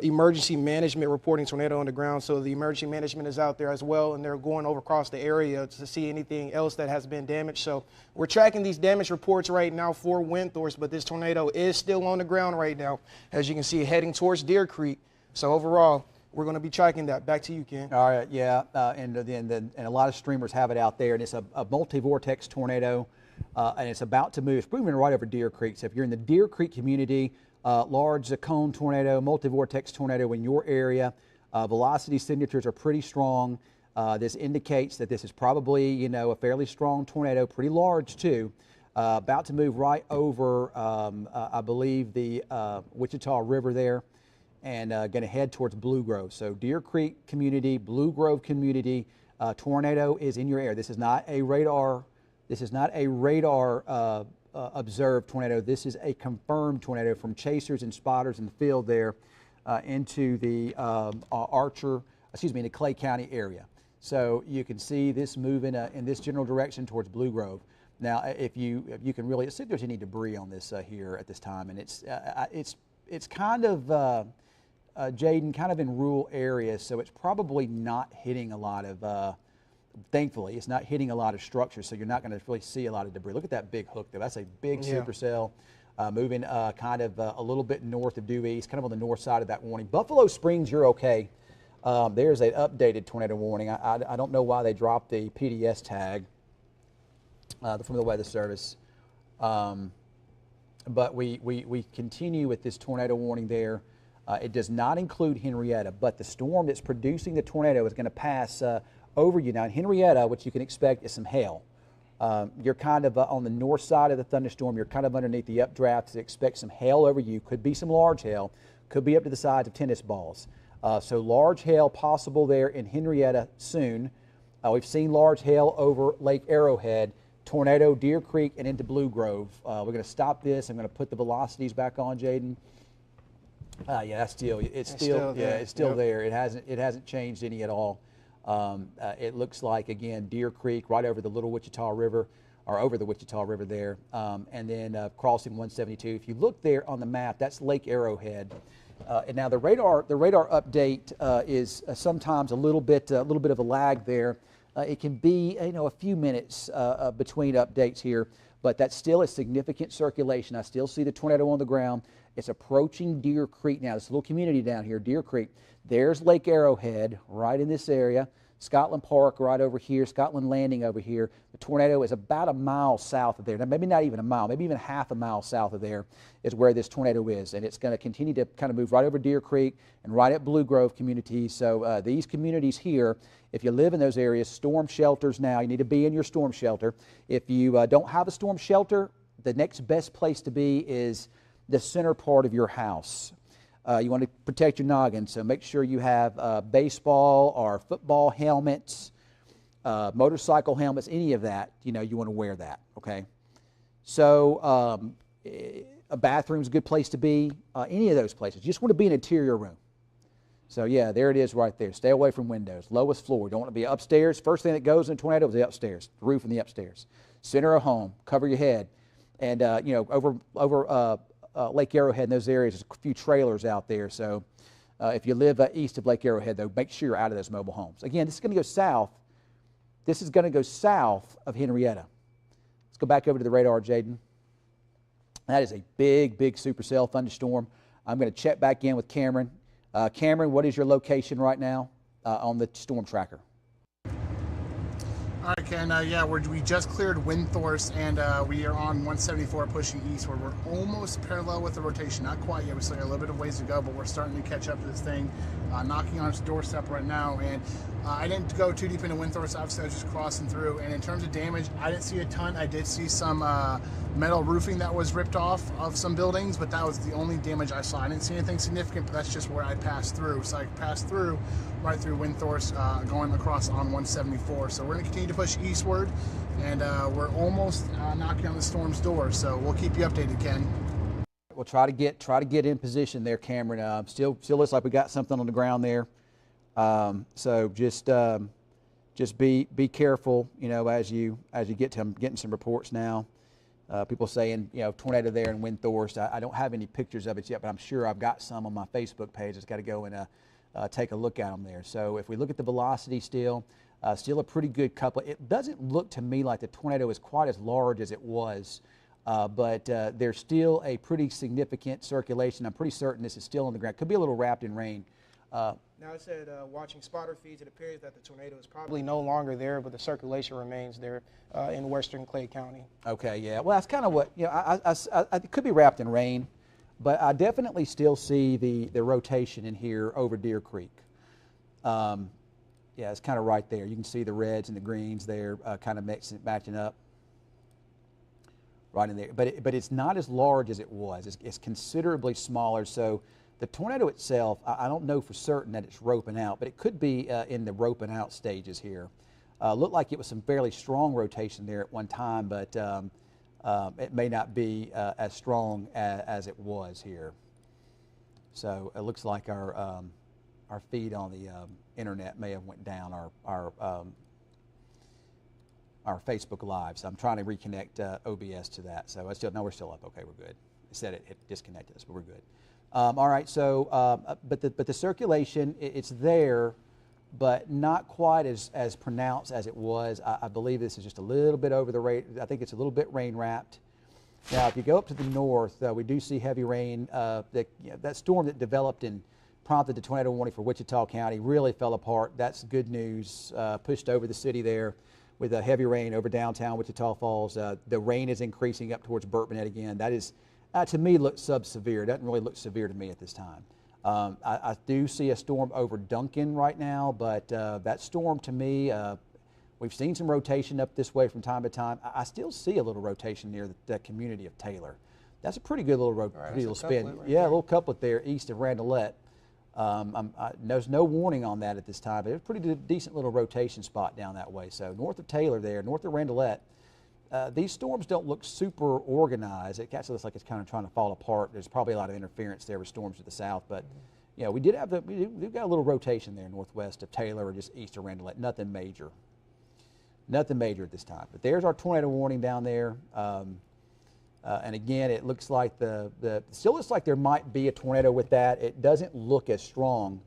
emergency management reporting tornado on the ground. So the emergency management is out there as well, and they're going over across the area to see anything else that has been damaged. So we're tracking these damage reports right now for Windthorst, but this tornado is still on the ground right now, as you can see, heading towards Deer Creek. So overall, we're going to be tracking that. Back to you, Ken. All right, yeah, and a lot of streamers have it out there, and it's a multi-vortex tornado, and it's about to move. It's moving right over Deer Creek. So if you're in the Deer Creek community, large cone tornado, multi-vortex tornado in your area, velocity signatures are pretty strong. This indicates that this is probably, you know, a fairly strong tornado, pretty large too. About to move right over, I believe, the Wichita River there, and going to head towards Blue Grove. So Deer Creek community, Blue Grove community, tornado is in your area. This is not a radar. This is not a radar observed tornado. This is a confirmed tornado from chasers and spotters in the field there into the the Clay County area. So you can see this moving in this general direction towards Blue Grove. Now, if you can really see, there's any debris on this here at this time, and it's kind of Jaden, kind of in rural areas, so it's probably not hitting a lot of. Thankfully, it's not hitting a lot of structures, so you're not going to really see a lot of debris. Look at that big hook, though. That's a big supercell moving kind of a little bit north of due east, kind of on the north side of that warning. Buffalo Springs, you're okay. There's an updated tornado warning. I don't know why they dropped the PDS tag from the Weather Service. But we continue with this tornado warning there. It does not include Henrietta, but the storm that's producing the tornado is going to pass over you. Now, in Henrietta, what you can expect is some hail. You're kind of on the north side of the thunderstorm. You're kind of underneath the updraft to expect some hail over you. Could be some large hail. Could be up to the size of tennis balls. So large hail possible there in Henrietta soon. We've seen large hail over Lake Arrowhead, tornado, Deer Creek, and into Blue Grove. We're going to stop this. I'm going to put the velocities back on, Jaden. Yeah, that's still it's still there. It hasn't changed any at all. It looks like, again, Deer Creek right over the Little Wichita River, or over the Wichita River there, and then crossing 172. If you look there on the map, that's Lake Arrowhead. And now the radar update is sometimes a little bit of a lag there. It can be a few minutes between updates here, but that's still a significant circulation. I still see the tornado on the ground. It's approaching Deer Creek now. This little community down here, Deer Creek. There's Lake Arrowhead right in this area. Scotland Park right over here, Scotland Landing over here. The tornado is about a mile south of there. Now, maybe not even a mile, maybe even half a mile south of there is where this tornado is. And it's going to continue to kind of move right over Deer Creek and right at Blue Grove communities. So these communities here, if you live in those areas, storm shelters now, you need to be in your storm shelter. If you don't have a storm shelter, the next best place to be is the center part of your house. You want to protect your noggin, so make sure you have baseball or football helmets, motorcycle helmets, any of that. You want to wear that, okay? So a bathroom's a good place to be, any of those places. You just want to be in an interior room. So, yeah, there it is right there. Stay away from windows. Lowest floor. You don't want to be upstairs. First thing that goes in a tornado is the upstairs, the roof and the upstairs. Center of home. Cover your head. And, over Lake Arrowhead in those areas, there's a few trailers out there. So if you live east of Lake Arrowhead, though, make sure you're out of those mobile homes. Again, this is going to go south. This is going to go south of Henrietta. Let's go back over to the radar, Jaden. That is a big, big supercell thunderstorm. I'm going to check back in with Cameron Cameron, what is your location right now on the storm tracker? All right, Ken. Yeah, we just cleared Windthorst, and we are on 174 pushing eastward. We're almost parallel with the rotation. Not quite yet. We still got a little bit of ways to go, but we're starting to catch up to this thing. Knocking on its doorstep right now, and I didn't go too deep into Windthorst. Obviously, I was just crossing through. And in terms of damage, I didn't see a ton. I did see some metal roofing that was ripped off of some buildings, but that was the only damage I saw. I didn't see anything significant, but that's just where I passed through. So I passed through right through Windthorst, going across on 174. So we're going to continue to push eastward, and we're almost knocking on the storm's door. So we'll keep you updated, Ken. We'll try to get in position there, Cameron. Still looks like we got something on the ground there. So just be careful, you know, as you get to getting some reports now. People saying, you know, tornado there in Windthorst. I don't have any pictures of it yet, but I'm sure I've got some on my Facebook page. I just got to go and take a look at them there. So if we look at the velocity still a pretty good couple. It doesn't look to me like the tornado is quite as large as it was. But there's still a pretty significant circulation. I'm pretty certain this is still on the ground. Could be a little wrapped in rain. Now it said, watching spotter feeds, it appears that the tornado is probably no longer there, but the circulation remains there in western Clay County. Okay, yeah. Well, that's kind of what, you know, it could be wrapped in rain, but I definitely still see the rotation in here over Deer Creek. Yeah, it's kind of right there. You can see the reds and the greens there kind of matching up. Right in there, but it's not as large as it was. It's considerably smaller. So the tornado itself, I don't know for certain that it's roping out, but it could be in the roping out stages here. Looked like it was some fairly strong rotation there at one time, but it may not be as strong as it was here. So it looks like our feed on the internet may have went down. Our Facebook Live, so I'm trying to reconnect OBS to that. So we're still up. Okay, we're good. It said it disconnected us, but we're good. All right. So, but the circulation, it's there, but not quite as pronounced as it was. I believe this is just a little bit over the rate. I think it's a little bit rain wrapped. Now, if you go up to the north, we do see heavy rain. That storm that developed and prompted the tornado warning for Wichita County really fell apart. That's good news. Pushed over the city there with a heavy rain over downtown Wichita Falls. The rain is increasing up towards Burtmanette again. That is, to me, looks sub-severe. It doesn't really look severe to me at this time. I do see a storm over Duncan right now, but that storm to me, we've seen some rotation up this way from time to time. I still see a little rotation near the community of Taylor. That's a pretty good little spin. Right, yeah, a little couplet there east of Randolette. There's no warning on that at this time, but it's a pretty decent little rotation spot down that way. So north of Taylor there, north of Randolette, these storms don't look super organized. It actually looks like it's kind of trying to fall apart. There's probably a lot of interference there with storms to the south, but you know, we've got a little rotation there northwest of Taylor or just east of Randolette. Nothing major. Nothing major at this time. But there's our tornado warning down there. And again, it looks like still looks like there might be a tornado with that. It doesn't look as strong,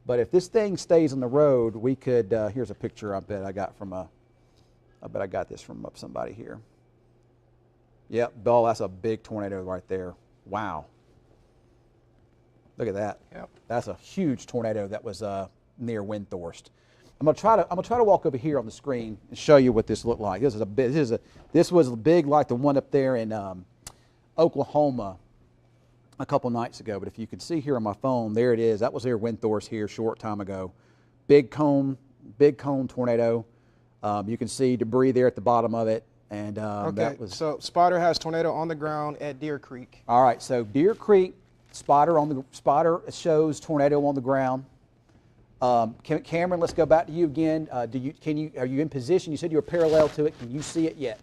but if this thing stays on the road, we could. Here's a picture I bet I got this from somebody here. Yep, Bill, that's a big tornado right there. Wow. Look at that. Yep. That's a huge tornado that was near Windthorst. I'm gonna try to walk over here on the screen and show you what this looked like. This was big like the one up there in Oklahoma a couple nights ago. But if you can see here on my phone, there it is. That was near Windthorst here a short time ago. Big cone tornado. You can see debris there at the bottom of it. And okay, so spotter has tornado on the ground at Deer Creek. All right, so Deer Creek spotter shows tornado on the ground. Cameron, let's go back to you again. Are you in position? You said you were parallel to it. Can you see it yet?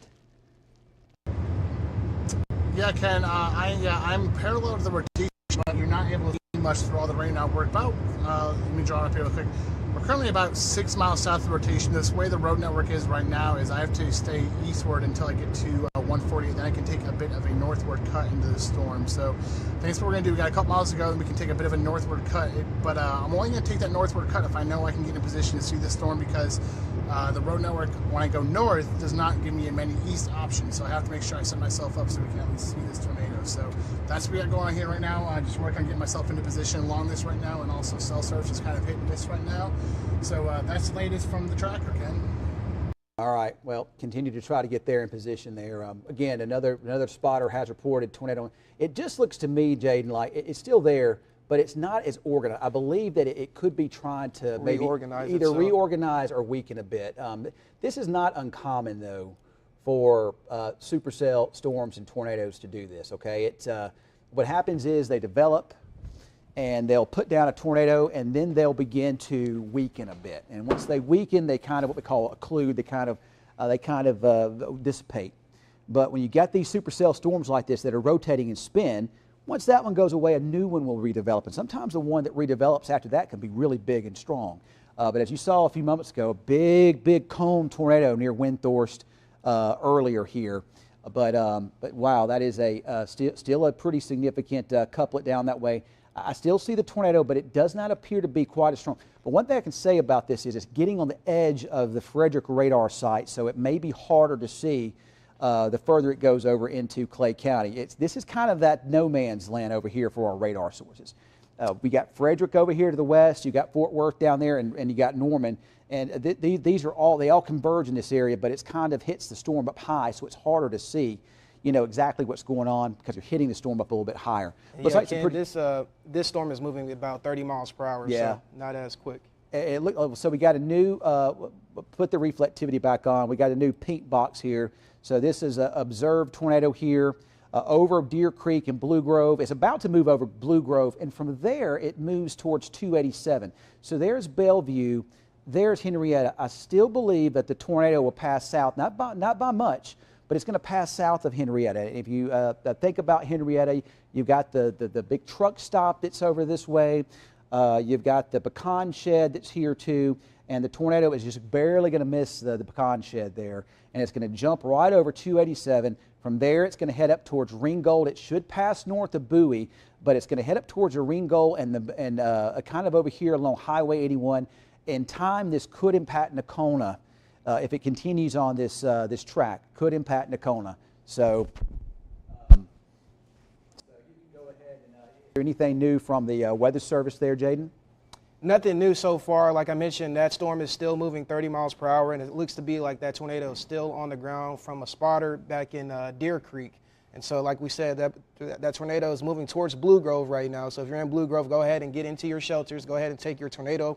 Yeah, Ken. I'm parallel to the rotation, but you're not able to see much through all the rain. Now we're about. Let me draw it up here real quick. We're currently about 6 miles south of the rotation. This way the road network is right now is I have to stay eastward until I get to 148, then I can take a bit of a northward cut into the storm. So that's what we're going to do. We got a couple miles to go, and we can take a bit of a northward cut. But I'm only going to take that northward cut if I know I can get in a position to see the storm, because the road network, when I go north, does not give me many east options. So I have to make sure I set myself up so we can at least see this tornado. So that's what we got going on here right now. I just work on getting myself into position along this right now, and also cell service is kind of hit and miss right now. So that's the latest from the tracker, Ken. All right, well, continue to try to get there in position there. Again, another spotter has reported tornado. It just looks to me, Jaden, like it's still there, but it's not as organized. I believe that it could be trying to maybe either reorganize or weaken a bit. This is not uncommon, though, for supercell storms and tornadoes to do this, okay? What happens is they develop, and they'll put down a tornado, and then they'll begin to weaken a bit. And once they weaken, they kind of what we call occlude. They kind of dissipate. But when you got these supercell storms like this that are rotating in spin, once that one goes away, a new one will redevelop. And sometimes the one that redevelops after that can be really big and strong. But as you saw a few moments ago, a big cone tornado near Windthorst earlier here. But wow, that is still a pretty significant couplet down that way. I still see the tornado, but it does not appear to be quite as strong. But one thing I can say about this is it's getting on the edge of the Frederick radar site, so it may be harder to see the further it goes over into Clay County. This is kind of that no man's land over here for our radar sources. We got Frederick over here to the west, you got Fort Worth down there, and you got Norman. And they all converge in this area, but it's kind of hits the storm up high, so it's harder to see, exactly what's going on because you're hitting the storm up a little bit higher. Yeah, like Ken, this storm is moving about 30 miles per hour, yeah. So not as quick. So we got a new, put the reflectivity back on, we got a new pink box here. So this is an observed tornado here over Deer Creek and Blue Grove. It's about to move over Blue Grove, and from there it moves towards 287. So there's Bellevue, there's Henrietta. I still believe that the tornado will pass south, not by much, but it's going to pass south of Henrietta. If you think about Henrietta, you've got the big truck stop that's over this way. You've got the pecan shed that's here too, and the tornado is just barely going to miss the pecan shed there, and it's going to jump right over 287. From there, it's going to head up towards Ringgold. It should pass north of Bowie, but it's going to head up towards Ringgold and kind of over here along Highway 81. In time, this could impact Nocona. If it continues on this track, could impact Nocona. So, you can go ahead and is there anything new from the Weather Service there, Jaden? Nothing new so far. Like I mentioned, that storm is still moving 30 miles per hour, and it looks to be like that tornado is still on the ground from a spotter back in Deer Creek. And so, like we said, that tornado is moving towards Blue Grove right now. So if you're in Blue Grove, go ahead and get into your shelters. Go ahead and take your tornado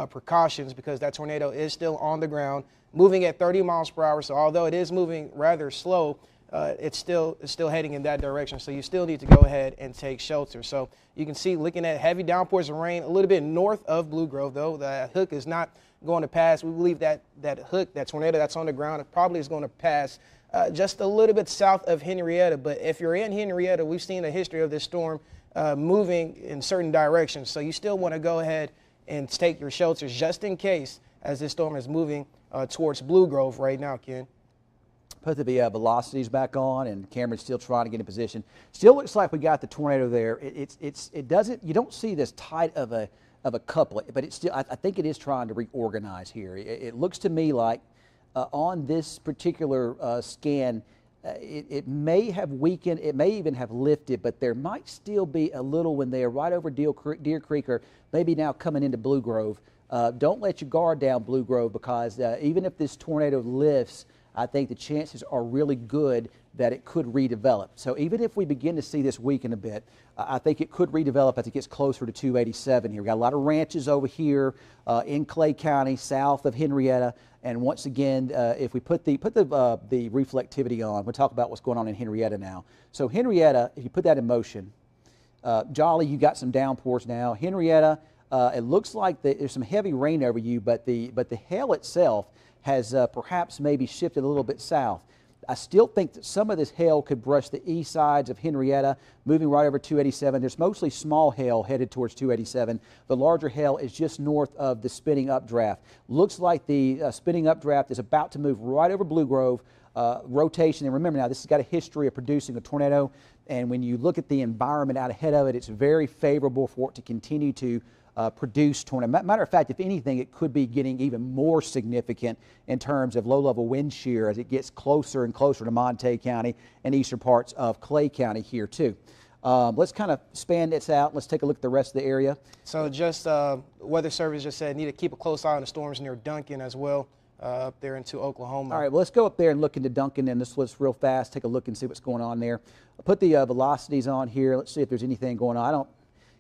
precautions, because that tornado is still on the ground, moving at 30 miles per hour. So although it is moving rather slow, it's still heading in that direction. So you still need to go ahead and take shelter. So you can see, looking at heavy downpours of rain a little bit north of Blue Grove, though. The hook is not going to pass. We believe that hook, that tornado that's on the ground, it probably is going to pass just a little bit south of Henrietta. But if you're in Henrietta, we've seen a history of this storm moving in certain directions. So you still want to go ahead and take your shelters just in case, as this storm is moving towards Blue Grove right now, Ken. Put the velocities back on, and Cameron's still trying to get in position. Still looks like we got the tornado there. It doesn't, you don't see this tight of a couplet, but it's still, I think it is trying to reorganize here. It looks to me like on this particular scan, it may have weakened, it may even have lifted, but there might still be a little when they are right over Deer Creek, or maybe now coming into Blue Grove. Don't let your guard down, Blue Grove, because even if this tornado lifts, I think the chances are really good that it could redevelop. So even if we begin to see this weaken a bit, I think it could redevelop as it gets closer to 287 here. We've got a lot of ranches over here in Clay County, south of Henrietta. And once again, if we put the reflectivity on, we'll talk about what's going on in Henrietta now. So Henrietta, if you put that in motion, Jolly, you got some downpours now. Henrietta, it looks like there's some heavy rain over you, but the hail itself has perhaps maybe shifted a little bit south. I still think that some of this hail could brush the east sides of Henrietta, moving right over 287. There's mostly small hail headed towards 287. The larger hail is just north of the spinning updraft. Looks like the spinning updraft is about to move right over Blue Grove. Rotation, and remember now, this has got a history of producing a tornado, and when you look at the environment out ahead of it, it's very favorable for it to continue to produce tornado. Matter of fact, if anything, it could be getting even more significant in terms of low-level wind shear as it gets closer and closer to Montague County and eastern parts of Clay County here too. Let's kind of span this out. Let's take a look at the rest of the area. So just Weather Service just said need to keep a close eye on the storms near Duncan as well, up there into Oklahoma. All right, well, let's go up there and look into Duncan, and let's real fast take a look and see what's going on there. I'll put the velocities on here. Let's see if there's anything going on. I don't.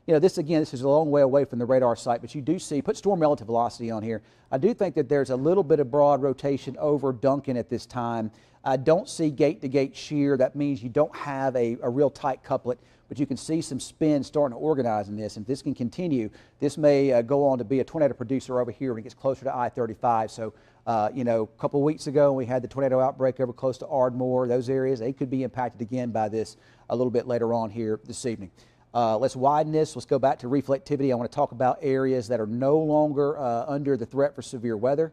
You know, this is a long way away from the radar site, but you do see, put storm relative velocity on here. I do think that there's a little bit of broad rotation over Duncan at this time. I don't see gate-to-gate shear. That means you don't have a real tight couplet, but you can see some spin starting to organize in this. And if this can continue, this may go on to be a tornado producer over here when it gets closer to I-35. So, you know, a couple of weeks ago, we had the tornado outbreak over close to Ardmore. Those areas, they could be impacted again by this a little bit later on here this evening. Let's widen this. Let's go back to reflectivity. I want to talk about areas that are no longer under the threat for severe weather.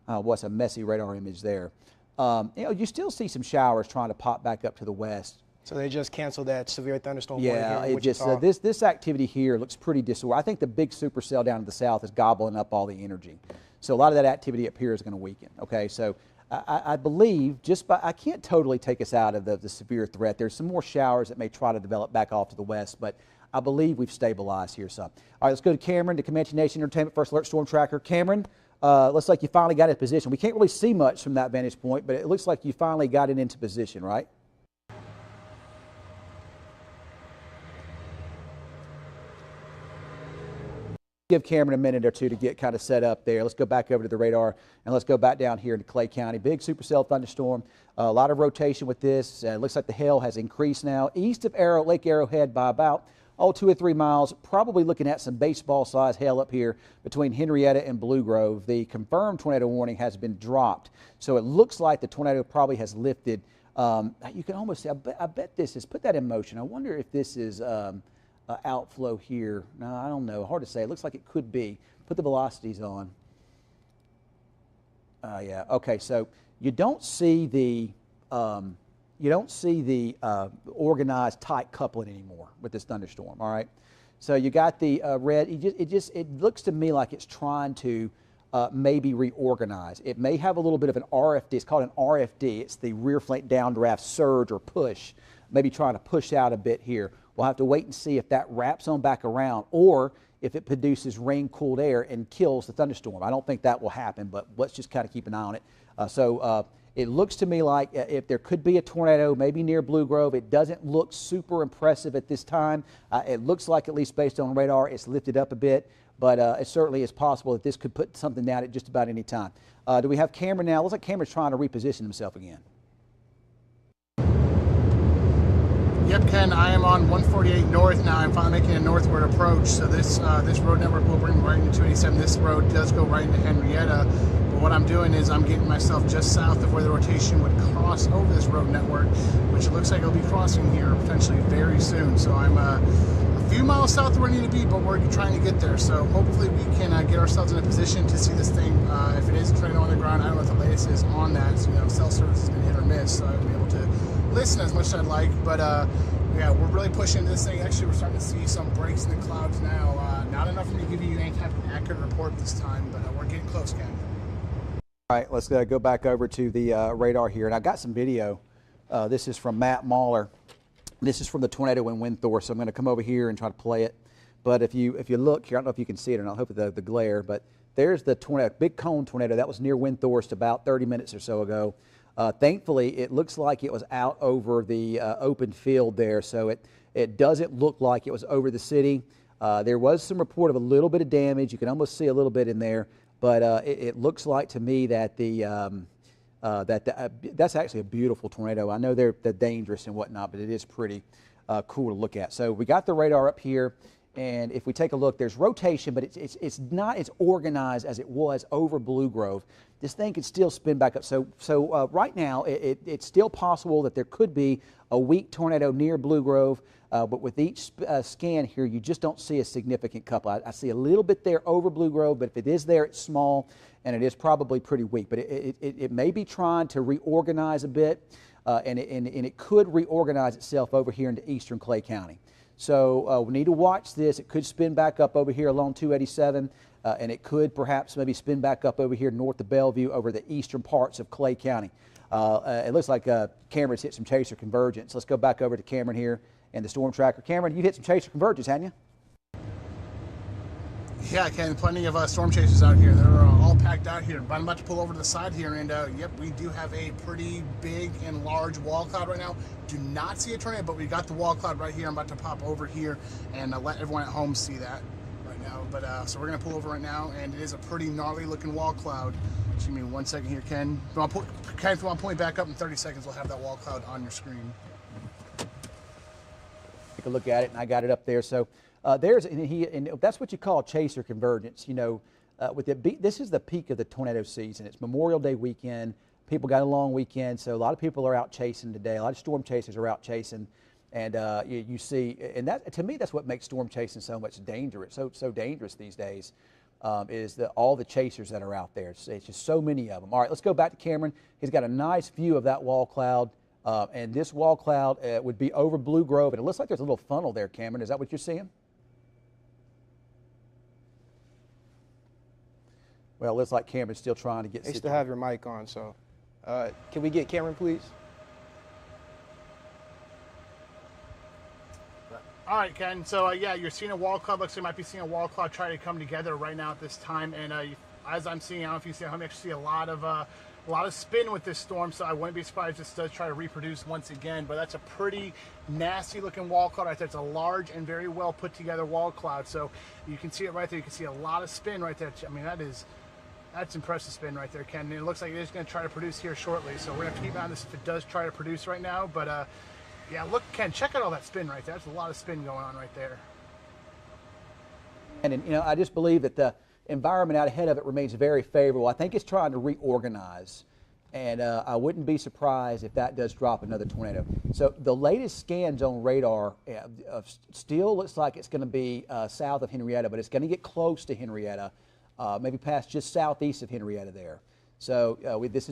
What's a messy radar image there. You know, you still see some showers trying to pop back up to the west. So they just canceled that severe thunderstorm yeah, warning here in Wichita. This activity here looks pretty disordered. I think the big supercell down to the south is gobbling up all the energy. So a lot of that activity up here is going to weaken. Okay, so I believe I can't totally take us out of the severe threat. There's some more showers that may try to develop back off to the west, but I believe we've stabilized here some. All right, let's go to Cameron to Comanche Nation Entertainment First Alert Storm Tracker. Cameron, looks like you finally got it in position. We can't really see much from that vantage point, but it looks like you finally got it into position, right? Give Cameron a minute or two to get kind of set up there. Let's go back over to the radar, and let's go back down here into Clay County. Big supercell thunderstorm. A lot of rotation with this. Looks like the hail has increased now east of Lake Arrowhead by about 2 or 3 miles. Probably looking at some baseball-sized hail up here between Henrietta and Blue Grove. The confirmed tornado warning has been dropped, so it looks like the tornado probably has lifted. You can almost see. I bet this is. Put that in motion. I wonder if this is. Outflow here. No, I don't know. Hard to say. It looks like it could be. Put the velocities on. Yeah. Okay. So you don't see the organized tight coupling anymore with this thunderstorm. All right. So you got the red. It looks to me like it's trying to maybe reorganize. It may have a little bit of an RFD. It's called an RFD. It's the rear flank downdraft surge or push. Maybe trying to push out a bit here. We'll have to wait and see if that wraps on back around or if it produces rain-cooled air and kills the thunderstorm. I don't think that will happen, but let's just kind of keep an eye on it. It looks to me like if there could be a tornado, maybe near Blue Grove. It doesn't look super impressive at this time. It looks like, at least based on radar, it's lifted up a bit, but it certainly is possible that this could put something down at just about any time. Do we have Cameron now? Looks like Cameron's trying to reposition himself again. Yep, Ken, I am on 148 north now. I'm finally making a northward approach. So this road network will bring me right into 287. This road does go right into Henrietta. But what I'm doing is I'm getting myself just south of where the rotation would cross over this road network, which it looks like it'll be crossing here potentially very soon. So I'm a few miles south of where I need to be, but we're trying to get there. So hopefully we can get ourselves in a position to see this thing. If it is a tornado on the ground, I don't know what the latest is on that. So, cell service has been hit or miss, so I haven't been able to listen as much as I'd like, but yeah, we're really pushing this thing. Actually, we're starting to see some breaks in the clouds now. Not enough for me to give you any type of accurate report this time, but we're getting close, Ken. All right, let's go back over to the radar here, and I've got some video. This is from Matt Mahler. This is from the tornado in Windthor, so I'm going to come over here and try to play it. But if you look here, I don't know if you can see it or not. I hope the glare, but there's the tornado, big cone tornado. That was near Windthorst about 30 minutes or so ago. Thankfully, it looks like it was out over the open field there, so it doesn't look like it was over the city. There was some report of a little bit of damage. You can almost see a little bit in there, but it looks like to me that that's actually a beautiful tornado. I know they're dangerous and whatnot, but it is pretty cool to look at. So we got the radar up here, And if we take a look, there's rotation, but it's not as organized as it was over Blue Grove. This thing could still spin back up. So right now, it's still possible that there could be a weak tornado near Blue Grove, but with each scan here, you just don't see a significant couple. I see a little bit there over Blue Grove, but if it is there, it's small, and it is probably pretty weak. But it may be trying to reorganize a bit, and it could reorganize itself over here into eastern Clay County. So we need to watch this. It could spin back up over here along 287, and it could perhaps maybe spin back up over here north of Bellevue over the eastern parts of Clay County. It looks like Cameron's hit some chaser convergence. Let's go back over to Cameron here and the storm tracker. Cameron, you hit some chaser convergence, hadn't you? Yeah, Ken, plenty of storm chasers out here. They're all packed out here. But I'm about to pull over to the side here, and yep, we do have a pretty big and large wall cloud right now. Do not see a tornado, but we got the wall cloud right here. I'm about to pop over here and let everyone at home see that right now. But so we're gonna pull over right now, and it is a pretty gnarly looking wall cloud. Just give me 1 second here, Ken. If you want to pull me back up in 30 seconds, we'll have that wall cloud on your screen. Take a look at it, and I got it up there. So and that's what you call chaser convergence. You know, this is the peak of the tornado season. It's Memorial Day weekend. People got a long weekend, so a lot of people are out chasing today. A lot of storm chasers are out chasing, and you see, and that to me, that's what makes storm chasing so much dangerous. So dangerous these days is all the chasers that are out there. It's just so many of them. All right, let's go back to Cameron. He's got a nice view of that wall cloud. And this wall cloud would be over Blue Grove, and it looks like there's a little funnel there, Cameron. Is that what you're seeing? Well, it looks like Cameron's still trying to get. They still have your mic on, so can we get Cameron, please? All right, Ken. So yeah, you're seeing a wall cloud. Looks like you might be seeing a wall cloud try to come together right now at this time. And as I'm seeing, I don't know if you see, I'm actually see a lot of spin with this storm. So I wouldn't be surprised if this does try to reproduce once again. But that's a pretty nasty looking wall cloud right there. It's a large and very well put together wall cloud. So you can see it right there. You can see a lot of spin right there. I mean, that's impressive spin right there, Ken. And it looks like it is going to try to produce here shortly. So we're going to have to keep an eye on this if it does try to produce right now. But yeah, look, Ken, check out all that spin right there. That's a lot of spin going on right there. And you know, I just believe that the environment out ahead of it remains very favorable. I think it's trying to reorganize, and I wouldn't be surprised if that does drop another tornado. So the latest scans on radar still looks like it's going to be south of Henrietta, but it's going to get close to Henrietta, maybe past just southeast of Henrietta there. So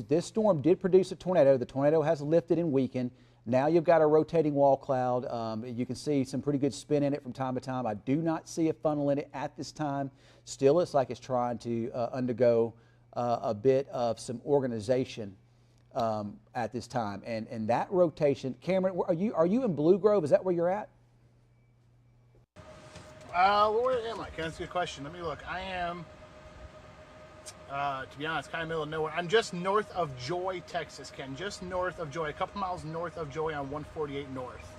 this storm did produce a tornado. The tornado has lifted and weakened. Now you've got a rotating wall cloud. You can see some pretty good spin in it from time to time. I do not see a funnel in it at this time. Still, it's like it's trying to undergo a bit of some organization at this time. And that rotation, Cameron, are you in Blue Grove? Is that where you're at? Where am I? That's a good question. Let me look. I am, to be honest, kind of middle of nowhere. I'm just north of Joy, Texas, Ken. Just north of Joy, a couple miles north of Joy on 148 North.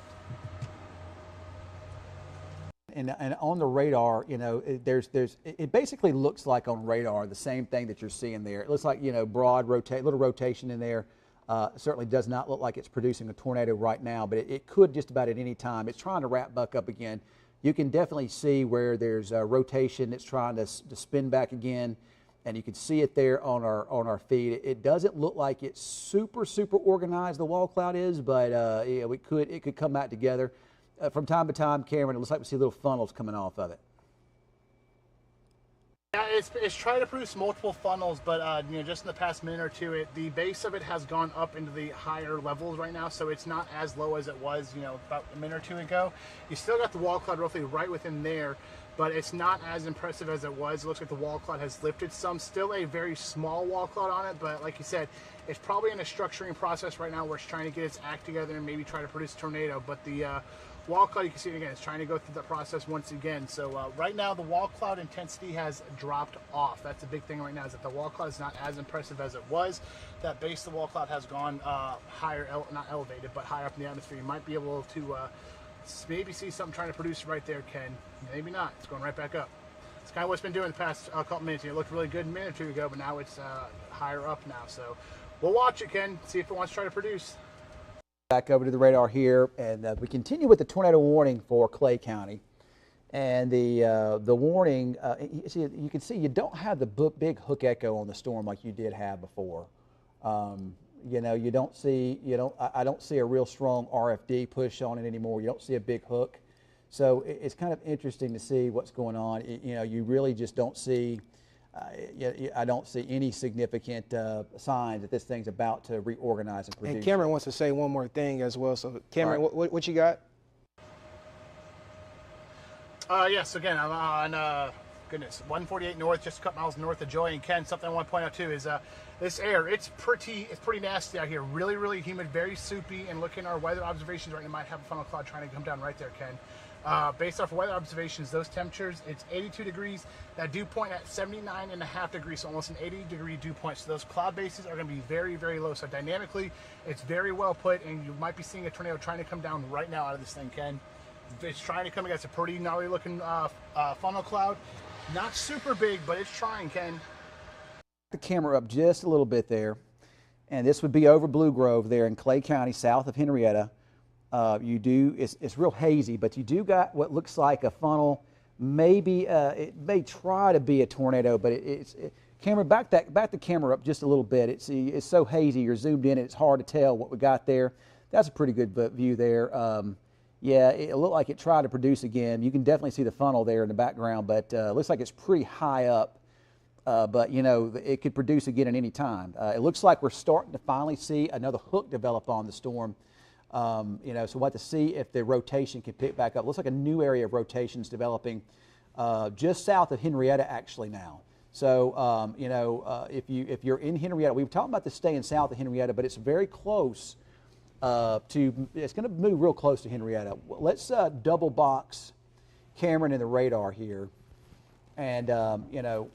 And on the radar, you know, it basically looks like on radar the same thing that you're seeing there. It looks like, you know, broad little rotation in there. Certainly does not look like it's producing a tornado right now, but it could just about at any time. It's trying to wrap back up again. You can definitely see where there's a rotation. It's trying to spin back again, and you can see it there on our feed. It doesn't look like it's super organized, the wall cloud is, but yeah, it could come back together. From time to time, Cameron, it looks like we see little funnels coming off of it. Yeah, it's trying to produce multiple funnels, but you know, just in the past minute or two, the base of it has gone up into the higher levels right now, so it's not as low as it was, you know, about a minute or two ago. You still got the wall cloud roughly right within there, but it's not as impressive as it was. It looks like the wall cloud has lifted some. Still a very small wall cloud on it, but like you said, it's probably in a structuring process right now where it's trying to get its act together and maybe try to produce a tornado. But the wall cloud, you can see it again, it's trying to go through that process once again. So right now the wall cloud intensity has dropped off. That's the big thing right now, is that the wall cloud is not as impressive as it was. That base of the wall cloud has gone higher, not elevated, but higher up in the atmosphere. You might be able to maybe see something trying to produce right there, Ken. Maybe not. It's going right back up. It's kind of what's been doing the past couple minutes. It looked really good a minute or two ago, but now it's higher up now. So we'll watch it, Ken, see if it wants to try to produce. Back over to the radar here, and we continue with the tornado warning for Clay County. And the warning, you can see you don't have the big hook echo on the storm like you did have before. You know, I don't see a real strong RFD push on it anymore. You don't see a big hook. So it's kind of interesting to see what's going on. You know, you really just don't see, I don't see any significant signs that this thing's about to reorganize and produce. And Cameron wants to say one more thing as well. So Cameron, right. what you got? Yes, again, I'm on, goodness, 148 north, just a couple miles north of Joy. And Ken, something I want to point out too is this air, it's pretty nasty out here. Really, really humid, very soupy. And looking at our weather observations right now, might have a funnel cloud trying to come down right there, Ken. Based off of weather observations, those temperatures, it's 82 degrees. That dew point at 79.5 degrees, so almost an 80-degree dew point. So those cloud bases are going to be very, very low. So dynamically, it's very well put, and you might be seeing a tornado trying to come down right now out of this thing, Ken. It's trying to come against a pretty gnarly looking funnel cloud. Not super big, but it's trying, Ken. The camera up just a little bit there, and this would be over Blue Grove there in Clay County, south of Henrietta. It's real hazy, but you do got what looks like a funnel. Maybe it may try to be a tornado, but camera, back the camera up just a little bit. It's so hazy, you're zoomed in, and it's hard to tell what we got there. That's a pretty good view there. Yeah, it looked like it tried to produce again. You can definitely see the funnel there in the background, but it looks like it's pretty high up. But, you know, it could produce again at any time. It looks like we're starting to finally see another hook develop on the storm. You know, so we'll have to see if the rotation can pick back up. Looks like a new area of rotation is developing just south of Henrietta actually now. So, you know, if you're in Henrietta, we were talking about this staying south of Henrietta, but it's very close. It's going to move real close to Henrietta. Let's double box Cameron in the radar here. And, you know,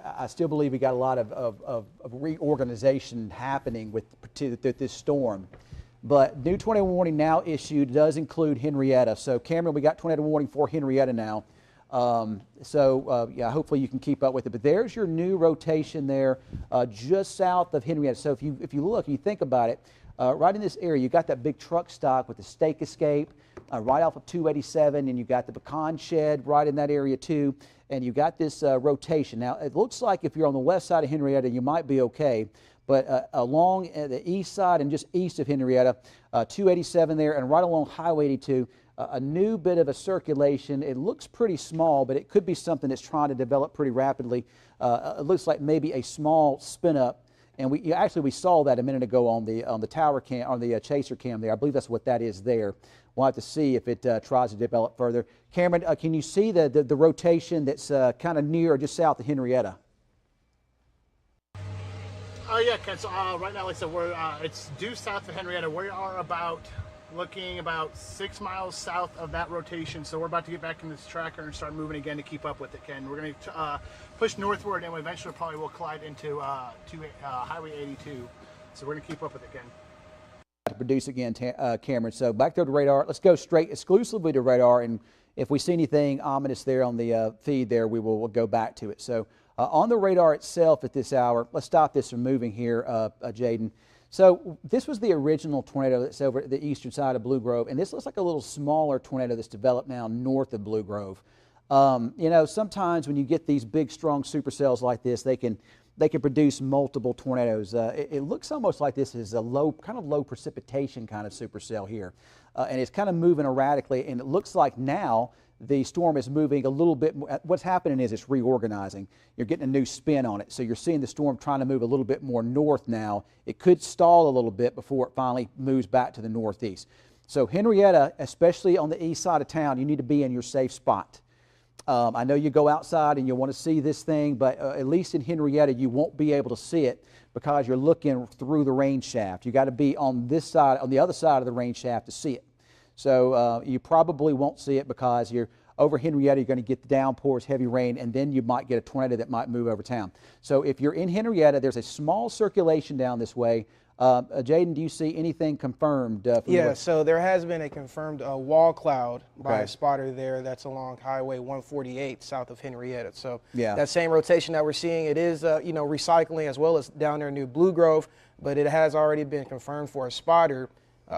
I still believe we got a lot of reorganization happening with this storm. But new tornado warning now issued does include Henrietta. So, Cameron, we got tornado warning for Henrietta now. Yeah, hopefully you can keep up with it. But there's your new rotation there just south of Henrietta. So if you look, you think about it, right in this area, you got that big truck stop with the stake escape right off of 287, and you got the pecan shed right in that area too, and you got this rotation. Now, it looks like if you're on the west side of Henrietta, you might be okay, but along the east side and just east of Henrietta, 287 there, and right along Highway 82, a new bit of a circulation. It looks pretty small, but it could be something that's trying to develop pretty rapidly. It looks like maybe a small spin up. And we saw that a minute ago on the tower cam, on the chaser cam there. I believe that's what that is there. We'll have to see if it tries to develop further. Cameron, can you see the rotation that's kind of near or just south of Henrietta? Oh yeah, Ken. So right now, like I said, it's due south of Henrietta. We are looking about 6 miles south of that rotation. So we're about to get back in this tracker and start moving again to keep up with it, Ken. We're going to push northward, and we eventually probably will collide into Highway 82. So we're going to keep up with it, Ken. To produce again, Cameron. So back there to radar. Let's go straight exclusively to radar, and if we see anything ominous there on the feed there, we'll go back to it. So on the radar itself at this hour, let's stop this from moving here, Jaden. So this was the original tornado that's over at the eastern side of Blue Grove, and this looks like a little smaller tornado that's developed now north of Blue Grove. You know, sometimes when you get these big, strong supercells like this, they can produce multiple tornadoes. It looks almost like this is a kind of low precipitation kind of supercell here, and it's kind of moving erratically. And it looks like now the storm is moving a little bit more. What's happening is it's reorganizing. You're getting a new spin on it. So you're seeing the storm trying to move a little bit more north now. It could stall a little bit before it finally moves back to the northeast. So Henrietta, especially on the east side of town, you need to be in your safe spot. I know you go outside and you want to see this thing, but at least in Henrietta, you won't be able to see it because you're looking through the rain shaft. You got to be on this side, on the other side of the rain shaft to see it. So you probably won't see it because you're over Henrietta, you're going to get the downpours, heavy rain, and then you might get a tornado that might move over town. So if you're in Henrietta, there's a small circulation down this way. Jaden, do you see anything confirmed? Yeah, so there has been a confirmed wall cloud by a spotter there that's along Highway 148 south of Henrietta. So that same rotation that we're seeing, it is you know, recycling as well as down there near Blue Grove, but it has already been confirmed for a spotter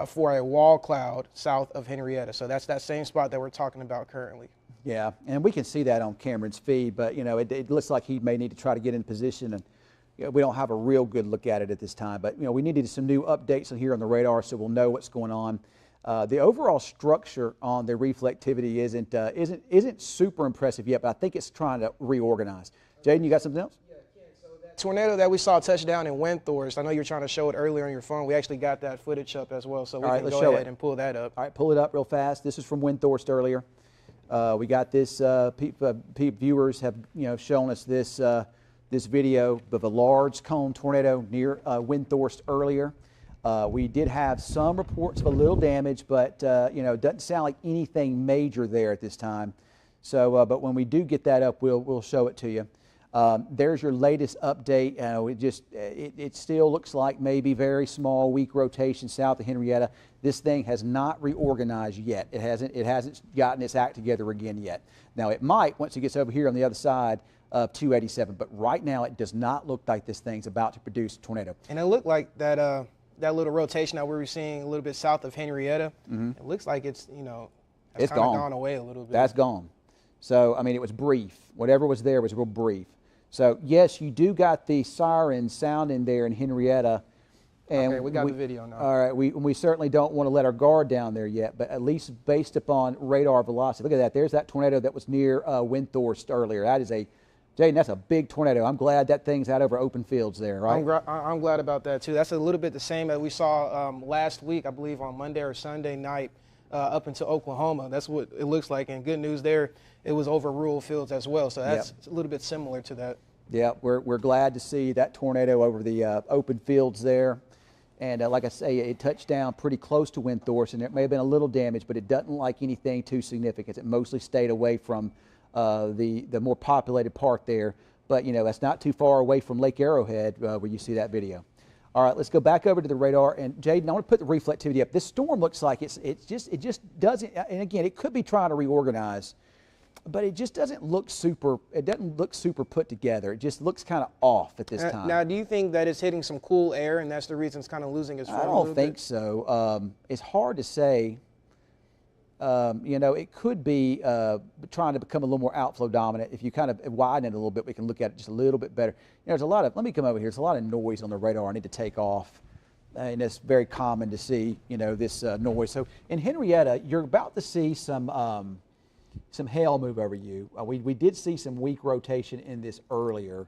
for a wall cloud south of Henrietta. So that's that same spot that we're talking about currently. Yeah, and we can see that on Cameron's feed, but it looks like he may need to try to get in position, and we don't have a real good look at it at this time. But we needed some new updates here on the radar, so we'll know what's going on. The overall structure on the reflectivity isn't super impressive yet, but I think it's trying to reorganize. Jaden, you got something else? Yeah, Ken, so that tornado that we saw touch down in Windthorst, I know you were trying to show it earlier on your phone. We actually got that footage up as well, so we can go ahead and pull that up. All right, pull it up real fast. This is from Windthorst earlier. We got this. Viewers have shown us this this video of a large cone tornado near Windthorst earlier. We did have some reports of a little damage, but it doesn't sound like anything major there at this time. So, but when we do get that up, we'll show it to you. There's your latest update. It still looks like maybe very small, weak rotation south of Henrietta. This thing has not reorganized yet. It hasn't gotten its act together again yet. Now it might once it gets over here on the other side of 287, but right now it does not look like this thing's about to produce a tornado. And it looked like that little rotation that we were seeing a little bit south of Henrietta. It looks like it's it's gone away a little bit. That's gone. So I mean, it was brief. Whatever was there was real brief. So yes, you do got the siren sounding there in Henrietta. And okay, we got the video now. All right, we certainly don't want to let our guard down there yet, but at least based upon radar velocity. Look at that. There's that tornado that was near Windthorst earlier. That is Jaden, that's a big tornado. I'm glad that thing's out over open fields there, right? I'm glad about that, too. That's a little bit the same that we saw last week, I believe, on Monday or Sunday night up into Oklahoma. That's what it looks like. And good news there, it was over rural fields as well. So that's a little bit similar to that. Yeah, we're glad to see that tornado over the open fields there. And like I say, it touched down pretty close to Windthorst, and there may have been a little damage, but it doesn't like anything too significant. It mostly stayed away from the more populated part there. But, that's not too far away from Lake Arrowhead where you see that video. All right, let's go back over to the radar. And, Jaden, I want to put the reflectivity up. This storm looks like it just doesn't, and again, it could be trying to reorganize, but it just doesn't look super put together. It just looks kind of off at this time. Now, do you think that it's hitting some cool air and that's the reason it's kind of losing its form? I don't think so. It's hard to say. It could be trying to become a little more outflow dominant. If you kind of widen it a little bit, we can look at it just a little bit better. There's a lot of, let me come over here, there's a lot of noise on the radar I need to take off. And it's very common to see, this noise. So in Henrietta, you're about to see some hail move over you. We did see some weak rotation in this earlier,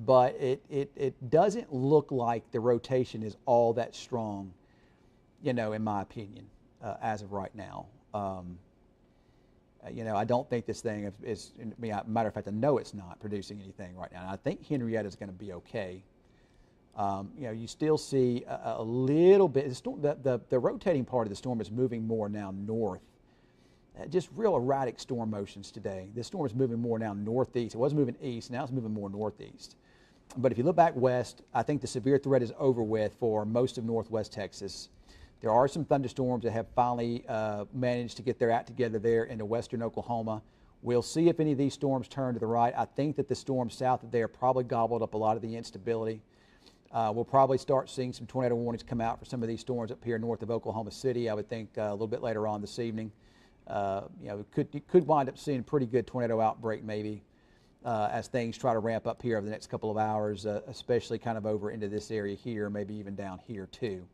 but it doesn't look like the rotation is all that strong, in my opinion, as of right now. I don't think this thing is matter of fact, I know it's not producing anything right now. And I think Henrietta is going to be okay. You still see a little bit. The rotating part of the storm is moving more now north. Just real erratic storm motions today. This storm is moving more now northeast. It was moving east. Now it's moving more northeast. But if you look back west, I think the severe threat is over with for most of northwest Texas. There are some thunderstorms that have finally managed to get their act together there into western Oklahoma. We'll see if any of these storms turn to the right. I think that the storms south of there probably gobbled up a lot of the instability. We'll probably start seeing some tornado warnings come out for some of these storms up here north of Oklahoma City, I would think a little bit later on this evening. You could wind up seeing a pretty good tornado outbreak maybe as things try to ramp up here over the next couple of hours, especially kind of over into this area here, maybe even down here too.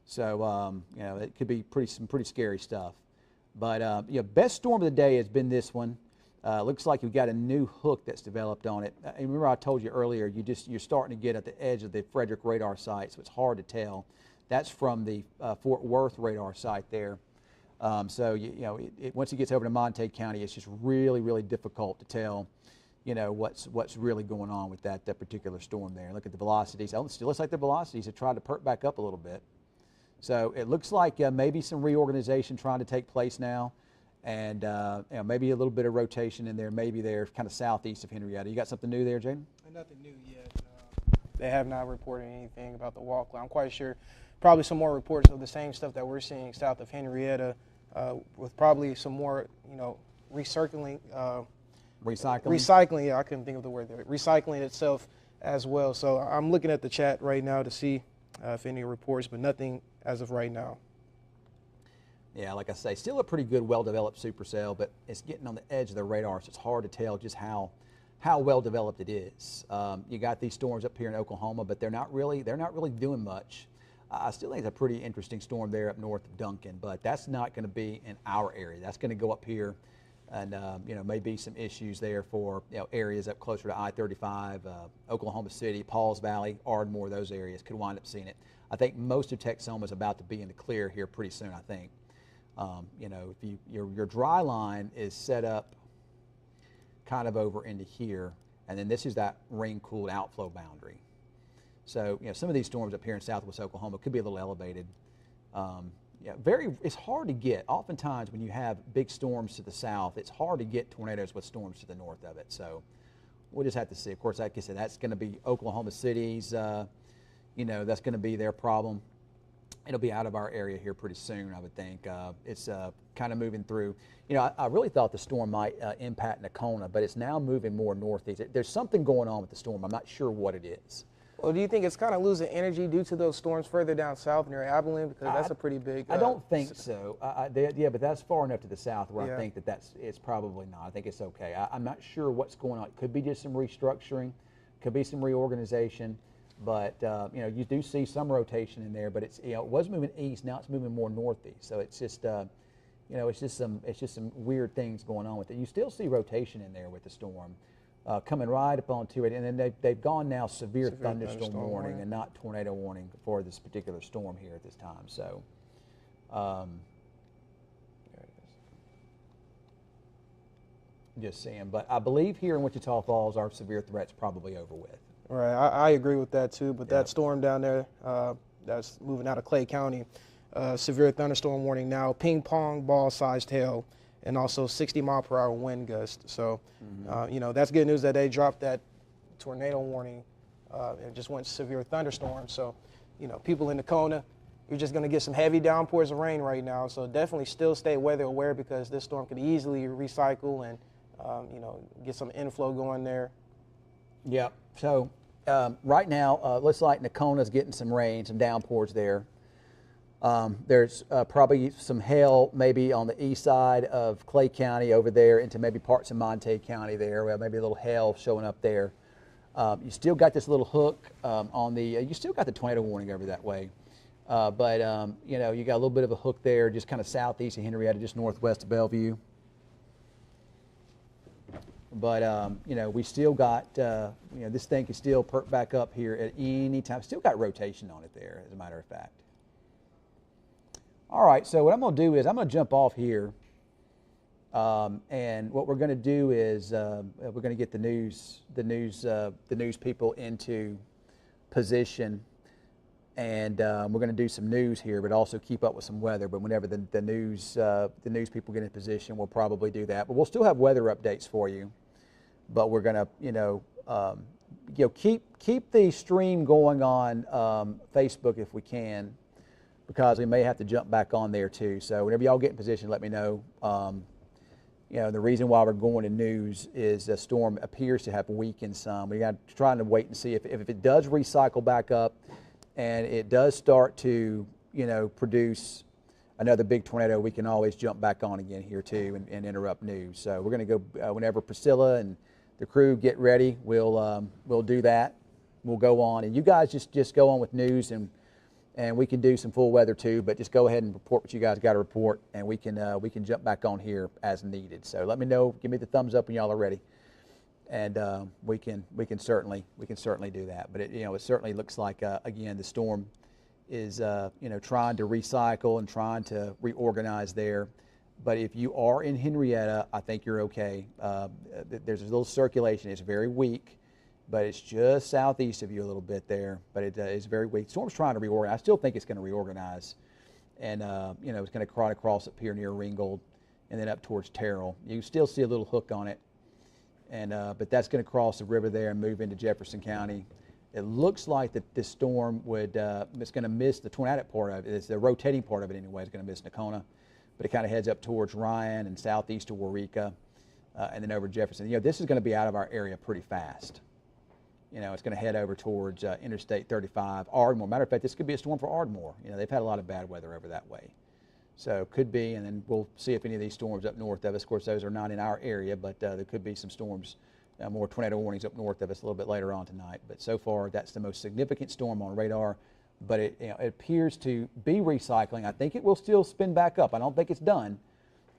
So, it could be some pretty scary stuff. But, best storm of the day has been this one. Looks like you've got a new hook that's developed on it. And remember I told you earlier, you're starting to get at the edge of the Frederick radar site, so it's hard to tell. That's from the Fort Worth radar site there. So, once it gets over to Montague County, it's just really, really difficult to tell, what's really going on with that particular storm there. Look at the velocities. It still looks like the velocities have tried to perk back up a little bit. So it looks like maybe some reorganization trying to take place now, and maybe a little bit of rotation in there, maybe there kind of southeast of Henrietta. You got something new there, Jaden? Nothing new yet. They have not reported anything about the walk line. I'm quite sure probably some more reports of the same stuff that we're seeing south of Henrietta with probably some more, recircling. Recycling, yeah, I couldn't think of the word there. Recycling itself as well. So I'm looking at the chat right now to see if any reports, but nothing as of right now. Yeah, like I say, still a pretty good, well-developed supercell, but it's getting on the edge of the radar, so it's hard to tell just how well-developed it is. You got these storms up here in Oklahoma, but they're not really doing much. I still think it's a pretty interesting storm there up north of Duncan, but that's not going to be in our area. That's going to go up here, and maybe some issues there for areas up closer to I-35, Oklahoma City, Pauls Valley, Ardmore. Those areas could wind up seeing it. I think most of Texoma is about to be in the clear here pretty soon. I think. If your dry line is set up kind of over into here, and then this is that rain-cooled outflow boundary. So, some of these storms up here in southwest Oklahoma could be a little elevated. It's hard to get. Oftentimes when you have big storms to the south, it's hard to get tornadoes with storms to the north of it. So we'll just have to see. Of course, like I said, that's going to be Oklahoma City's, that's going to be their problem. It'll be out of our area here pretty soon, I would think. It's kind of moving through. I really thought the storm might impact Nakona, but it's now moving more northeast. There's something going on with the storm. I'm not sure what it is. Well, do you think it's kind of losing energy due to those storms further down south near Abilene? Because that's a pretty big... I don't think so. But that's far enough to the south where I think it's probably not. I think it's okay. I'm not sure what's going on. It could be just some restructuring, could be some reorganization. But you do see some rotation in there. But it was moving east. Now it's moving more northeast. So it's just it's just some weird things going on with it. You still see rotation in there with the storm coming right up onto it, and then they've gone now severe thunderstorm warning and not tornado warning for this particular storm here at this time. So. There it is. Just seeing, but I believe here in Wichita Falls, our severe threat's probably over with. Right, I agree with that too, but that storm down there that's moving out of Clay County, severe thunderstorm warning now, ping pong ball sized hail, and also 60-mile-per-hour wind gust. So, that's good news that they dropped that tornado warning and just went severe thunderstorm. So, people in Nakona, you're just going to get some heavy downpours of rain right now. So definitely still stay weather aware because this storm could easily recycle and, get some inflow going there. Yeah. So right now, looks like Nakona's getting some rain, some downpours there. There's probably some hail maybe on the east side of Clay County over there into maybe parts of Monte County there. Well, maybe a little hail showing up there. You still got this little hook you still got the tornado warning over that way. But you got a little bit of a hook there just kind of southeast of Henrietta, just northwest of Bellevue. But, we still got, this thing can still perk back up here at any time. Still got rotation on it there, as a matter of fact. All right, so what I'm going to do is I'm going to jump off here. And what we're going to do is we're going to get the news people into position. And we're going to do some news here, but also keep up with some weather. But whenever the news people get in position, we'll probably do that. But we'll still have weather updates for you. But we're going to, keep the stream going on Facebook if we can, because we may have to jump back on there too. So whenever y'all get in position, let me know. The reason why we're going to news is the storm appears to have weakened some. We got to try to wait and see if it does recycle back up. And it does start to, produce another big tornado, we can always jump back on again here too and interrupt news. So we're going to go whenever Priscilla and the crew get ready. We'll do that. We'll go on, and you guys just go on with news, and we can do some full weather too. But just go ahead and report what you guys got to report, and we can jump back on here as needed. So let me know. Give me the thumbs up when y'all are ready. And we can certainly do that. But it certainly looks like again the storm is trying to recycle and trying to reorganize there. But if you are in Henrietta, I think you're okay. There's a little circulation. It's very weak, but it's just southeast of you a little bit there. But it is very weak. The storm's trying to reorganize. I still think it's going to reorganize, and it's going to crawl across up here near Ringgold, and then up towards Terrell. You still see a little hook on it. And but that's going to cross the river there and move into Jefferson County. It looks like that this storm it's going to miss the tornadic part of it. It's the rotating part of it anyway. It's going to miss Nakona, but it kind of heads up towards Ryan and southeast to Waurika, and then over Jefferson. This is going to be out of our area pretty fast. It's going to head over towards Interstate 35, Ardmore. Matter of fact, this could be a storm for Ardmore. They've had a lot of bad weather over that way. So could be, and then we'll see if any of these storms up north of us, of course, those are not in our area, but there could be some storms, more tornado warnings up north of us a little bit later on tonight. But so far, that's the most significant storm on radar. But it, it appears to be recycling. I think it will still spin back up. I don't think it's done.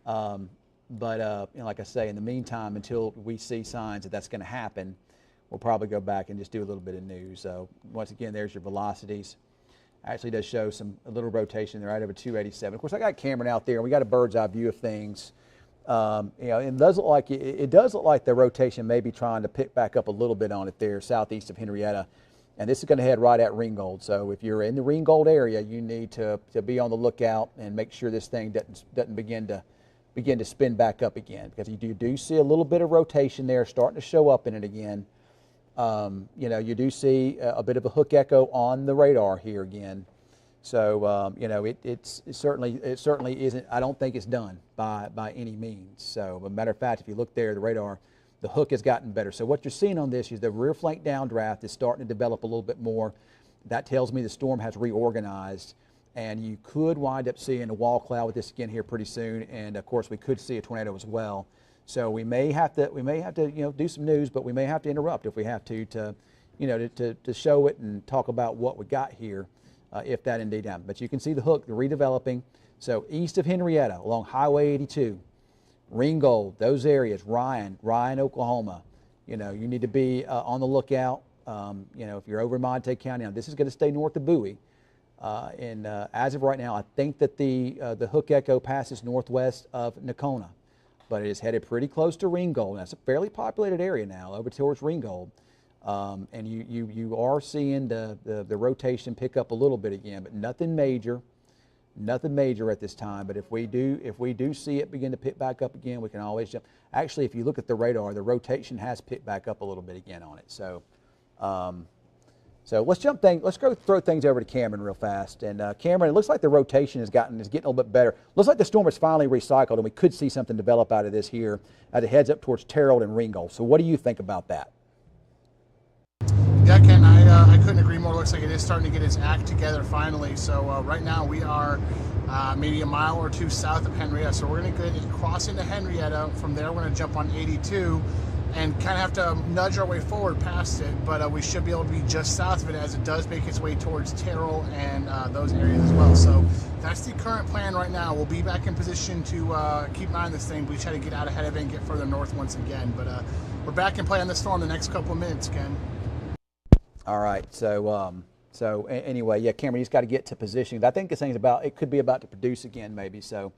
But like I say, in the meantime, until we see signs that that's going to happen, we'll probably go back and just do a little bit of news. So once again, there's your velocities. Actually does show a little rotation there, right over 287. Of course, I got Cameron out there. We got a bird's eye view of things. It does look like it does look like the rotation may be trying to pick back up a little bit on it there, southeast of Henrietta. And this is going to head right at Ringgold. So if you're in the Ringgold area, you need to be on the lookout and make sure this thing doesn't begin to spin back up again, because you do see a little bit of rotation there starting to show up in it again. You do see a bit of a hook echo on the radar here again. So it certainly isn't. I don't think it's done by any means. So, as a matter of fact, if you look there, the radar, the hook has gotten better. So what you're seeing on this is the rear flank downdraft is starting to develop a little bit more. That tells me the storm has reorganized, and you could wind up seeing a wall cloud with this again here pretty soon. And of course, we could see a tornado as well. So we may have to do some news, but we may have to interrupt if we have to show it and talk about what we got here, if that indeed happens. But you can see the hook, the redeveloping. So east of Henrietta, along Highway 82, Ringgold, those areas, Ryan, Oklahoma. You need to be on the lookout. If you're over in Montague County, now this is going to stay north of Bowie. And as of right now, I think that the hook echo passes northwest of Nocona, but it is headed pretty close to Ringgold. That's a fairly populated area now, over towards Ringgold. And you are seeing the rotation pick up a little bit again, but nothing major at this time. But if we do see it begin to pick back up again, we can always jump. Actually, if you look at the radar, the rotation has picked back up a little bit again on it. So let's go throw things over to Cameron real fast. And Cameron, it looks like the rotation is getting a little bit better. Looks like the storm is finally recycled, and we could see something develop out of this here as it heads up towards Terrell and Ringgold. So what do you think about that? Yeah, Ken, I couldn't agree more. Looks like it is starting to get its act together finally. So right now we are maybe a mile or two south of Henrietta. So we're going to cross into Henrietta. From there, we're going to jump on 82 and kind of have to nudge our way forward past it. But we should be able to be just south of it as it does make its way towards Terrell and those areas as well. So that's the current plan right now. We'll be back in position to keep an eye on this thing. We try to get out ahead of it and get further north once again. But we're back in play on this storm the next couple of minutes, Ken. All right, so anyway, yeah, Cameron, he's got to get to positioning. I think this thing's could be about to produce again, maybe. So,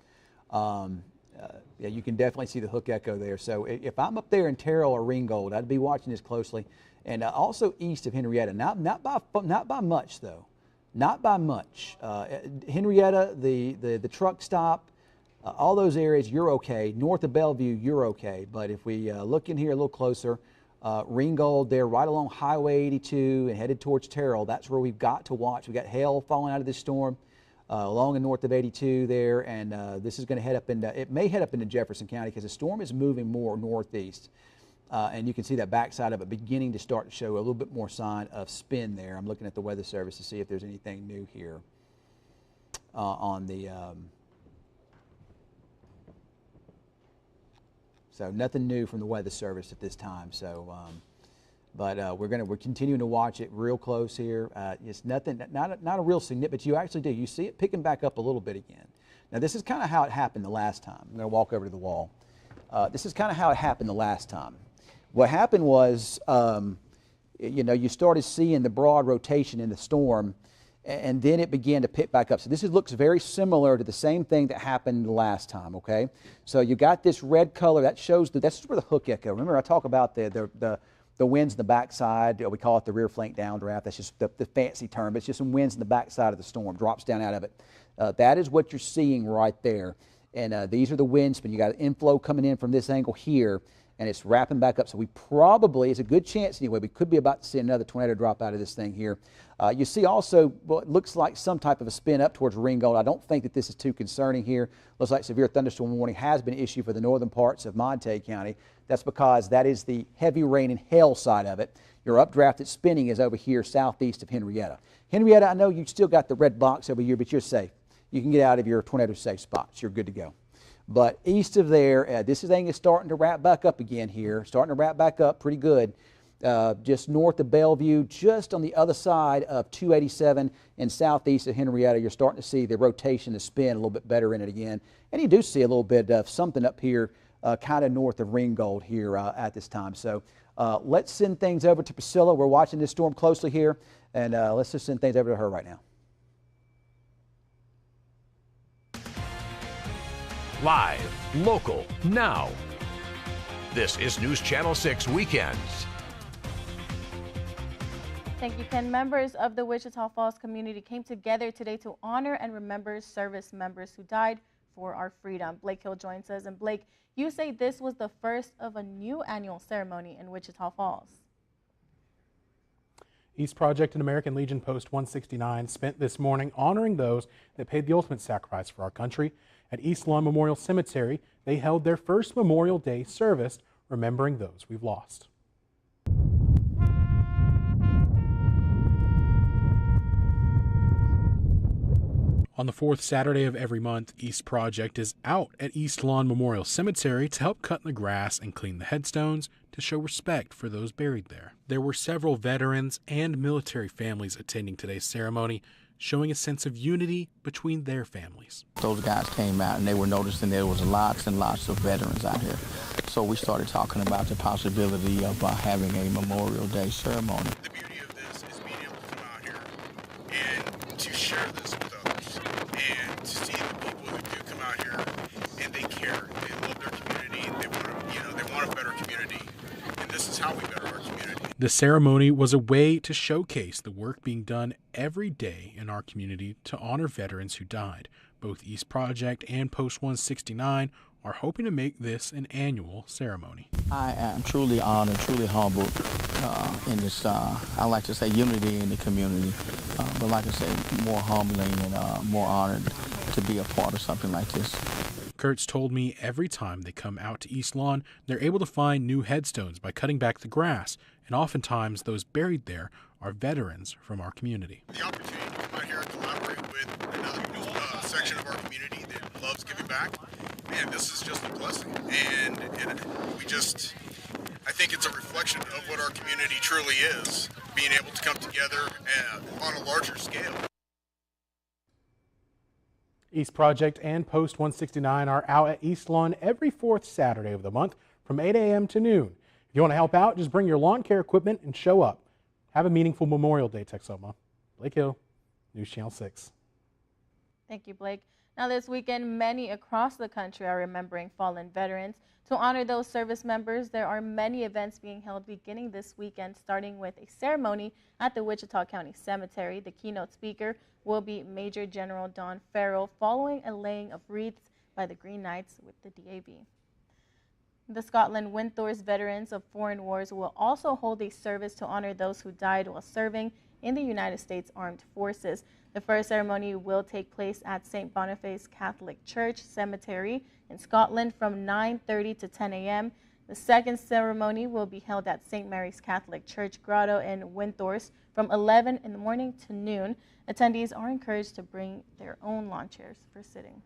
yeah, you can definitely see the hook echo there. So if I'm up there in Terrell or Ringgold, I'd be watching this closely, and also east of Henrietta. Not by much though, not by much. Henrietta, the truck stop, all those areas, you're okay. North of Bellevue, you're okay. But if we look in here a little closer. Ringgold there, right along Highway 82 and headed towards Terrell. That's where we've got to watch. We've got hail falling out of this storm along and north of 82 there, and this is going to head up into, it may head up into Jefferson County because the storm is moving more northeast. And you can see that backside of it beginning to start to show a little bit more sign of spin there. I'm looking at the Weather Service to see if there's anything new here on the... So nothing new from the Weather Service at this time. So, but we're continuing to watch it real close here. It's not a real significant, but you actually do. You see it picking back up a little bit again. Now this is kind of how it happened the last time. I'm going to walk over to the wall. This is kind of how it happened the last time. What happened was, you started seeing the broad rotation in the storm, and then it began to pick back up. So this looks very similar to the same thing that happened the last time, okay? So you got this red color, that shows that's where the hook echo. Remember I talk about the winds in the backside, we call it the rear flank downdraft. That's just the fancy term. It's just some winds in the backside of the storm, drops down out of it. That is what you're seeing right there. And these are the wind spin. You got an inflow coming in from this angle here, and it's wrapping back up. So we probably, it's a good chance anyway, we could be about to see another tornado drop out of this thing here. You see also what looks like some type of a spin up towards Ringgold. I don't think that this is too concerning here. Looks like severe thunderstorm warning has been issued for the northern parts of Montague County. That's because that is the heavy rain and hail side of it. Your updraft that's spinning is over here southeast of Henrietta. Henrietta, I know you still got the red box over here, but you're safe. you can get out of your tornado safe spots. You're good to go. But east of there, this thing is starting to wrap back up again here, starting to wrap back up pretty good. Just north of Bellevue, just on the other side of 287 and southeast of Henrietta, you're starting to see the rotation, the spin a little bit better in it again. And you do see a little bit of something up here kind of north of Ringgold here at this time. So let's send things over to Priscilla. We're watching this storm closely here, and let's just send things over to her right now. Live, local, now. This is News Channel 6 Weekends. Thank you, Ken. Members of the Wichita Falls community came together today to honor and remember service members who died for our freedom. Blake Hill joins us. And Blake, you say this was the first of a new annual ceremony in Wichita Falls. East Project and American Legion Post 169 spent this morning honoring those that paid the ultimate sacrifice for our country. At East Lawn Memorial Cemetery, they held their first Memorial Day service, remembering those we've lost. On the fourth Saturday of every month, East Project is out at East Lawn Memorial Cemetery to help cut the grass and clean the headstones to show respect for those buried there. There were several veterans and military families attending today's ceremony, showing a sense of unity between their families. Those guys came out and they were noticing there was lots and lots of veterans out here. So we started talking about the possibility of having a Memorial Day ceremony. The beauty of this is being able to come out here and to share this with others and to see the people that do come out here and they care. They love their community and they want a better community. And this is how we better our community. The ceremony was a way to showcase the work being done every day in our community to honor veterans who died. Both East Project and Post 169 are hoping to make this an annual ceremony. I am truly honored, truly humbled in this, I like to say, unity in the community, but like I say, more humbling and more honored to be a part of something like this. Kurtz told me every time they come out to East Lawn, they're able to find new headstones by cutting back the grass, and oftentimes those buried there are veterans from our community. The opportunity to come out here and collaborate with another section of our community that loves giving back, man, this is just a blessing. And I think it's a reflection of what our community truly is, being able to come together on a larger scale. East Project and Post 169 are out at East Lawn every fourth Saturday of the month from 8 a.m. to noon. If you want to help out, just bring your lawn care equipment and show up. Have a meaningful Memorial Day, Texoma. Blake Hill, News Channel 6. Thank you, Blake. Now this weekend, many across the country are remembering fallen veterans. To honor those service members, there are many events being held beginning this weekend, starting with a ceremony at the Wichita County Cemetery. The keynote speaker will be Major General Don Farrell, following a laying of wreaths by the Green Knights with the DAV. The Scotland Windthorst Veterans of Foreign Wars will also hold a service to honor those who died while serving in the United States Armed Forces. The first ceremony will take place at St. Boniface Catholic Church Cemetery in Scotland from 9:30 to 10 a.m. The second ceremony will be held at St. Mary's Catholic Church Grotto in Windthorst from 11 in the morning to noon. Attendees are encouraged to bring their own lawn chairs for sitting.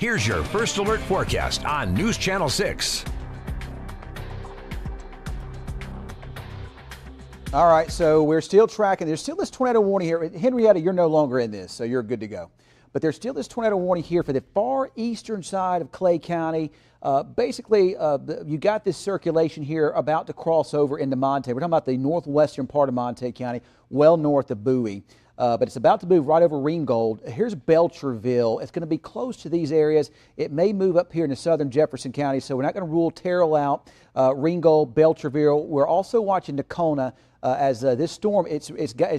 Here's your first alert forecast on News Channel 6. All right, so we're still tracking. There's still this tornado warning here. Henrietta, you're no longer in this, so you're good to go. But there's still this tornado warning here for the far eastern side of Clay County. You got this circulation here about to cross over into Monte. We're talking about the northwestern part of Monte County, well north of Bowie. But it's about to move right over Ringgold. Here's Belcherville. It's going to be close to these areas. It may move up here into southern Jefferson County, so we're not going to rule Terrell out. Ringgold, Belcherville. We're also watching Nocona. As this storm, it's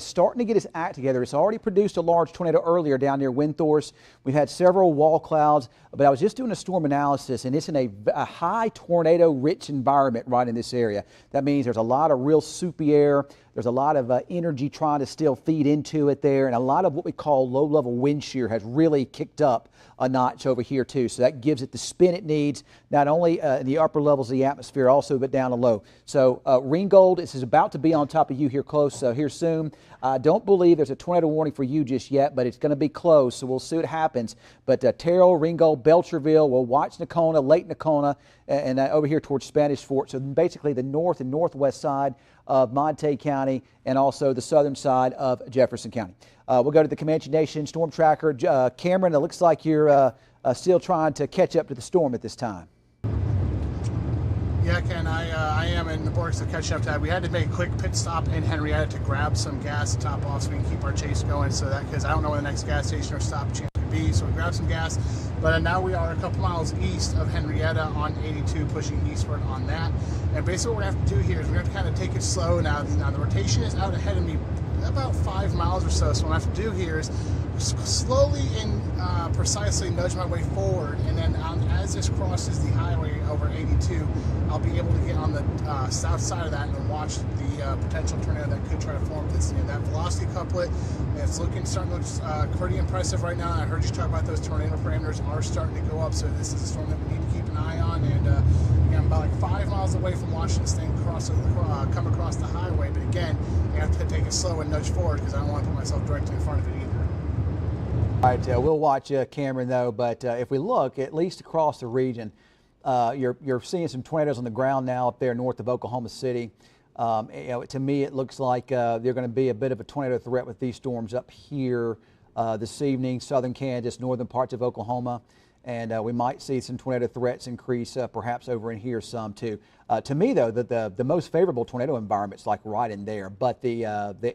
starting to get its act together. It's already produced a large tornado earlier down near Windthorst. We've had several wall clouds, but I was just doing a storm analysis, and it's in a high tornado-rich environment right in this area. That means there's a lot of real soupy air. There's a lot of energy trying to still feed into it there, and a lot of what we call low-level wind shear has really kicked up a notch over here too. So that gives it the spin it needs, not only in the upper levels of the atmosphere, also but down low. So Ringgold, this is about to be on top of you here close here soon. I don't believe there's a tornado warning for you just yet, but it's going to be close, so we'll see what happens. But Terrell, Ringgold, Belcherville, we'll watch Nocona, Lake Nocona, and over here towards Spanish Fort. So basically the north and northwest side of Monte County and also the southern side of Jefferson County. We'll go to the Comanche Nation Storm Tracker. Cameron, it looks like you're still trying to catch up to the storm at this time. Yeah, Ken, I am in the works of catching up to that. We had to make a quick pit stop in Henrietta to grab some gas to top off so we can keep our chase going. So that, because I don't know where the next gas station or stop change could be, so we grabbed some gas. But now we are a couple miles east of Henrietta on 82, pushing eastward on that. And basically what we're going to have to do here is we're going to have to kind of take it slow now. Now the rotation is out ahead of me about 5 miles or so. So what I have to do here is slowly and precisely nudge my way forward, and then as this crosses the highway over 82, I'll be able to get on the south side of that and watch the potential tornado that could try to form. This, that velocity couplet, it's starting to look pretty impressive right now. I heard you talk about those tornado parameters are starting to go up, so this is a storm that we need to keep an eye on. And again, I'm about like 5 miles away from watching this thing come across the highway, but again, I have to take it slow and nudge forward because I don't want to put myself directly in front of it either. All right, we'll watch Cameron though, but if we look at least across the region, you're seeing some tornadoes on the ground now up there north of Oklahoma City. To me, it looks like they're going to be a bit of a tornado threat with these storms up here this evening, southern Kansas, northern parts of Oklahoma, and we might see some tornado threats increase perhaps over in here some too. To me, though, the most favorable tornado environment's like right in there, but the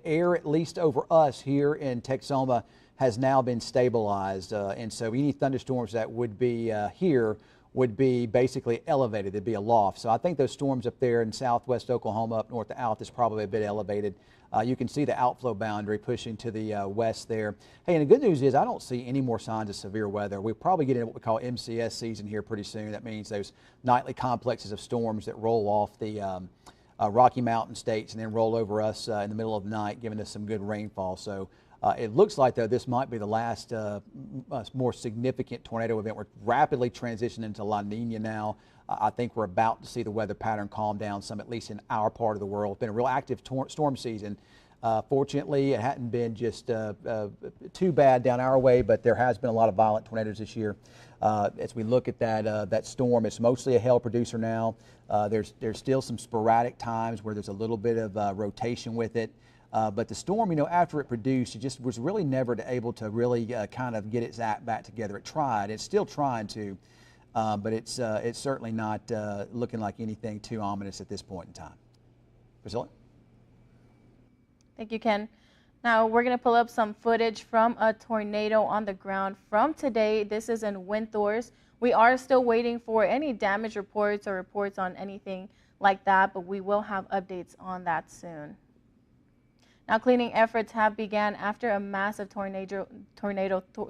air, at least over us here in Texoma, has now been stabilized, and so any thunderstorms that would be here would be basically elevated. It'd be aloft. So I think those storms up there in southwest Oklahoma, up north of Alth, is probably a bit elevated. You can see the outflow boundary pushing to the west there. Hey, and the good news is I don't see any more signs of severe weather. We'll probably get into what we call MCS season here pretty soon. That means those nightly complexes of storms that roll off the Rocky Mountain states and then roll over us in the middle of the night, giving us some good rainfall. So it looks like, though, this might be the last more significant tornado event. We're rapidly transitioning into La Nina now. I think we're about to see the weather pattern calm down some, at least in our part of the world. It's been a real active storm season. Fortunately, it hadn't been just too bad down our way, but there has been a lot of violent tornadoes this year. As we look at that storm, it's mostly a hail producer now. There's still some sporadic times where there's a little bit of rotation with it. But the storm, after it produced, it just was really never able to really kind of get its act back together. It tried. It's still trying to, but it's certainly not looking like anything too ominous at this point in time. Priscilla? Thank you, Ken. Now we're going to pull up some footage from a tornado on the ground from today. This is in Windthorst. We are still waiting for any damage reports or reports on anything like that, but we will have updates on that soon. Now, cleaning efforts have begun after a massive tornado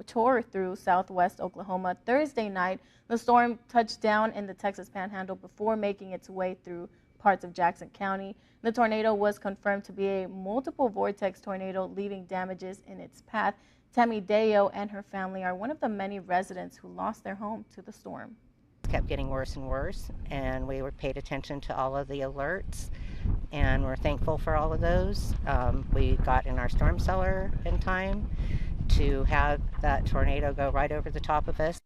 tore through southwest Oklahoma Thursday night. The storm touched down in the Texas Panhandle before making its way through parts of Jackson County. The tornado was confirmed to be a multiple vortex tornado, leaving damages in its path. Tammy Deo and her family are one of the many residents who lost their home to the storm. It kept getting worse and worse, and we were paid attention to all of the alerts, and we're thankful for all of those. We got in our storm cellar in time to have that tornado go right over the top of us.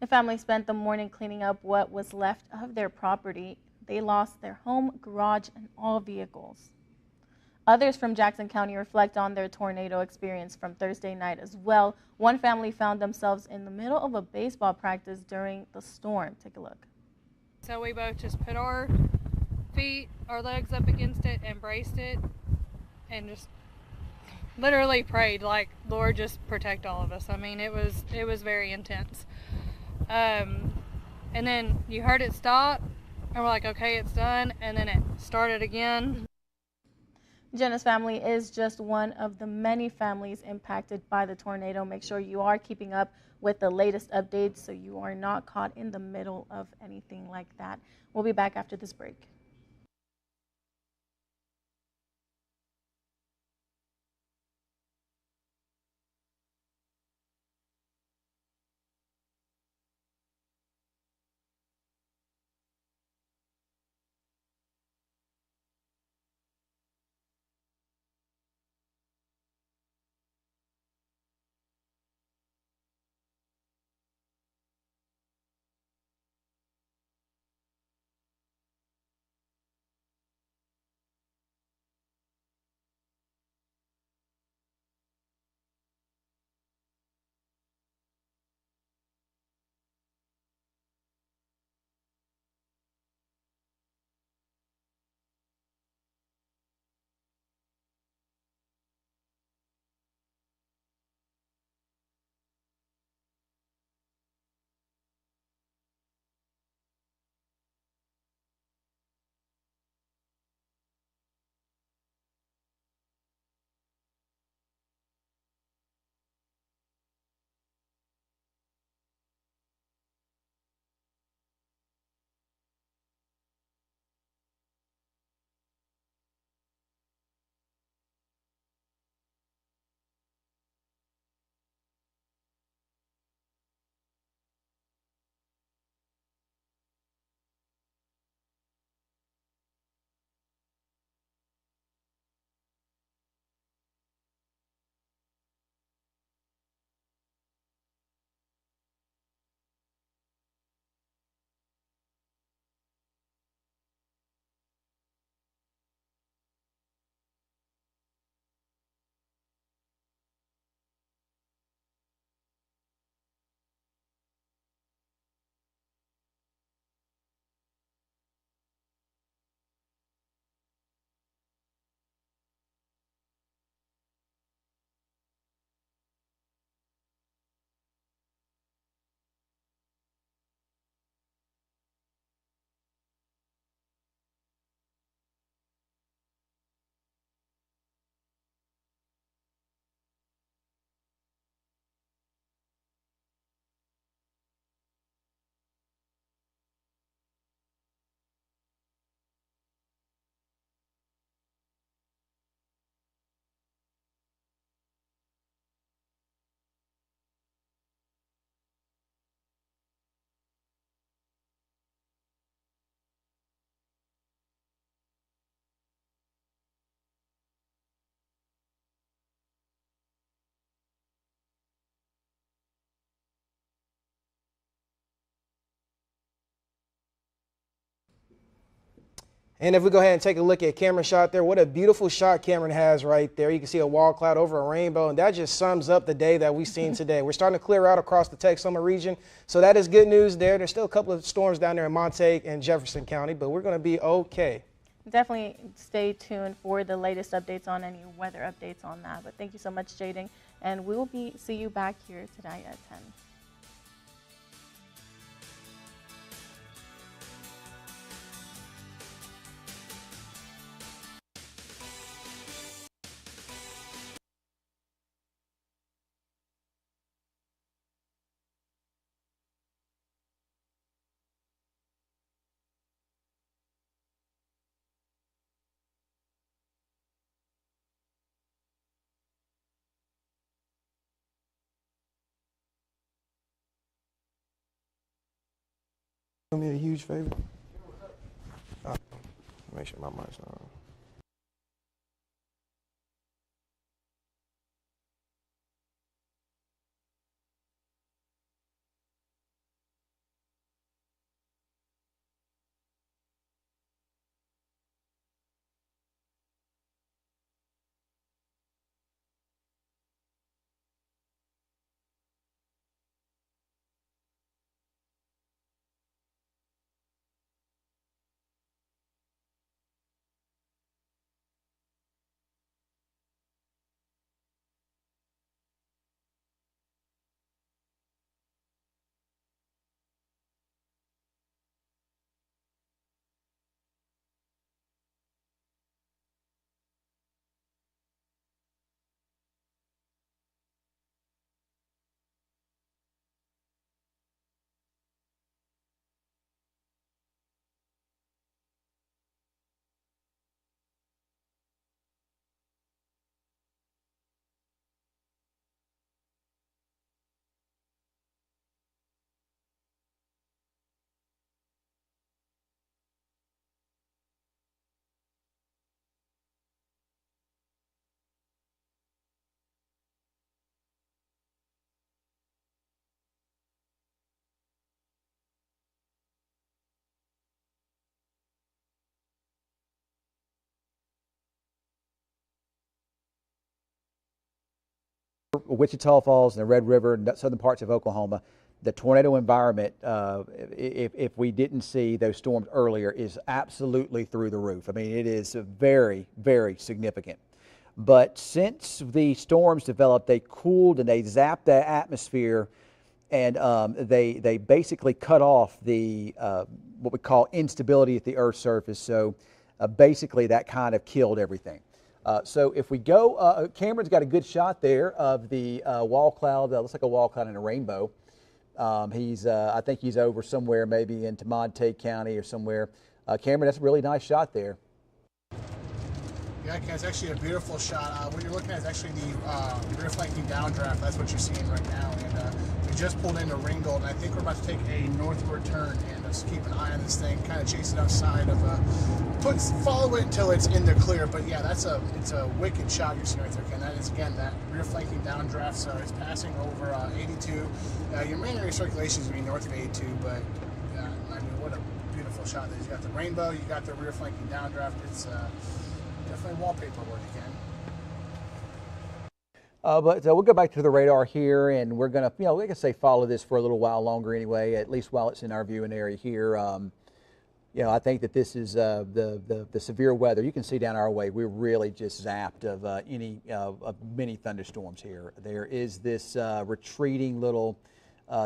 The family spent the morning cleaning up what was left of their property. They lost their home, garage, and all vehicles. Others from Jackson County reflect on their tornado experience from Thursday night as well. One family found themselves in the middle of a baseball practice during the storm. Take a look. So we both just put our legs up against it and braced it and just literally prayed, like, Lord, just protect all of us. I mean, it was very intense. And then you heard it stop and we're like, okay, it's done. And then it started again. Jenna's family is just one of the many families impacted by the tornado. Make sure you are keeping up with the latest updates so you are not caught in the middle of anything like that. We'll be back after this break. And if we go ahead and take a look at Cameron's shot there, what a beautiful shot Cameron has right there. You can see a wall cloud over a rainbow, and that just sums up the day that we've seen today. We're starting to clear out across the Texoma region, so that is good news there. There's still a couple of storms down there in Montague and Jefferson County, but we're going to be okay. Definitely stay tuned for the latest updates on any weather updates on that. But thank you so much, Jaden, and we will see you back here tonight at 10. Do me a huge favor. Make sure my mic's not on. Wichita Falls and the Red River and southern parts of Oklahoma, the tornado environment, if we didn't see those storms earlier, is absolutely through the roof. I mean, it is very, very significant. But since the storms developed, they cooled and they zapped the atmosphere, and they basically cut off the what we call instability at the Earth's surface. So basically that kind of killed everything. So if we go, Cameron's got a good shot there of the wall cloud. Looks like a wall cloud in a rainbow. I think he's over somewhere, maybe into Montague County or somewhere. Cameron, that's a really nice shot there. Yeah, it's actually a beautiful shot. What you're looking at is actually the rear flanking downdraft. That's what you're seeing right now. And we just pulled into Ringgold, and I think we're about to take a northward turn and just keep an eye on this thing, kind of chase it outside of, follow it until it's in the clear. But yeah, it's a wicked shot you're seeing right there, Ken. That is, again, that rear flanking downdraft. So it's passing over 82. Your main area circulation is going to be north of 82, but I mean, what a beautiful shot. You got the rainbow, you got the rear flanking downdraft. It's definitely wallpaper work again. But we'll go back to the radar here, and we're going to, like I say, follow this for a little while longer anyway, at least while it's in our viewing area here. I think that this is the severe weather. You can see down our way, we're really just zapped of of many thunderstorms here. There is this retreating little,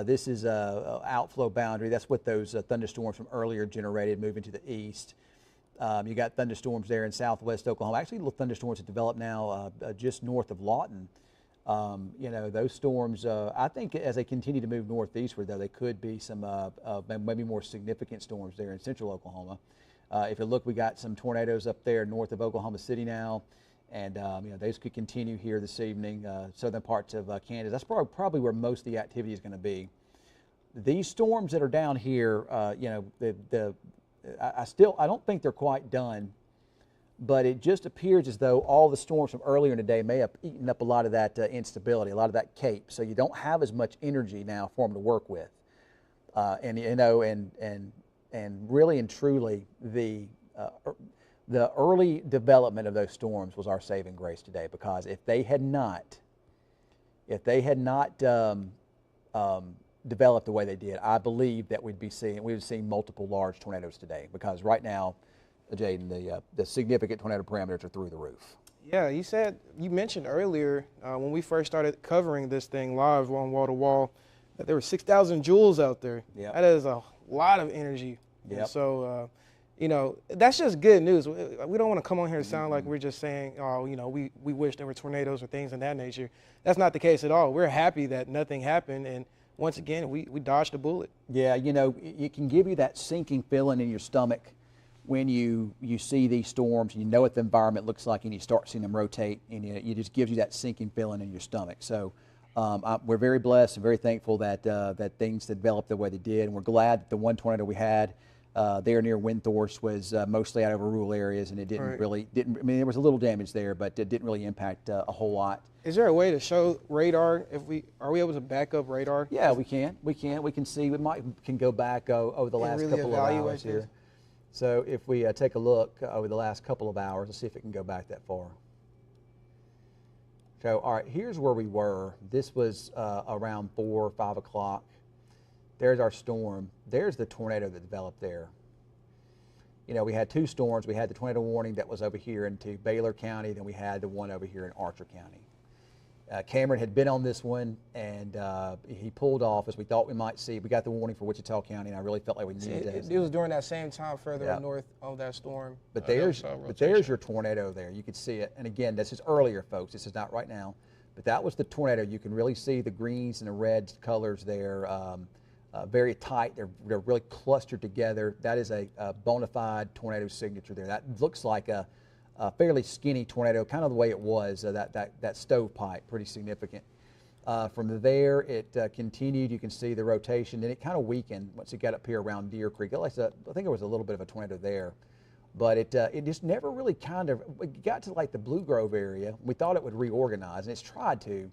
this is a outflow boundary. That's what those thunderstorms from earlier generated, moving to the east. You got thunderstorms there in southwest Oklahoma. Actually, little thunderstorms have developed now just north of Lawton. Those storms, I think as they continue to move northeastward, though, they could be some maybe more significant storms there in central Oklahoma. If you look, we got some tornadoes up there north of Oklahoma City now, and those could continue here this evening, southern parts of Kansas. That's probably where most of the activity is going to be. These storms that are down here, I don't think they're quite done, but it just appears as though all the storms from earlier in the day may have eaten up a lot of that instability, a lot of that cape. So you don't have as much energy now for them to work with. And really and truly, the early development of those storms was our saving grace today, because if they had not developed the way they did, I believe that we would see multiple large tornadoes today, because right now, Jaden, the significant tornado parameters are through the roof. Yeah, you mentioned earlier when we first started covering this thing live on Wall to Wall that there were 6,000 joules out there. Yep. That is a lot of energy. Yep. So, that's just good news. We don't want to come on here and sound like we're just saying, we wish there were tornadoes or things of that nature. That's not the case at all. We're happy that nothing happened, and once again, we dodged a bullet. Yeah, it can give you that sinking feeling in your stomach when you see these storms, and you know what the environment looks like, and you start seeing them rotate, and it just gives you that sinking feeling in your stomach. So we're very blessed and very thankful that things developed the way they did, and we're glad that the one tornado we had there near Windthorst was mostly out over rural areas, and it there was a little damage there, but it didn't really impact a whole lot. Is there a way to show radar? Are we able to back up radar? Yeah, we can. We can see. We can go back over the last couple of hours here. So if we take a look over the last couple of hours, let's see if it can go back that far. So, all right, here's where we were. This was around 4 or 5 o'clock. There's our storm. There's the tornado that developed there. We had two storms. We had the tornado warning that was over here into Baylor County, then we had the one over here in Archer County. Cameron had been on this one, and he pulled off as we thought we might see. We got the warning for Wichita County, and I really felt like we needed it. It was during that same time further north of that storm. But there's your tornado there. You could see it. And again, this is earlier, folks. This is not right now. But that was the tornado. You can really see the greens and the red colors there. Very tight. They're really clustered together. That is a bona fide tornado signature there. That looks like a fairly skinny tornado, kind of the way it was, that stovepipe, pretty significant. From there, it continued. You can see the rotation. Then it kind of weakened once it got up here around Deer Creek. I think there was a little bit of a tornado there. But it just never really it got to like the Blue Grove area. We thought it would reorganize, and it's tried to,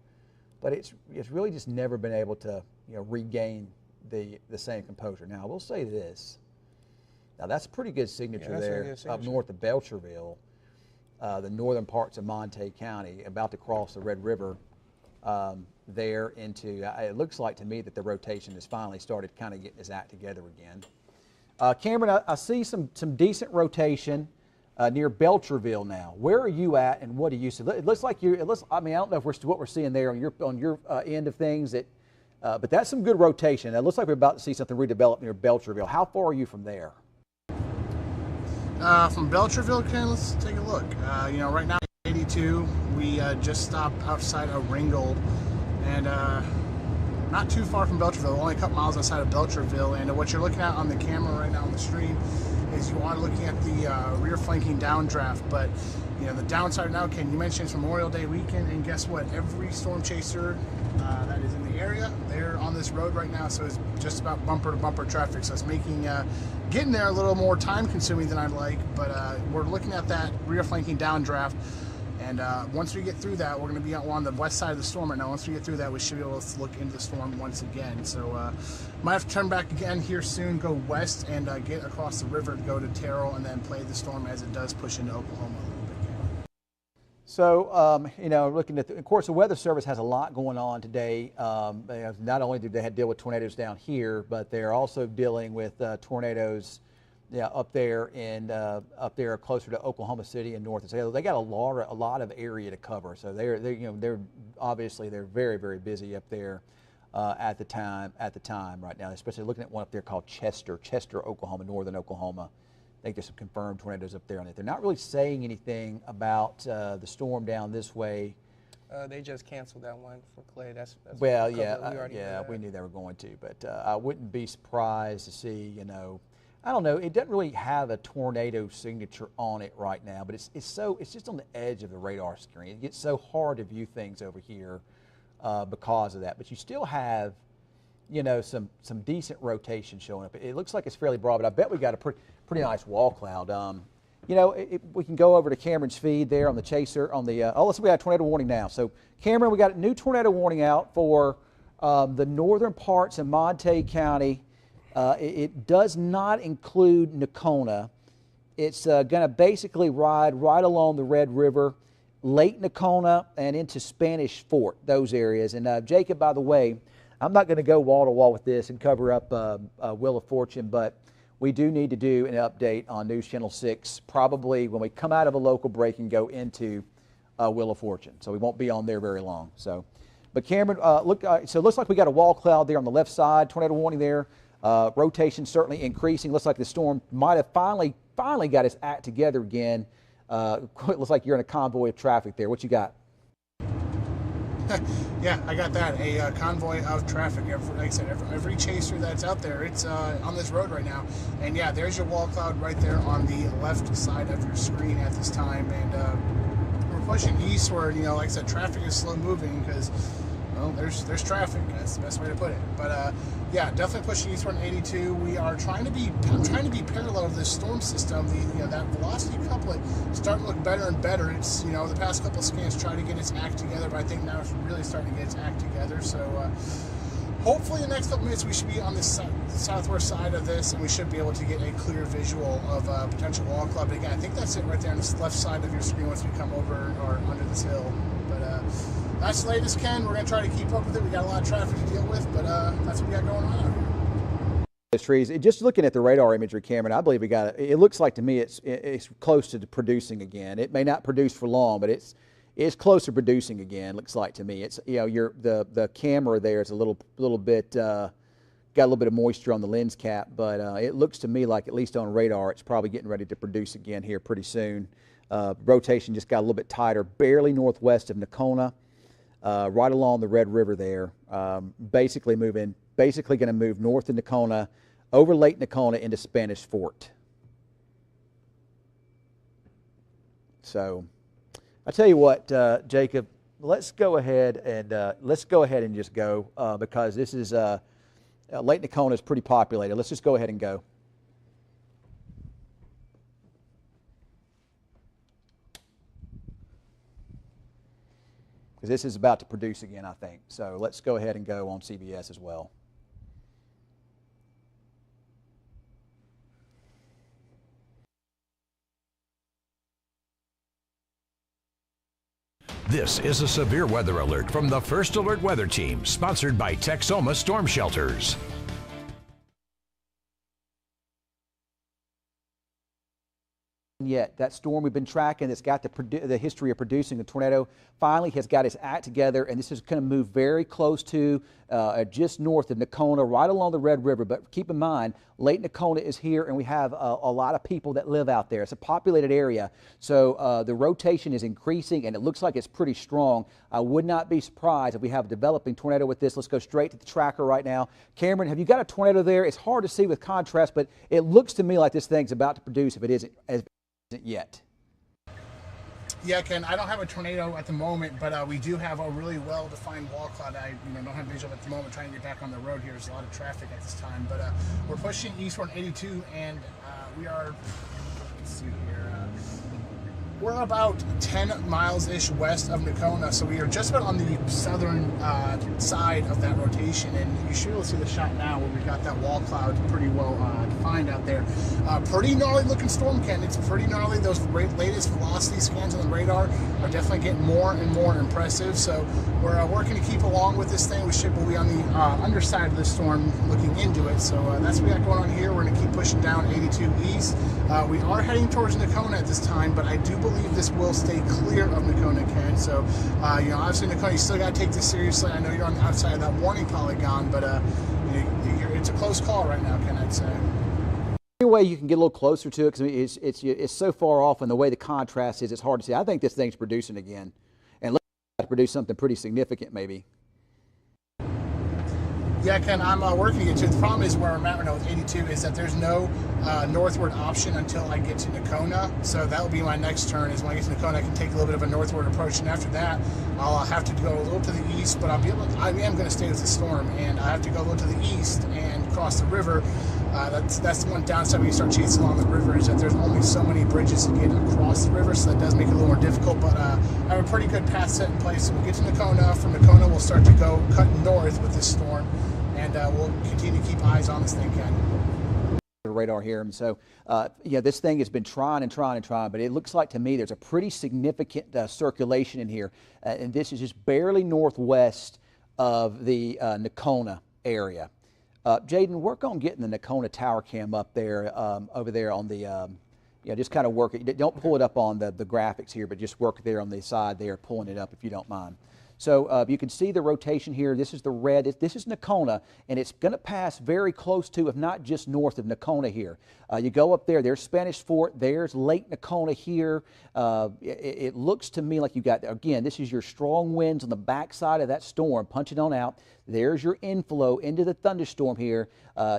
but it's really just never been able to regain the same composure. Now, I will say this. Now, that's a pretty good signature there up north of Belcherville, the northern parts of Montague County, about to cross the Red River. there into, it looks like to me that the rotation has finally started kind of getting its act together again. Cameron, I see some decent rotation near Belcherville now. Where are you at, and what do you see? It looks like you're. I mean, I don't know if what we're seeing there on your end of things, but that's some good rotation. It looks like we're about to see something redevelop near Belcherville. How far are you from there? From Belcherville, Ken, let's take a look. Right now, 82. We just stopped outside of Ringgold, and not too far from Belcherville, only a couple miles outside of Belcherville. And what you're looking at on the camera right now on the screen is you are looking at the rear flanking downdraft. But the downside now, Ken, you mentioned it's Memorial Day weekend, and guess what? Every storm chaser that is in the area, they're on this road right now, so it's just about bumper to bumper traffic. So it's making getting there a little more time consuming than I'd like. But we're looking at that rear flanking downdraft. And once we get through that, we're going to be on the west side of the storm right now. Once we get through that, we should be able to look into the storm once again. So might have to turn back again here soon, go west, and get across the river to go to Terrell, and then play the storm as it does push into Oklahoma a little bit. So, looking at, of course, the Weather Service has a lot going on today. Not only do they have to deal with tornadoes down here, but they're also dealing with tornadoes up there closer to Oklahoma City and north. So they got a lot of area to cover. So they're obviously very, very busy up there at the time right now. Especially looking at one up there called Chester, Oklahoma, northern Oklahoma. I think there's some confirmed tornadoes up there on it. They're not really saying anything about the storm down this way. They just canceled that one for Clay. That's well, we knew they were going to, but I wouldn't be surprised to see, I don't know. It doesn't really have a tornado signature on it right now, but it's just on the edge of the radar screen. It gets so hard to view things over here because of that. But you still have, some decent rotation showing up. It looks like it's fairly broad, but I bet we got a pretty nice wall cloud. We can go over to Cameron's feed there on the chaser on the. Let's see, we got a tornado warning now. So Cameron, we got a new tornado warning out for the northern parts of Montague County. It does not include Nocona. It's going to basically ride right along the Red River, Lake Nocona, and into Spanish Fort, those areas. And Jacob, by the way, I'm not going to go wall to wall with this and cover up Wheel of Fortune, but we do need to do an update on News Channel 6, probably when we come out of a local break and go into Wheel of Fortune. So we won't be on there very long. So, but Cameron, so it looks like we got a wall cloud there on the left side, tornado warning there. Rotation certainly increasing. Looks like the storm might have finally got its act together again. It looks like you're in a convoy of traffic there. What you got? Yeah, I got that. A convoy of traffic. Like I said, every chaser that's out there, it's on this road right now. And yeah, there's your wall cloud right there on the left side of your screen at this time. And we're pushing eastward. Like I said, traffic is slow moving because, well, there's traffic. That's the best way to put it. But yeah, definitely pushing eastward on 82. We are trying to be parallel to this storm system. That velocity couplet is starting to look better and better. It's the past couple of scans trying to get its act together, but I think now it's really starting to get its act together. So hopefully in the next couple minutes we should be on the southwest side of this, and we should be able to get a clear visual of potential wall cloud. But again, I think that's it right there on the left side of your screen once we come over or under this hill. But that's the latest, Ken. We're going to try to keep up with it. We got a lot of traffic to deal with, but that's what we got going on out here. Those trees. Just looking at the radar imagery, Cameron, I believe we got it. It looks like to me it's close to producing again. It may not produce for long, but it's close to producing again. Looks like to me. It's the camera there is a little bit got a little bit of moisture on the lens cap, but it looks to me like at least on radar it's probably getting ready to produce again here pretty soon. Rotation just got a little bit tighter, barely northwest of Nocona. Right along the Red River there, basically going to move north of Nocona, over Lake Nocona into Spanish Fort. So, I tell you what, Jacob, let's go ahead and just go because this is Lake Nocona is pretty populated. Let's just go ahead and go. Because this is about to produce again, I think. So let's go ahead and go on CBS as well. This is a severe weather alert from the First Alert Weather Team, sponsored by Texoma Storm Shelters. Yet that storm we've been tracking that's got the history of producing a tornado finally has got its act together, and this is going to move very close to just north of Nocona, right along the Red River. But keep in mind, Lake Nocona is here, and we have a lot of people that live out there. It's a populated area, so the rotation is increasing, and it looks like it's pretty strong. I would not be surprised if we have a developing tornado with this. Let's go straight to the tracker right now. Cameron, have you got a tornado there? It's hard to see with contrast, but it looks to me like this thing's about to produce if it isn't yet. Yeah, Ken, I don't have a tornado at the moment, but we do have a really well-defined wall cloud. I don't have visual at the moment, trying to get back on the road here. There's a lot of traffic at this time, but we're pushing eastward 82, and we are, let's see here, we're about 10 miles-ish west of Nocona, so we are just about on the southern side of that rotation, and you should be able to see the shot now where we've got that wall cloud pretty well defined out there. Pretty gnarly looking storm, Ken. It's pretty gnarly. Those latest velocity scans on the radar are definitely getting more and more impressive, so we're working to keep along with this thing. We'll be on the underside of the storm looking into it, so that's what we got going on here. We're going to keep pushing down 82 east. We are heading towards Nocona at this time, but I do believe this will stay clear of Nocona, Ken. So, obviously Nocona, you still got to take this seriously. I know you're on the outside of that warning polygon, but it's a close call right now, Ken, I'd say. Any way you can get a little closer to it, because it's so far off, and the way the contrast is, it's hard to see. I think this thing's producing again, and let's produce something pretty significant, maybe. Yeah, Ken, I'm working it too. The problem is where I'm at right now with 82 is that there's no northward option until I get to Nocona. So that will be my next turn, is when I get to Nocona, I can take a little bit of a northward approach. And after that, I'll have to go a little to the east, but I am going to stay with the storm. And I have to go a little to the east and cross the river. That's the one downside when you start chasing along the river, is that there's only so many bridges to get across the river, so that does make it a little more difficult, but I have a pretty good path set in place. So we'll get to Nocona. From Nocona, we'll start to go cut north with this storm, and we'll continue to keep eyes on this thing, Ken. Radar here, and so this thing has been trying, but it looks like to me there's a pretty significant circulation in here, and this is just barely northwest of the Nocona area. Jaden, work on getting the Nocona tower cam up there, over there on the, just kind of work it. Don't pull it up on the graphics here, but just work there on the side there, pulling it up if you don't mind. So you can see the rotation here. This is the red. This is Nocona, and it's going to pass very close to, if not just north of Nocona here. You go up there, there's Spanish Fort, there's Lake Nocona here. It looks to me like you got, again, this is your strong winds on the backside of that storm punching on out. There's your inflow into the thunderstorm here.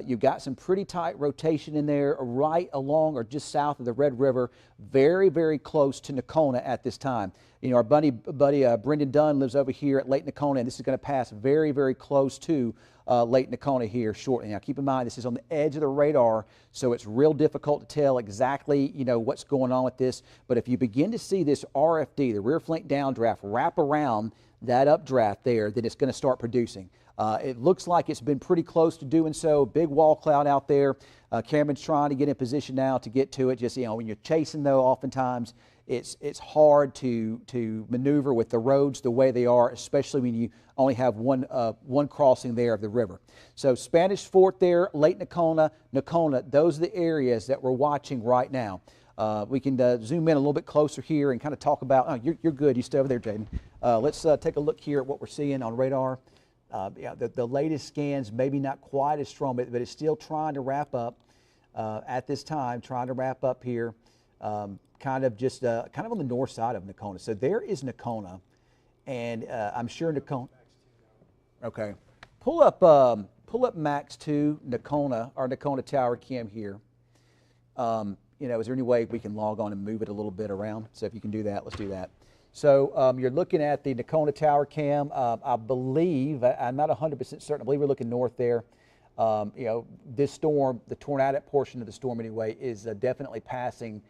You've got some pretty tight rotation in there right along or just south of the Red River, very, very close to Nocona at this time. Our buddy Brendan Dunn lives over here at Lake Nocona, and this is going to pass very, very close to Lake Nocona here shortly. Now, keep in mind, this is on the edge of the radar, so it's real difficult to tell exactly, what's going on with this. But if you begin to see this RFD, the rear flank downdraft, wrap around that updraft there, then it's going to start producing. It looks like it's been pretty close to doing so. Big wall cloud out there. Cameron's trying to get in position now to get to it. Just, when you're chasing, though, oftentimes it's hard to maneuver with the roads the way they are, especially when you only have one crossing there of the river. So Spanish Fort there, Lake Nocona, those are the areas that we're watching right now. We can zoom in a little bit closer here and kind of talk about, you're good, you stay over there, Jaden. Let's take a look here at what we're seeing on radar. The latest scans, maybe not quite as strong, but it's still trying to wrap up at this time, trying to wrap up here, kind of on the north side of Nocona. So there is Nocona, and I'm sure Nocona. Okay, pull up Max 2 Nocona, our Nocona tower cam here. Is there any way we can log on and move it a little bit around? So if you can do that, let's do that. So you're looking at the Nocona tower cam. I believe, I'm not 100% certain, I believe we're looking north there. This storm, the tornadic portion of the storm anyway, is definitely passing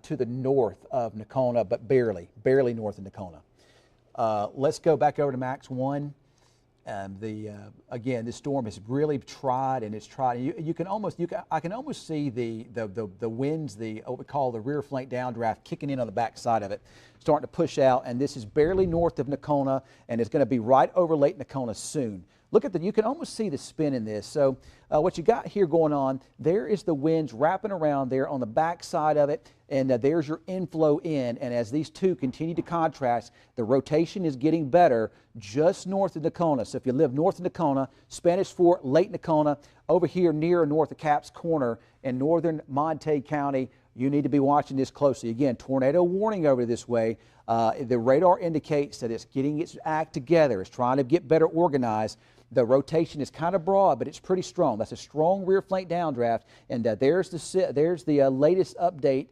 to the north of Nocona, but barely north of Nocona. Let's go back over to Max 1. Again, this storm has really tried and it's tried. I can almost see the winds, what we call the rear flank downdraft, kicking in on the back side of it, starting to push out. And this is barely north of Nocona, and it's going to be right over Lake Nocona soon. Look at you can almost see the spin in this. So what you got here going on, there is the winds wrapping around there on the back side of it, and there's your inflow in. And as these two continue to contrast, the rotation is getting better just north of Nocona. So if you live north of Nocona, Spanish Fort, Lake Nocona, over here near or north of Capps Corner in northern Monte County, you need to be watching this closely. Again, tornado warning over this way. The radar indicates that it's getting its act together. It's trying to get better organized. The rotation is kind of broad, but it's pretty strong. That's a strong rear flank downdraft, and there's the latest update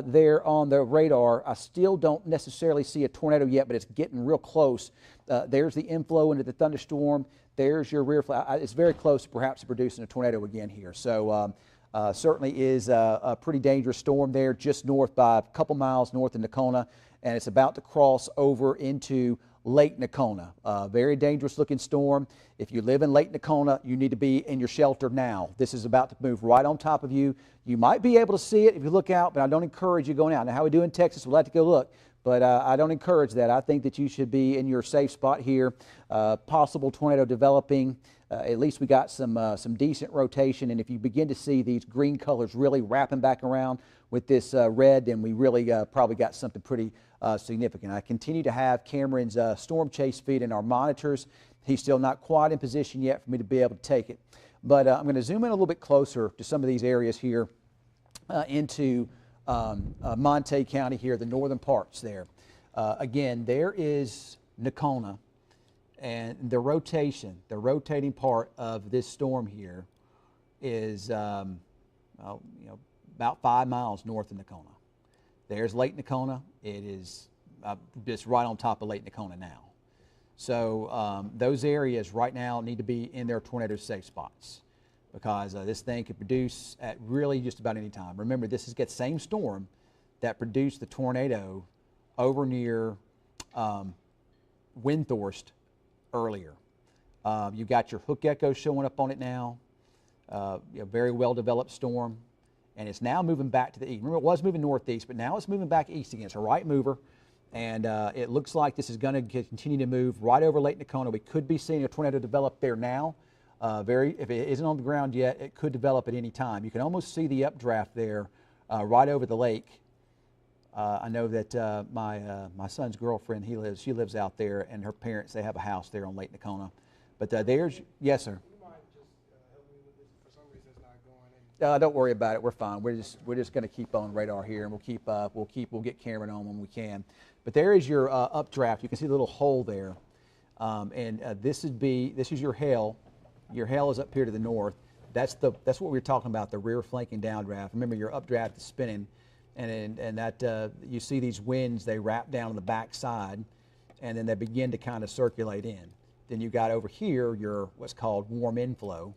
there on the radar. I still don't necessarily see a tornado yet, but it's getting real close. There's the inflow into the thunderstorm. There's your rear flank. It's very close to perhaps producing a tornado again here. So certainly is a pretty dangerous storm there, just north by a couple miles north of Nocona, and it's about to cross over into Lake Nocona. Very dangerous looking storm. If you live in Lake Nocona, you need to be in your shelter now. This is about to move right on top of you. You might be able to see it if you look out, but I don't encourage you going out. Now, how we do in Texas, we'll have to go look, but I don't encourage that. I think that you should be in your safe spot here. Possible tornado developing. At least we got some decent rotation, and if you begin to see these green colors really wrapping back around with this red, then we really probably got something pretty significant. I continue to have Cameron's storm chase feed in our monitors. He's still not quite in position yet for me to be able to take it. But I'm going to zoom in a little bit closer to some of these areas here into Monte County here, the northern parts there. Again, there is Nocona, and the rotating part of this storm here is about 5 miles north of Nocona. There's Lake Nocona. It is just right on top of Lake Nocona now. So those areas right now need to be in their tornado safe spots, because this thing could produce at really just about any time. Remember, this is the same storm that produced the tornado over near Windthorst earlier. You've got your hook echo showing up on it now. Very well developed storm. And it's now moving back to the east. Remember, it was moving northeast, but now it's moving back east again. It's a right mover, and it looks like this is going to continue to move right over Lake Nocona. We could be seeing a tornado develop there now. If it isn't on the ground yet, it could develop at any time. You can almost see the updraft there right over the lake. I know that my son's girlfriend, she lives out there, and her parents, they have a house there on Lake Nocona. But yes, sir. Don't worry about it. We're fine. We're just going to keep on radar here, and we'll get Cameron on when we can. But there is your updraft. You can see the little hole there, and this is your hail. Your hail is up here to the north. That's what we were talking about, the rear flanking downdraft. Remember, your updraft is spinning, and that you see these winds. They wrap down on the back side, and then they begin to kind of circulate in. Then you got over here your what's called warm inflow.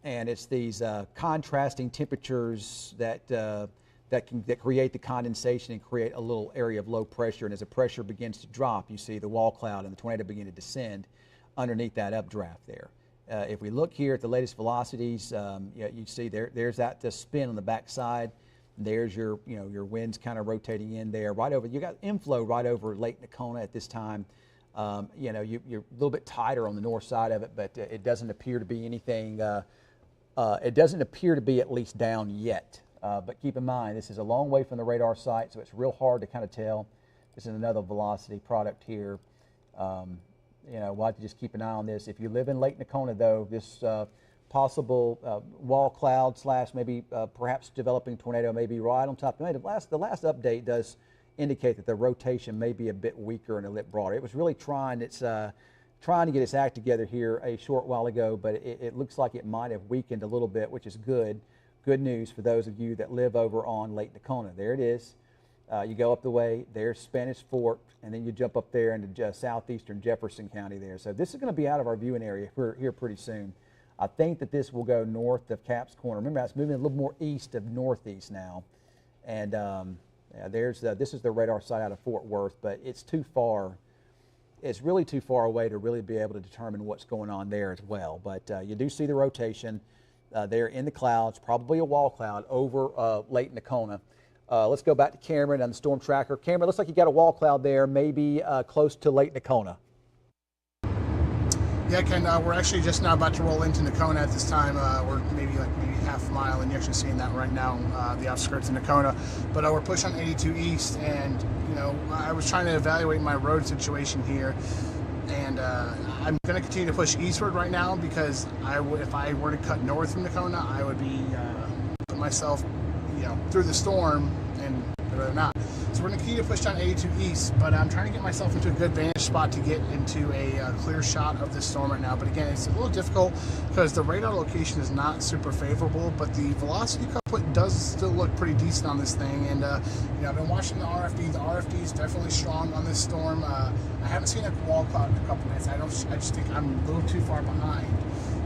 And it's these contrasting temperatures that create the condensation and create a little area of low pressure. And as the pressure begins to drop, you see the wall cloud and the tornado begin to descend underneath that updraft there. If we look here at the latest velocities, you see there's that spin on the back side. There's your winds kind of rotating in there right over. You got inflow right over Lake Nocona at this time. You're a little bit tighter on the north side of it, but it doesn't appear to be anything. It doesn't appear to be at least down yet, but keep in mind this is a long way from the radar site, so it's real hard to kind of tell. This is another velocity product here. We'll have to just keep an eye on this. If you live in Lake Nocona, though, this possible wall cloud / maybe perhaps developing tornado may be right on top. The last update does indicate that the rotation may be a bit weaker and a bit broader. It was really trying to get its act together here a short while ago, but it looks like it might have weakened a little bit, which is good news for those of you that live over on Lake Nocona. There it is. You go up the way, there's Spanish Fort, and then you jump up there into southeastern Jefferson County there. So this is going to be out of our viewing area here pretty soon. I think that this will go north of Capps Corner. Remember, it's moving a little more east of northeast now. And this is the radar site out of Fort Worth, but it's too far it's really too far away to really be able to determine what's going on there as well. But you do see the rotation there in the clouds, probably a wall cloud over Lake Nacona. Let's go back to Cameron on the storm tracker. Cameron, looks like you got a wall cloud there, maybe close to Lake Nacona. Yeah, Ken, we're actually just now about to roll into Nacona at this time. We're maybe half a mile, and you're actually seeing that right now, the outskirts of Nacona. But we're pushing on 82 East, and I was trying to evaluate my road situation here, and I'm going to continue to push eastward right now because if I were to cut north from Nacona, I would be putting myself, through the storm, and I'd rather not. So we're going to continue to push down 82 East, but I'm trying to get myself into a good vantage spot to get into a clear shot of this storm right now. But again, it's a little difficult because the radar location is not super favorable, but the velocity output does still look pretty decent on this thing. And I've been watching the RFD. The RFD is definitely strong on this storm. I haven't seen a wall cloud in a couple minutes. I just think I'm a little too far behind.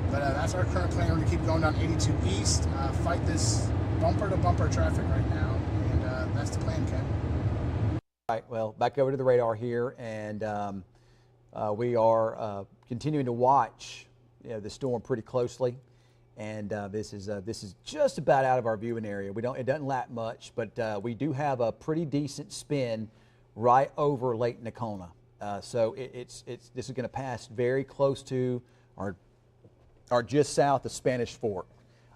But that's our current plan. We're going to keep going down 82 East, fight this bumper-to-bumper traffic right now, and that's the plan, Ken. All right, well, back over to the radar here, and we are continuing to watch the storm pretty closely, and this is just about out of our viewing area. It doesn't lap much, but we do have a pretty decent spin right over Lake Nacona. So this is going to pass very close to or just south of Spanish Fork.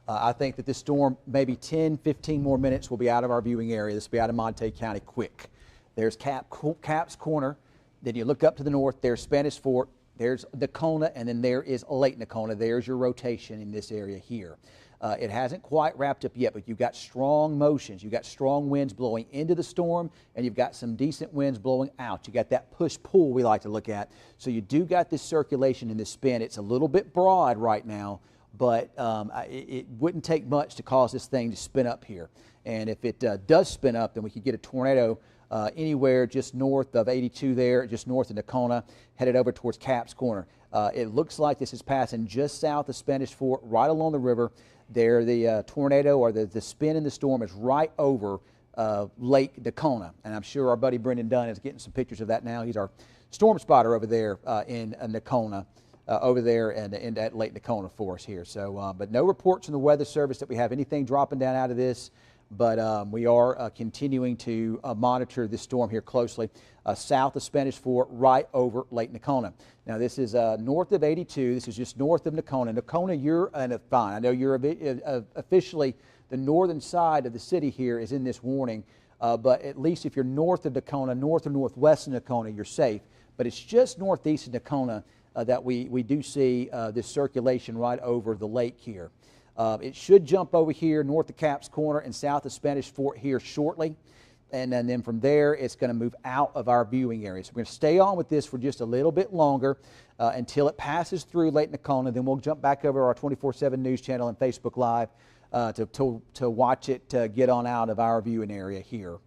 I think that this storm, maybe 10, 15 more minutes, will be out of our viewing area. This will be out of Monte County quick. There's Cap's Corner. Then you look up to the north, there's Spanish Fork, there's Nacona, and then there is Lake Nacona. There's your rotation in this area here. It hasn't quite wrapped up yet, but you've got strong motions. You've got strong winds blowing into the storm, and you've got some decent winds blowing out. You got that push-pull we like to look at. So you do got this circulation in this spin. It's a little bit broad right now, but it wouldn't take much to cause this thing to spin up here. And if it does spin up, then we could get a tornado anywhere just north of 82 there, just north of Nacona, headed over towards Cap's Corner. It looks like this is passing just south of Spanish Fork, right along the river. There, the tornado or the spin in the storm is right over Lake Nacona. And I'm sure our buddy Brendan Dunn is getting some pictures of that now. He's our storm spotter over there in Nacona. Over there and at Lake Nacona for us here. So, but no reports from the Weather Service that we have anything dropping down out of this, but we are continuing to monitor this storm here closely. South of Spanish Fork, right over Lake Nacona. Now, this is north of 82. This is just north of Nacona. Nacona, you're fine. I know you're officially the northern side of the city here is in this warning, but at least if you're north of Nacona, north or northwest of Nacona, you're safe. But it's just northeast of Nacona that we do see this circulation right over the lake here. It should jump over here north of Cap's Corner and south of Spanish Fort here shortly. And then from there, it's going to move out of our viewing area. So we're going to stay on with this for just a little bit longer until it passes through Lake Nacona. Then we'll jump back over our 24/7 news channel and Facebook Live to watch it get on out of our viewing area here.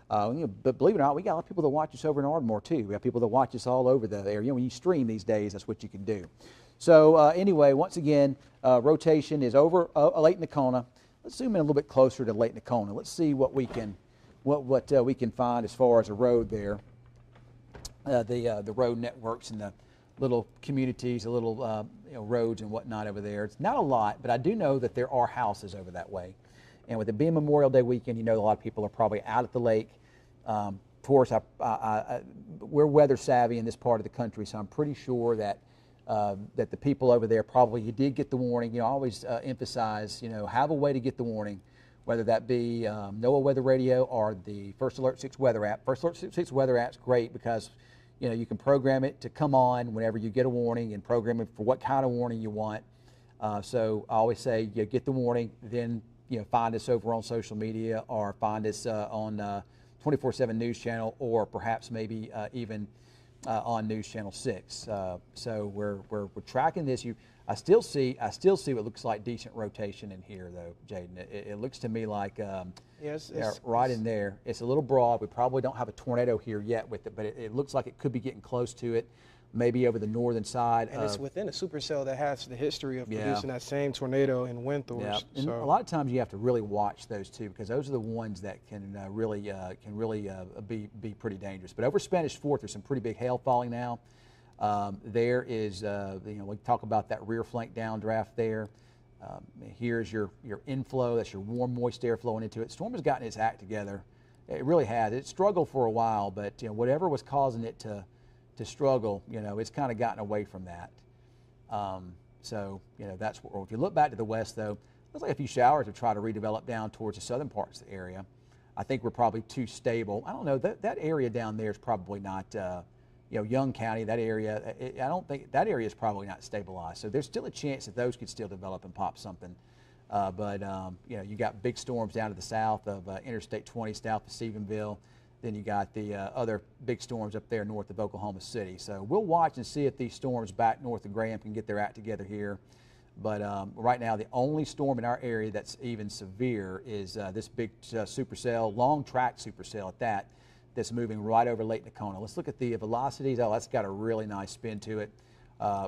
But believe it or not, we got a lot of people that watch us over in Ardmore too. We have people that watch us all over the area. When you stream these days, that's what you can do. So anyway, once again, rotation is over Lake Nacona. Let's zoom in a little bit closer to Lake Nacona. Let's see what we can we can find as far as a road there. The road networks and the little communities, the little roads and whatnot over there. It's not a lot, but I do know that there are houses over that way. And with it being Memorial Day weekend, a lot of people are probably out at the lake. Of course, we're weather savvy in this part of the country, so I'm pretty sure that that the people over there probably you did get the warning. I always emphasize, have a way to get the warning, whether that be NOAA Weather Radio or the First Alert 6 weather app. First Alert 6 weather app's great because you can program it to come on whenever you get a warning and program it for what kind of warning you want. So I always say, get the warning, then find us over on social media or find us on 24/7 News Channel or perhaps maybe even on News Channel 6. So we're tracking this. I still see what looks like decent rotation in here though, Jaden. It looks to me like right in there. It's a little broad. We probably don't have a tornado here yet with it, but it looks like it could be getting close to it. Maybe over the northern side. And it's within a supercell that has the history of producing that same tornado in Windthorst. Yeah. And a lot of times you have to really watch those too, because those are the ones that can really be pretty dangerous. But over Spanish Fort, there's some pretty big hail falling now. There is, we talk about that rear flank downdraft there. Here's your inflow. That's your warm, moist air flowing into it. Storm has gotten its act together. It really has. It struggled for a while, but whatever was causing it to struggle, it's kind of gotten away from that. So that's what. If you look back to the west, though, looks like a few showers have tried to redevelop down towards the southern parts of the area. I think we're probably too stable. I don't know. That area down there is probably not. Young County, that area, I don't think that area is probably not stabilized. So there's still a chance that those could still develop and pop something. But you got big storms down to the south of Interstate 20, south of Stephenville. Then you got the other big storms up there north of Oklahoma City. So we'll watch and see if these storms back north of Graham can get their act together here. But right now, the only storm in our area that's even severe is this big supercell, long-track supercell at that, that's moving right over Lake Nakona. Let's look at the velocities. Oh, that's got a really nice spin to it.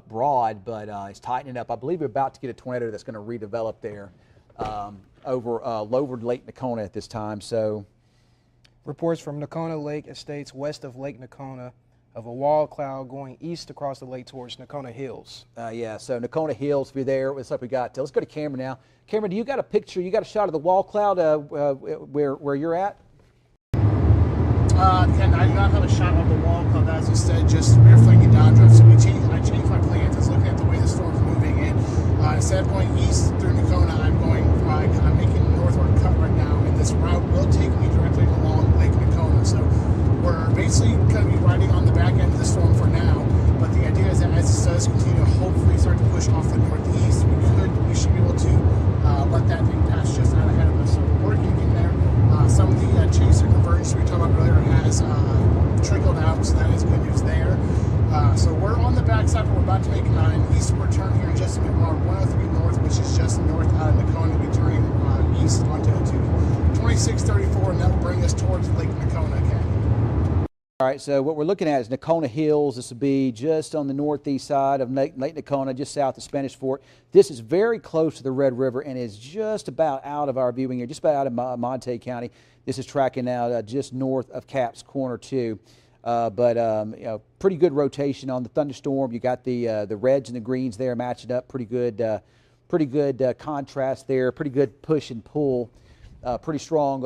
Broad, but it's tightening up. I believe we're about to get a tornado that's going to redevelop there over Lake Nakona at this time. So, reports from Nakona Lake Estates west of Lake Nakona of a wall cloud going east across the lake towards Nakona Hills. Yeah, so Nakona Hills, if you're there, it's like we got. Let's go to Cameron now. Cameron, do you got a picture? You got a shot of the wall cloud where you're at? And I do not have a shot of the wall cloud, as you said, just rear flanking downdraft. So I changed my plans. I was looking at the way the storm's moving in. Instead of going east through Nakona, I'm making a northward cut right now, and this route will take me directly along Lake Nakona. So we're basically going to be riding on the back end of the storm for now. But the idea is that as it does continue to hopefully start to push off the northeast, we should be able to let that thing pass just out ahead of us. So we're working in there. Some of the chaser convergence we talked about earlier has trickled out, so that is good news there. So we're on the backside, but we're about to make an eastward turn here in just a minute. We're on 103 north, which is just north out of Nakona. We'll be turning east onto 2634, and that will bring us towards Lake Nakona again. All right, so what we're looking at is Nakona Hills. This will be just on the northeast side of Lake Nakona, just south of Spanish Fort. This is very close to the Red River and is just about out of our viewing here, just about out of Monte County. This is tracking out just north of Caps Corner 2. But pretty good rotation on the thunderstorm. You got the reds and the greens there matching up. Pretty good contrast there. Pretty good push and pull. Pretty strong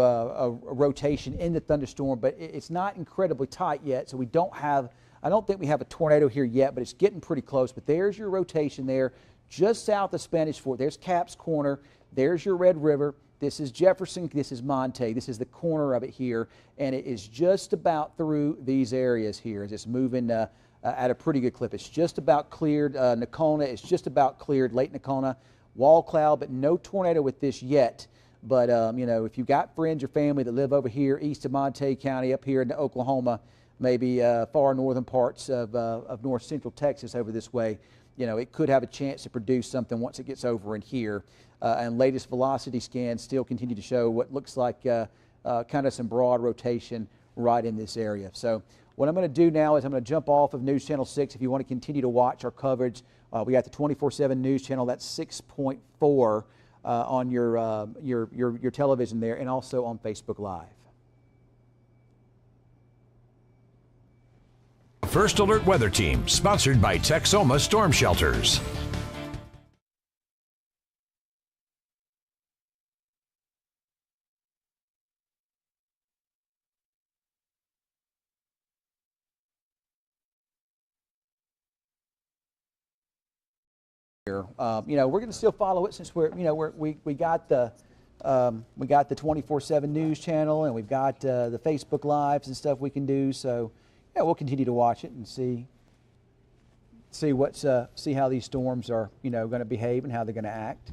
rotation in the thunderstorm, but it's not incredibly tight yet. So I don't think we have a tornado here yet, but it's getting pretty close. But there's your rotation there, just south of Spanish Fort. There's Caps Corner. There's your Red River. This is Jefferson. This is Monte. This is the corner of it here, and it is just about through these areas here. It's moving at a pretty good clip. It's just about cleared Nakona. It's just about cleared Lake Nakona. Wall cloud, but no tornado with this yet. But, if you've got friends or family that live over here east of Monte County, up here in Oklahoma, maybe far northern parts of north central Texas over this way, it could have a chance to produce something once it gets over in here. And latest velocity scans still continue to show what looks like kind of some broad rotation right in this area. So what I'm going to do now is I'm going to jump off of News Channel 6. If you want to continue to watch our coverage, we got the 24/7 News Channel. That's 6.4. On your television there, and also on Facebook Live. First Alert Weather Team, sponsored by Texoma Storm Shelters. We're going to still follow it since we got the 24/7 News Channel, and we've got the Facebook Lives and stuff we can do. So yeah, we'll continue to watch it and see how these storms are going to behave and how they're going to act.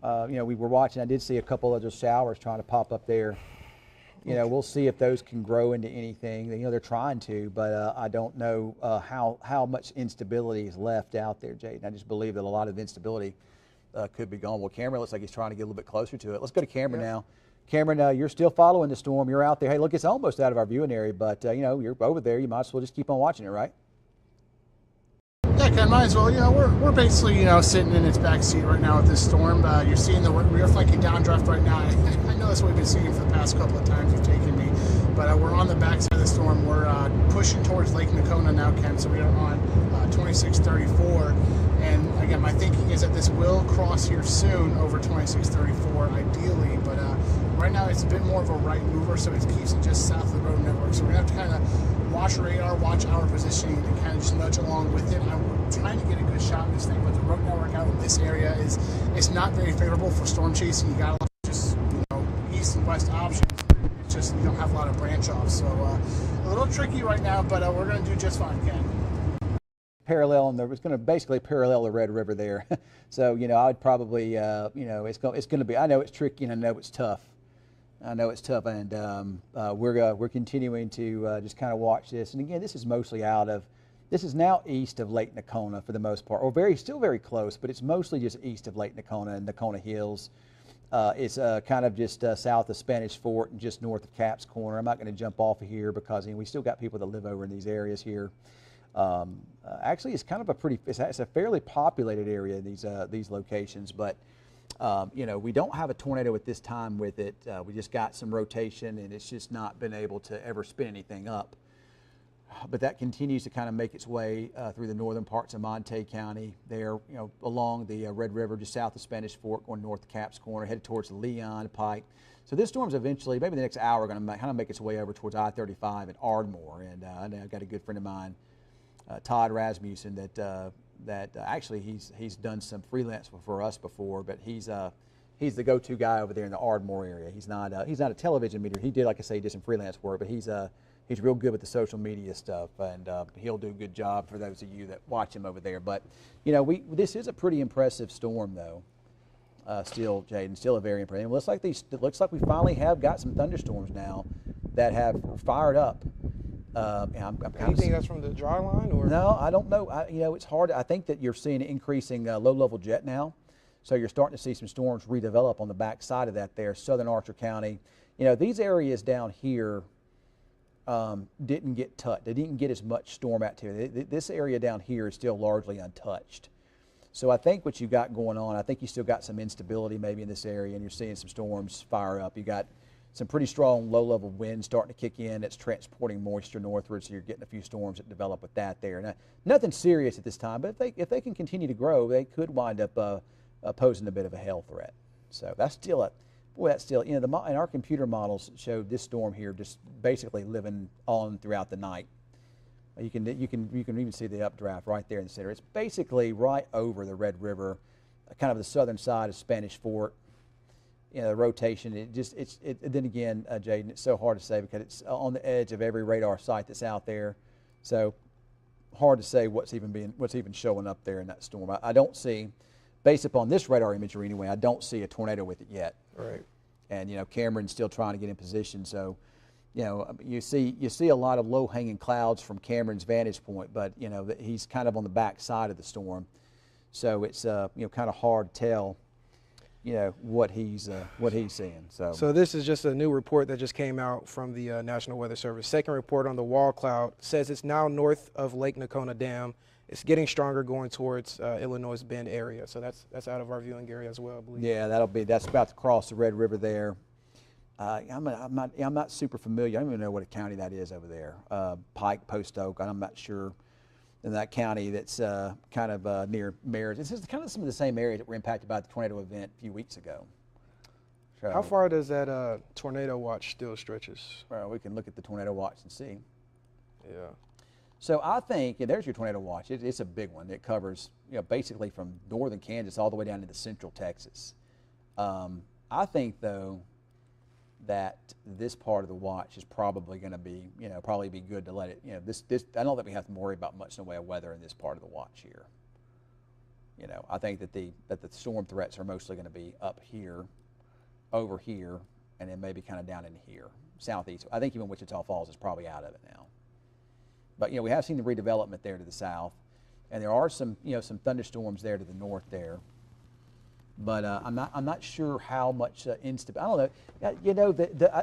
We were watching. I did see a couple of those showers trying to pop up there. We'll see if those can grow into anything. They're trying to, but I don't know how much instability is left out there, Jaden. I just believe that a lot of instability could be gone. Well, Cameron looks like he's trying to get a little bit closer to it. Let's go to Cameron now. Cameron, you're still following the storm. You're out there. Hey, look, it's almost out of our viewing area, but you're over there. You might as well just keep on watching it, right? Yeah, Ken, might as well. We're basically, sitting in its back seat right now with this storm. You're seeing the rear flanking downdraft right now. I know that's what we've been seeing for the past couple of times you've taken me. But we're on the backside of the storm. We're pushing towards Lake Nakona now, Ken. So we are on 2634. And again, my thinking is that this will cross here soon over 2634, ideally. But right now it's a bit more of a right mover, so it keeps it just south of the road network. So we're going to have to kind of watch radar, watch our positioning, and kind of just nudge along with it. I'm trying to get a good shot in this thing, but the road network out in this area is not very favorable for storm chasing. You got to just, east and west options. It's just you don't have a lot of branch offs. So a little tricky right now, but we're going to do just fine, Ken. Parallel, and it's going to basically parallel the Red River there. So, I would probably, it's going to be, I know it's tricky and I know it's tough. And we're continuing to just kind of watch this. And again, this is mostly this is now east of Lake Nakona for the most part, or still very close, but it's mostly just east of Lake Nakona and Nakona Hills. It's kind of just south of Spanish Fort and just north of Capps Corner. I'm not going to jump off of here because we still got people that live over in these areas here. Actually, it's kind of it's a fairly populated area in these locations, but we don't have a tornado at this time with it. We just got some rotation, and it's just not been able to ever spin anything up. But that continues to kind of make its way through the northern parts of Monte County there, along the Red River, just south of Spanish Fort, going north to Capps Corner, headed towards the Leon Pike. So this storm's eventually, maybe the next hour, going to kind of make its way over towards I-35 and Ardmore. And I know I've got a good friend of mine, Todd Rasmussen, that actually he's done some freelance for us before, but he's the go-to guy over there in the Ardmore area. He's not a television meter. He did, like I say, he did some freelance work, but he's real good with the social media stuff, and he'll do a good job for those of you that watch him over there. But this is a pretty impressive storm, though. Still, Jaden, still a very impressive. It looks like we finally have got some thunderstorms now that have fired up. Do you think that's from the dry line, or? No, I don't know. It's hard. I think that you're seeing increasing low-level jet now, so you're starting to see some storms redevelop on the back side of that there, southern Archer County. These areas down here didn't get touched. They didn't get as much storm activity. This area down here is still largely untouched. So I think what you got going on, I think you still got some instability maybe in this area, and you're seeing some storms fire up. You got some pretty strong low-level winds starting to kick in. That's transporting moisture northward, so you're getting a few storms that develop with that there. Now, nothing serious at this time, but if they can continue to grow, they could wind up posing a bit of a hail threat. So that's still and our computer models showed this storm here just basically living on throughout the night. You can even see the updraft right there in the center. It's basically right over the Red River, kind of the southern side of Spanish Fort. The rotation, then again, Jaden, it's so hard to say because it's on the edge of every radar site that's out there. So hard to say what's even showing up there in that storm. I don't see, based upon this radar imagery anyway, I don't see a tornado with it yet. Right. And Cameron's still trying to get in position. So you see a lot of low-hanging clouds from Cameron's vantage point, but he's kind of on the back side of the storm. So it's kind of hard to tell what he's seeing. So this is just a new report that just came out from the National Weather Service. Second report on the wall cloud says it's now north of Lake Nakona Dam. It's getting stronger going towards Illinois Bend area. So that's out of our viewing area as well, I believe. Yeah, that's about to cross the Red River there. I'm not super familiar. I don't even know what a county that is over there. Pike, Post Oak. I'm not sure. In that county that's kind of near Merritt. This is kind of some of the same areas that were impacted by the tornado event a few weeks ago. So, how far does that tornado watch still stretches? Well, we can look at the tornado watch and see. Yeah. So I think, there's your tornado watch. It's a big one. It covers basically from northern Kansas all the way down into central Texas. I think, though, that this part of the watch is probably going to be, probably be good to let it, I don't think we have to worry about much in the way of weather in this part of the watch here. I think that the storm threats are mostly going to be up here, over here, and then maybe kind of down in here, southeast. I think even Wichita Falls is probably out of it now. But, we have seen the redevelopment there to the south, and there are some, some thunderstorms there to the north there. But I'm not sure how much instability. I don't know.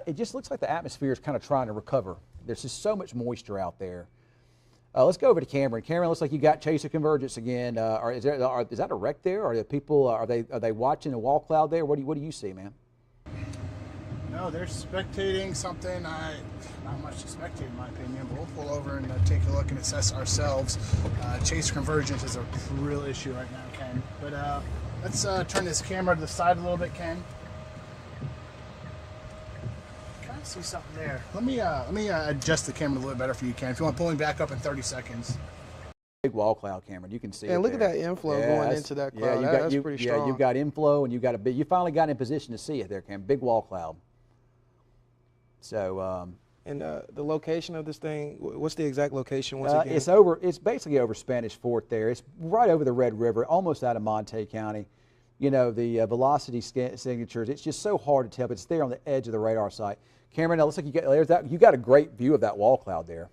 It just looks like the atmosphere is kind of trying to recover. There's just so much moisture out there. Let's go over to Cameron. Cameron, looks like you got chaser convergence again. Is that a wreck there? Are the people are they watching the wall cloud there? What do you see, man? No, No, they're spectating something. Not much to spectate in my opinion, but we'll pull over and take a look and assess ourselves. Chase convergence is a real issue right now, Ken. But let's turn this camera to the side a little bit, Ken. I see something there. Let me adjust the camera a little bit better for you, Ken. If you want pulling back up in 30 seconds. Big wall cloud, Cameron. You can see it. And look there. at that inflow going into that cloud. Yeah, That's pretty strong. Yeah, you've got inflow, and you finally got in position to see it there, Cameron. Big wall cloud. So. And the location of this thing, what's the exact location once again? It's basically over Spanish Fort there. It's right over the Red River, almost out of Monte County. You know, the velocity signatures, it's just so hard to tell, but it's there on the edge of the radar site. Cameron, now it looks like you got a great view of that wall cloud there.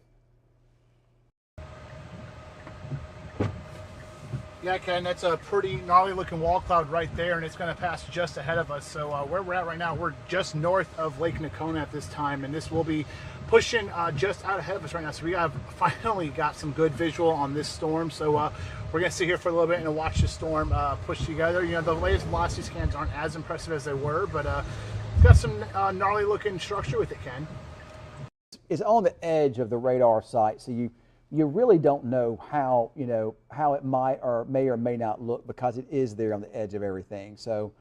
Yeah, Ken, that's a pretty gnarly looking wall cloud right there, and it's going to pass just ahead of us. So where we're at right now, we're just north of Lake Nacona at this time, and this will be pushing just out ahead of us right now. So we have finally got some good visual on this storm. So we're going to sit here for a little bit and watch the storm push together. You know, the latest velocity scans aren't as impressive as they were, but it's got some gnarly looking structure with it, Ken. It's on the edge of the radar site, so you really don't know how it might or may not look, because it is there on the edge of everything. So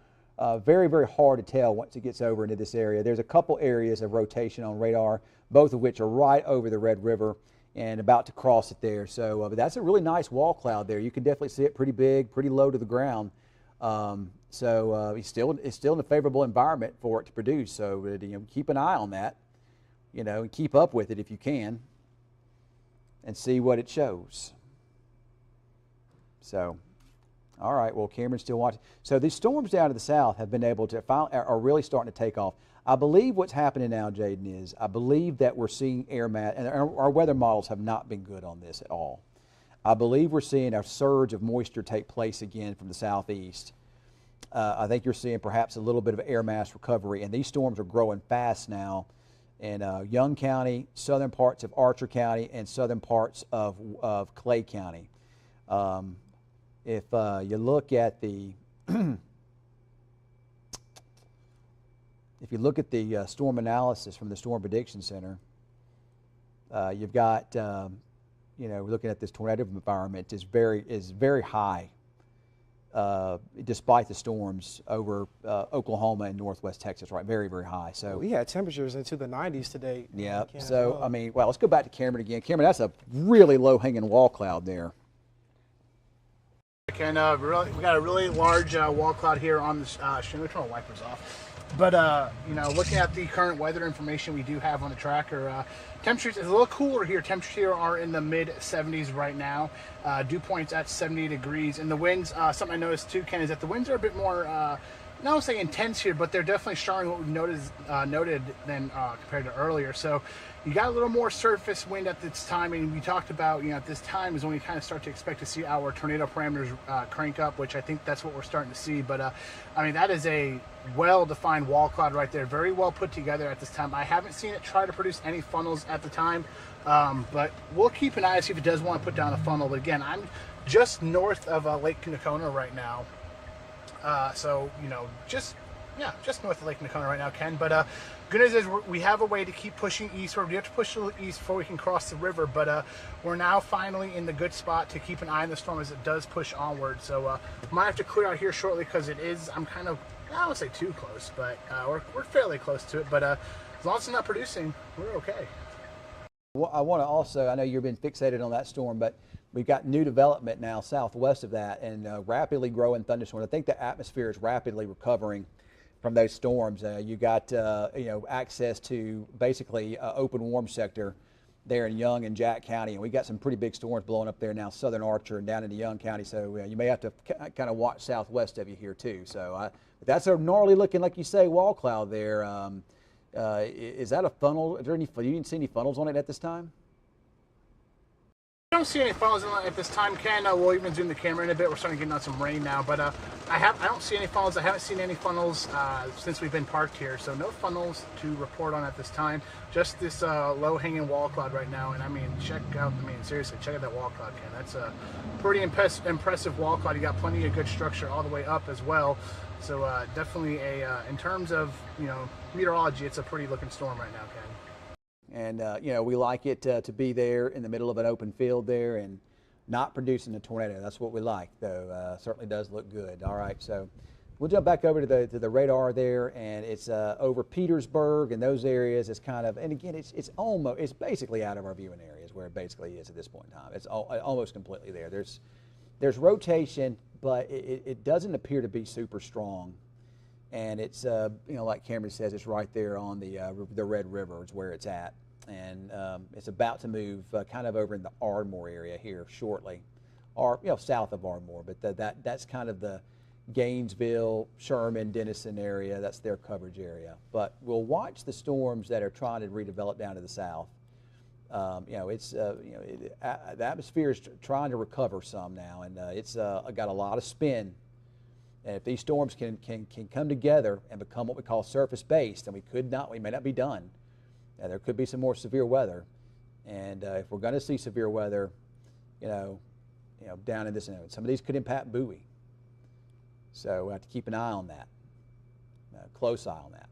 very, very hard to tell once it gets over into this area. There's a couple areas of rotation on radar, both of which are right over the Red River and about to cross it there. So but that's a really nice wall cloud there. You can definitely see it pretty big, pretty low to the ground. It's still in a favorable environment for it to produce. So keep an eye on that, and keep up with it if you can, and see what it shows. So, all right, well, Cameron's still watching. So these storms down to the south have been able to, are really starting to take off. I believe what's happening now, Jaden, is I believe that we're seeing air mass, and our weather models have not been good on this at all. I believe we're seeing a surge of moisture take place again from the southeast. I think you're seeing perhaps a little bit of air mass recovery, and these storms are growing fast now in Young County, southern parts of Archer County, and southern parts of Clay County. If you look at the storm analysis from the Storm Prediction Center, you've got we're looking at this tornado environment is very high, despite the storms over Oklahoma and northwest Texas, right? Very, very high. So we had temperatures into the 90s today. Yeah. So I mean, well, let's go back to Cameron again. Cameron, that's a really low-hanging wall cloud there. Ken, we got a really large wall cloud here on this. Should we turn the wipers off? But looking at the current weather information we do have on the tracker, temperatures is a little cooler here. Temperatures here are in the mid 70s right now. Dew points at 70 degrees, and the winds. Something I noticed too, Ken, is that the winds are a bit more, not to say intense here, but they're definitely stronger than what we've noted than compared to earlier. So you got a little more surface wind at this time, and we talked about, at this time is when we kind of start to expect to see our tornado parameters crank up, which I think that's what we're starting to see. But I mean, that is a well-defined wall cloud right there, very well put together at this time. I haven't seen it try to produce any funnels at the time, but we'll keep an eye to see if it does want to put down a funnel. But again, I'm just north of Lake Nacona right now. So, just north of Lake Nacona right now, Ken. But good news is we have a way to keep pushing eastward. We have to push a little east before we can cross the river. But we're now finally in the good spot to keep an eye on the storm as it does push onward. So might have to clear out here shortly because it is, I don't want to say too close, but we're fairly close to it. But as long as it's not producing, we're okay. Well, I want to also, I know you've been fixated on that storm, but we've got new development now southwest of that, and rapidly growing thunderstorms. I think the atmosphere is rapidly recovering from those storms. You got access to basically open warm sector there in Young and Jack County, and we got some pretty big storms blowing up there now, southern Archer and down into Young County. So you may have to kind of watch southwest of you here too. So that's a gnarly looking, like you say, wall cloud there. Is that a funnel? Is there any? You didn't see any funnels on it at this time? I don't see any funnels at this time, Ken. We'll even zoom the camera in a bit. We're starting to get on some rain now, but I don't see any funnels. I haven't seen any funnels since we've been parked here, so no funnels to report on at this time. Just this low-hanging wall cloud right now, and seriously, check out that wall cloud, Ken. That's a pretty impressive wall cloud. You got plenty of good structure all the way up as well. So definitely in terms of meteorology, it's a pretty looking storm right now, Ken. And, you know, we like it to be there in the middle of an open field there and not producing a tornado. That's what we like, though. Certainly does look good. All right, so we'll jump back over to the radar there, and it's over Petersburg and those areas. It's kind of, and again, it's basically out of our viewing areas where it basically is at this point in time. It's almost completely there. There's rotation, but it doesn't appear to be super strong. And it's, you know, like Cameron says, it's right there on the Red River is where it's at. And it's about to move kind of over in the Ardmore area here shortly, or, you know, south of Ardmore. But that's kind of the Gainesville, Sherman, Denison area. That's their coverage area. But we'll watch the storms that are trying to redevelop down to the south. You know, it's, you know, the atmosphere is trying to recover some now, and it's got a lot of spin. And if these storms can come together and become what we call surface-based, and we may not be done. There could be some more severe weather, and if we're going to see severe weather, you know, down in this area, some of these could impact Bowie. So we have to keep an eye on that, close eye on that.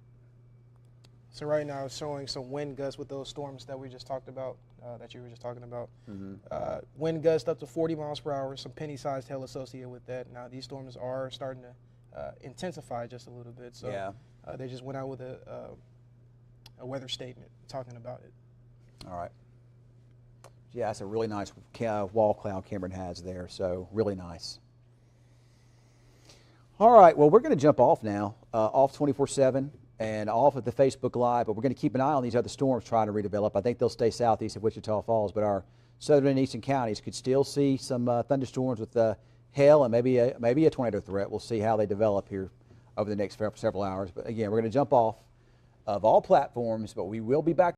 So right now it's showing some wind gusts with those storms that we just talked about, that you were just talking about. Mm-hmm. Wind gusts up to 40 miles per hour, some penny-sized hail associated with that. Now these storms are starting to intensify just a little bit. So yeah. They just went out with a weather statement talking about it. All right. Yeah, that's a really nice wall cloud Cameron has there, so really nice. All right, well, we're going to jump off now, off 24/7 and off of the Facebook Live, but we're going to keep an eye on these other storms trying to redevelop. I think they'll stay southeast of Wichita Falls, but our southern and eastern counties could still see some thunderstorms with hail and maybe a tornado threat. We'll see how they develop here over the next several hours. But again, we're going to jump off of all platforms, but we will be back.